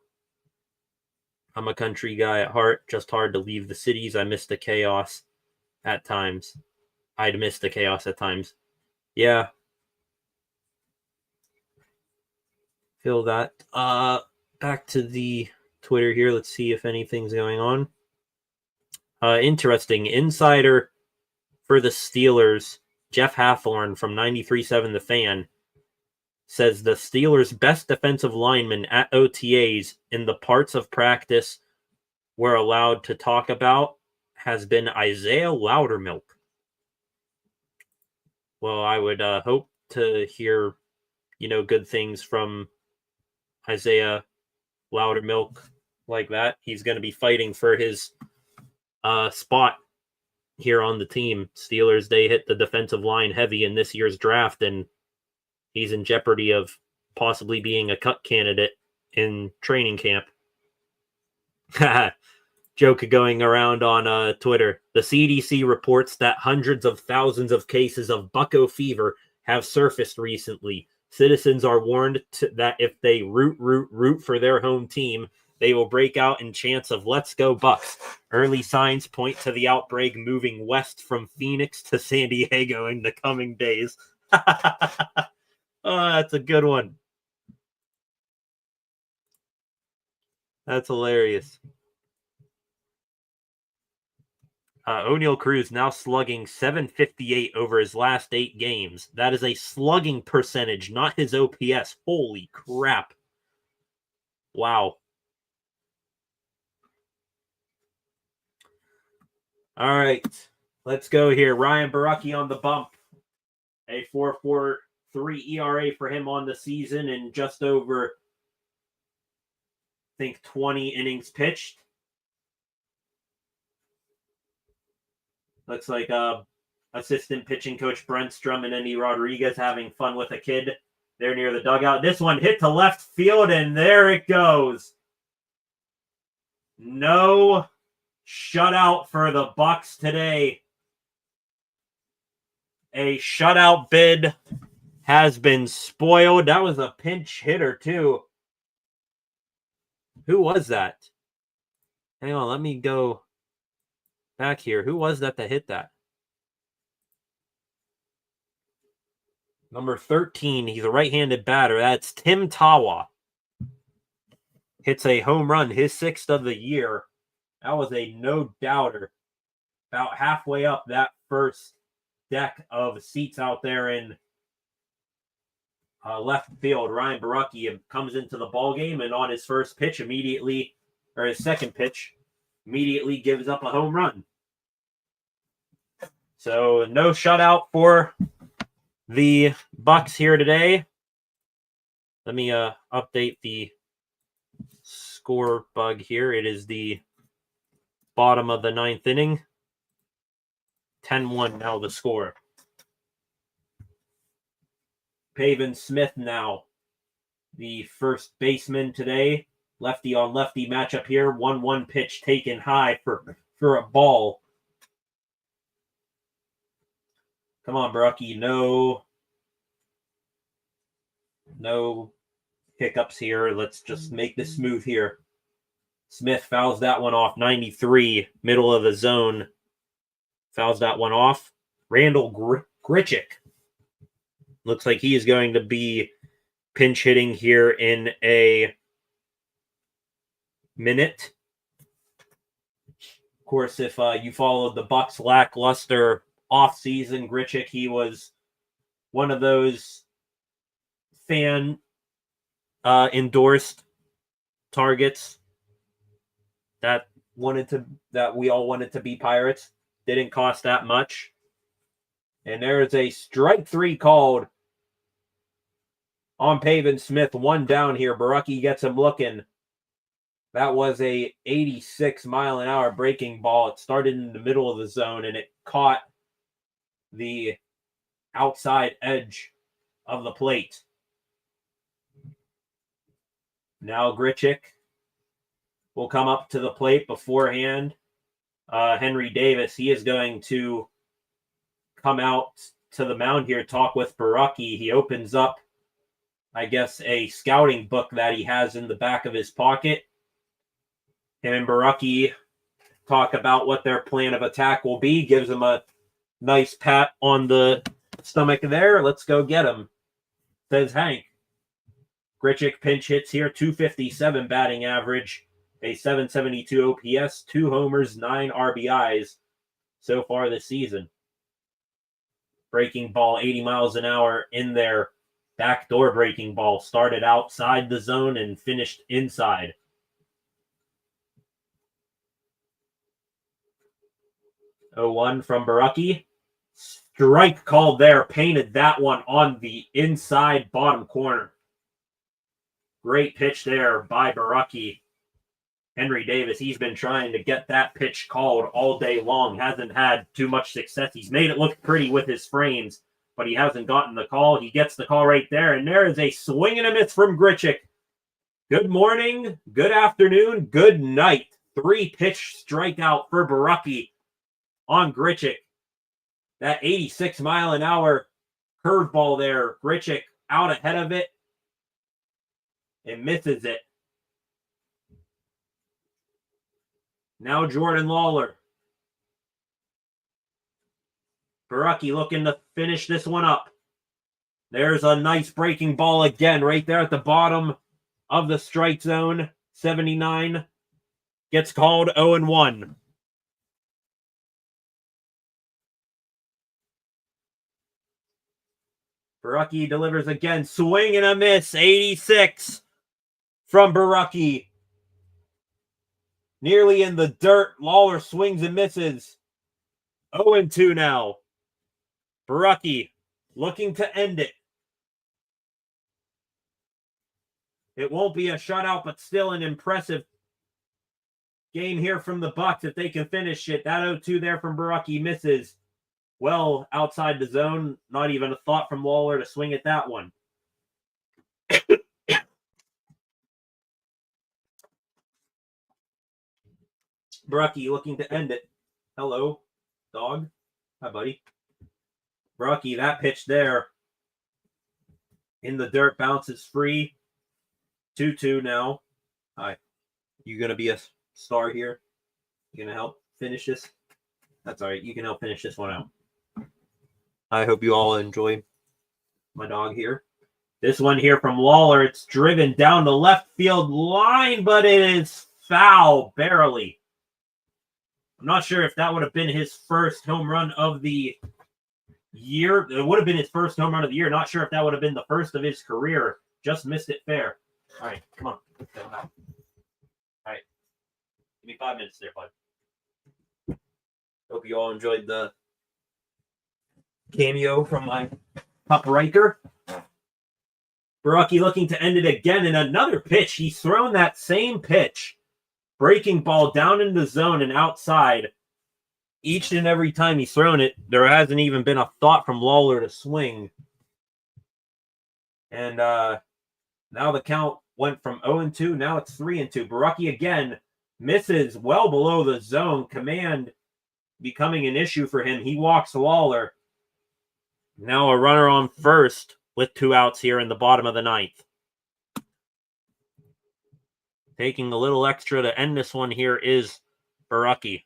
I'm a country guy at heart. Just hard to leave the cities. I miss the chaos at times. I'd miss the chaos at times. Yeah. Feel that. Back to the Twitter here. Let's see if anything's going on. Interesting. Insider for the Steelers, Jeff Hathorn from 93.7 The Fan, says the Steelers' best defensive lineman at OTAs in the parts of practice we're allowed to talk about has been Isaiah Loudermilk. Well, I would hope to hear, good things from Isaiah Loudermilk like that. He's going to be fighting for his spot here on the team. Steelers, they hit the defensive line heavy in this year's draft, and he's in jeopardy of possibly being a cut candidate in training camp. Joke going around on Twitter. The CDC reports that hundreds of thousands of cases of bucko fever have surfaced recently. Citizens are warned that if they root for their home team, they will break out in chants of "Let's go Bucks." Early signs point to the outbreak moving west from Phoenix to San Diego in the coming days. Oh, that's a good one. That's hilarious. O'Neal Cruz now slugging .758 over his last 8 games. That is a slugging percentage, not his OPS. Holy crap. Wow. All right. Let's go here. Ryan Borucki on the bump. A 4.43 ERA for him on the season and just over, I think, 20 innings pitched. Looks like assistant pitching coach Brentstrom and Andy Rodriguez having fun with a kid there near the dugout. This one hit to left field, and there it goes. No shutout for the Bucks today. A shutout bid has been spoiled. That was a pinch hitter, too. Who was that? Hang on, let me go back here. Who was that hit that? Number 13, he's a right-handed batter. That's Tim Tawa. Hits a home run, his 6th of the year. That was a no-doubter. About halfway up that first deck of seats out there in left field, Ryan Borucki comes into the ball game, and on his first pitch immediately, or his second pitch, immediately gives up a home run. So no shutout for the Bucks here today. Let me update the score bug here. It is the bottom of the 9th inning. 10-1 now the score. Pavin Smith now, the first baseman today. Lefty on lefty matchup here. 1-1 pitch taken high for a ball. Come on, Borucki. No hiccups here. Let's just make this smooth here. Smith fouls that one off. 93, middle of the zone. Fouls that one off. Randall Grichuk. Looks like he is going to be pinch hitting here in a minute. Of course, if you followed the Bucks' lackluster offseason, Grichuk, he was one of those fan endorsed targets that we all wanted to be Pirates. Didn't cost that much. And there is a strike 3 called on Pavin Smith. 1 down here. Borucki gets him looking. That was a 86-mile-an-hour breaking ball. It started in the middle of the zone, and it caught the outside edge of the plate. Now Grichuk will come up to the plate beforehand. Henry Davis, he is going to come out to the mound here, talk with Borucki. He opens up, I guess, a scouting book that he has in the back of his pocket. Him and Borucki talk about what their plan of attack will be. Gives him a nice pat on the stomach there. Let's go get him, says Hank. Grichuk pinch hits here, 257 batting average, a 772 OPS, 2 homers, 9 RBIs so far this season. Breaking ball, 80 miles an hour in there. Backdoor breaking ball. Started outside the zone and finished inside. Oh, 1 from Borucki. Strike called there. Painted that one on the inside bottom corner. Great pitch there by Borucki. Henry Davis, he's been trying to get that pitch called all day long. Hasn't had too much success. He's made it look pretty with his frames, but he hasn't gotten the call. He gets the call right there, and there is a swing and a miss from Grichuk. Good morning, good afternoon, good night. 3-pitch strikeout for Borucki on Grichuk. That 86-mile-an-hour curveball there. Grichuk out ahead of it and misses it. Now Jordan Lawler. Borucki looking to finish this one up. There's a nice breaking ball again right there at the bottom of the strike zone. 79 gets called 0-1. Borucki delivers again. Swing and a miss. 86 from Borucki. Nearly in the dirt. Lawler swings and misses. 0-2 now. Borucki looking to end it. It won't be a shutout, but still an impressive game here from the Bucks if they can finish it. That 0-2 there from Borucki misses. Well outside the zone. Not even a thought from Lawler to swing at that one. Borucki looking to end it. Hello, dog. Hi, buddy. Borucki, that pitch there. In the dirt, bounces free. 2-2 now. Hi. You going to be a star here? You going to help finish this? That's all right. You can help finish this one out. I hope you all enjoy my dog here. This one here from Lawler. It's driven down the left field line, but it is foul, barely. I'm not sure if that would have been his first home run of the year. It would have been his first home run of the year. Not sure if that would have been the first of his career. Just missed it fair. All right, come on. All right. Give me 5 minutes there, bud. Hope you all enjoyed the cameo from my pup Riker. Barucki looking to end it again in another pitch. He's thrown that same pitch. Breaking ball down in the zone and outside. Each and every time he's thrown it, there hasn't even been a thought from Lawler to swing. And now the count went from 0-2. Now it's 3-2. Barucki again misses well below the zone. Command becoming an issue for him. He walks Lawler. Now a runner on first with 2 outs here in the bottom of the ninth. Taking a little extra to end this one here is Barucki.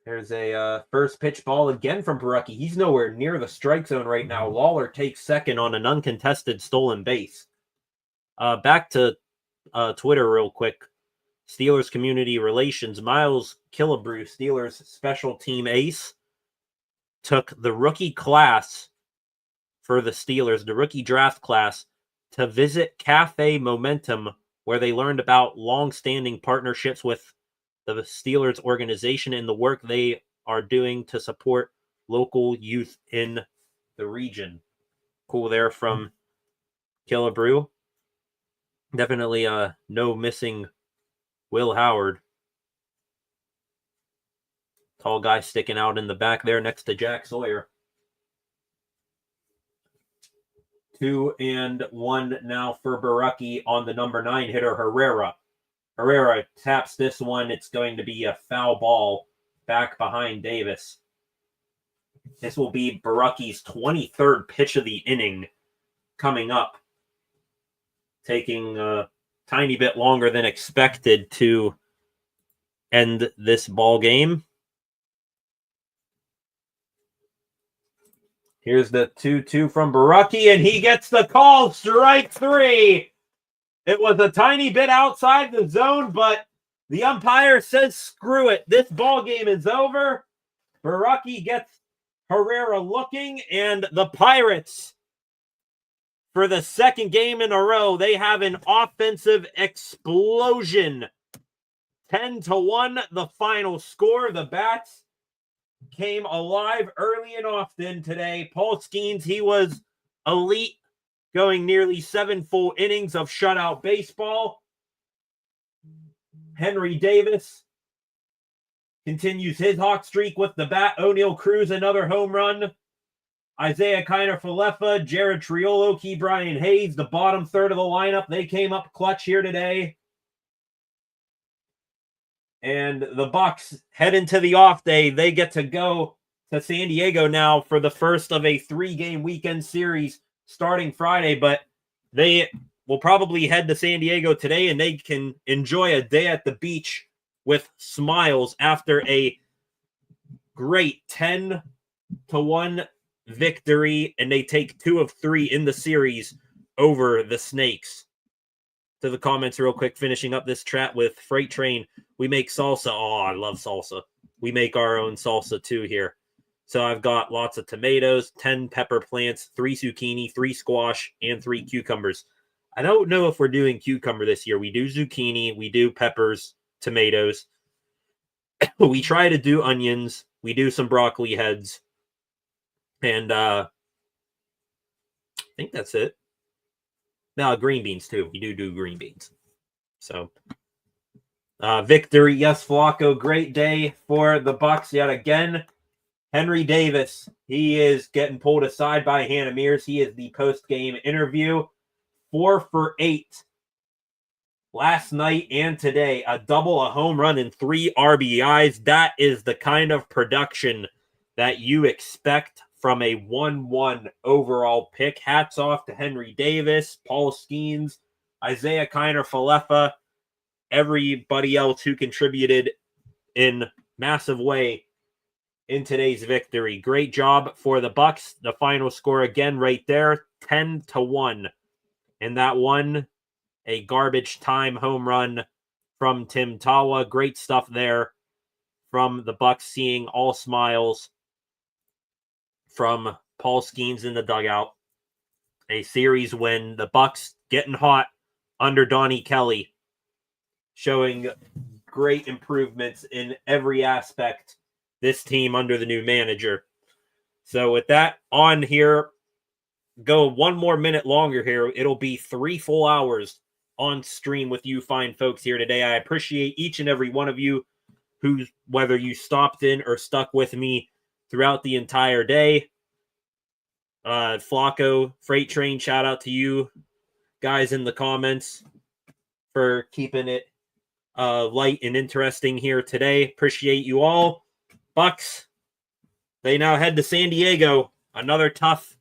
There's a first pitch ball again from Barucki. He's nowhere near the strike zone right now. Lawler takes second on an uncontested stolen base. Back to Twitter real quick. Steelers community relations. Miles Killebrew, Steelers special team ace, took the rookie class for the Steelers, the rookie draft class, to visit Cafe Momentum, where they learned about long-standing partnerships with the Steelers organization and the work they are doing to support local youth in the region. Cool there from Killebrew. Definitely no missing Will Howard. Tall guy sticking out in the back there next to Jack Sawyer. 2-1 now for Barucki on the number 9 hitter, Herrera. Herrera taps this one. It's going to be a foul ball back behind Davis. This will be Barucki's 23rd pitch of the inning coming up. Taking a tiny bit longer than expected to end this ball game. Here's the 2-2 from Barucki, and he gets the call. Strike 3. It was a tiny bit outside the zone, but the umpire says, screw it. This ball game is over. Barucki gets Herrera looking, and the Pirates, for the second game in a row, they have an offensive explosion. 10-1, the final score. The Bats came alive early and often today. Paul Skeens, he was elite, going nearly 7 full innings of shutout baseball. Henry Davis continues his hot streak with the bat. O'Neal Cruz, another home run. Isaiah Kiner-Falefa, Jared Triolo, Key Brian Hayes, the bottom third of the lineup. They came up clutch here today. And the Bucks head into the off day. They get to go to San Diego now for the first of a 3-game weekend series starting Friday. But they will probably head to San Diego today, and they can enjoy a day at the beach with smiles after a great 10-1 victory, and they take 2 of 3 in the series over the Snakes. To the comments real quick, finishing up this chat with Freight Train. We make salsa. Oh, I love salsa. We make our own salsa too here. So I've got lots of tomatoes, 10 pepper plants, 3 zucchini, 3 squash, and 3 cucumbers. I don't know if we're doing cucumber this year. We do zucchini, we do peppers, tomatoes. We try to do onions. We do some broccoli heads. And I think that's it. Now, green beans, too. We do green beans. So, victory. Yes, Flacco. Great day for the Bucks yet again. Henry Davis, he is getting pulled aside by Hannah Mears. He is the post-game interview. 4 for 8 last night and today, a double, a home run, and 3 RBIs. That is the kind of production that you expect from a 1-1 overall pick. Hats off to Henry Davis, Paul Skeens, Isaiah Kiner-Falefa, everybody else who contributed in massive way in today's victory. Great job for the Bucks. The final score again right there, 10-1. And that one, a garbage time home run from Tim Tawa. Great stuff there from the Bucks, seeing all smiles from Paul Skeens in the dugout. A series win. The Bucks getting hot under Donnie Kelly, showing great improvements in every aspect. This team under the new manager. So with that on here, go one more minute longer here. It'll be 3 full hours on stream with you fine folks here today. I appreciate each and every one of you who, whether you stopped in or stuck with me throughout the entire day. Flacco, Freight Train, shout out to you guys in the comments for keeping it light and interesting here today. Appreciate you all. Bucks, they now head to San Diego. Another tough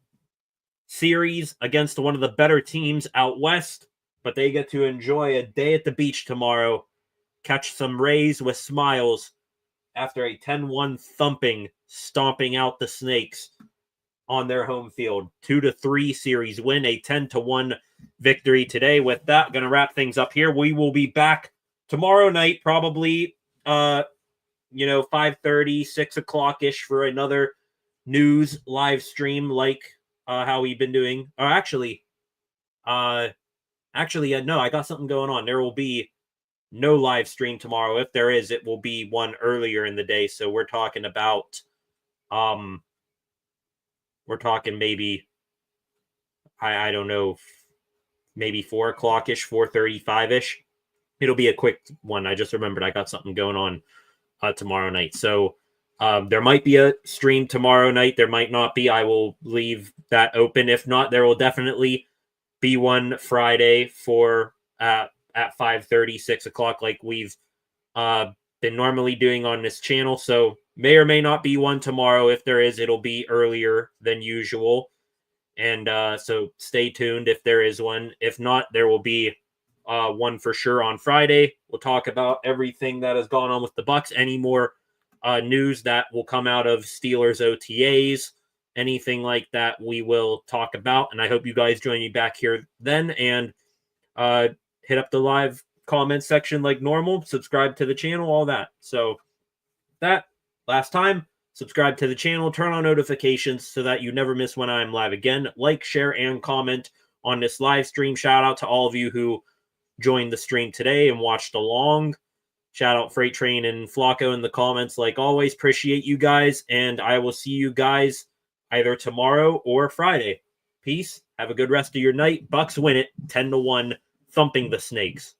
series against one of the better teams out west, but they get to enjoy a day at the beach tomorrow, catch some rays with smiles after a 10-1 thumping, stomping out the Snakes on their home field. 2-3 series win, a 10-1 victory today. With that, going to wrap things up here. We will be back tomorrow night, probably 5:30, 6 o'clock-ish for another news live stream like how we've been doing. Or actually, no, I got something going on. There will be no live stream tomorrow. If there is, it will be one earlier in the day. So we're talking about, maybe, I don't know, maybe 4 o'clock-ish, 4:35-ish. It'll be a quick one. I just remembered I got something going on tomorrow night. So there might be a stream tomorrow night. There might not be. I will leave that open. If not, there will definitely be one Friday for at 5:30, 6 o'clock, like we've been normally doing on this channel. So may or may not be one tomorrow. If there is, it'll be earlier than usual. And so stay tuned if there is one. If not, there will be one for sure on Friday. We'll talk about everything that has gone on with the Bucks. Any more news that will come out of Steelers OTAs, anything like that, we will talk about. And I hope you guys join me back here then. And hit up the live comment section like normal. Subscribe to the channel, all that. So that last time, subscribe to the channel, turn on notifications so that you never miss when I'm live again. Like, share, and comment on this live stream. Shout out to all of you who joined the stream today and watched along. Shout out Freight Train and Flacco in the comments. Like always, appreciate you guys, and I will see you guys either tomorrow or Friday. Peace. Have a good rest of your night. Bucks win it 10-1, thumping the Snakes.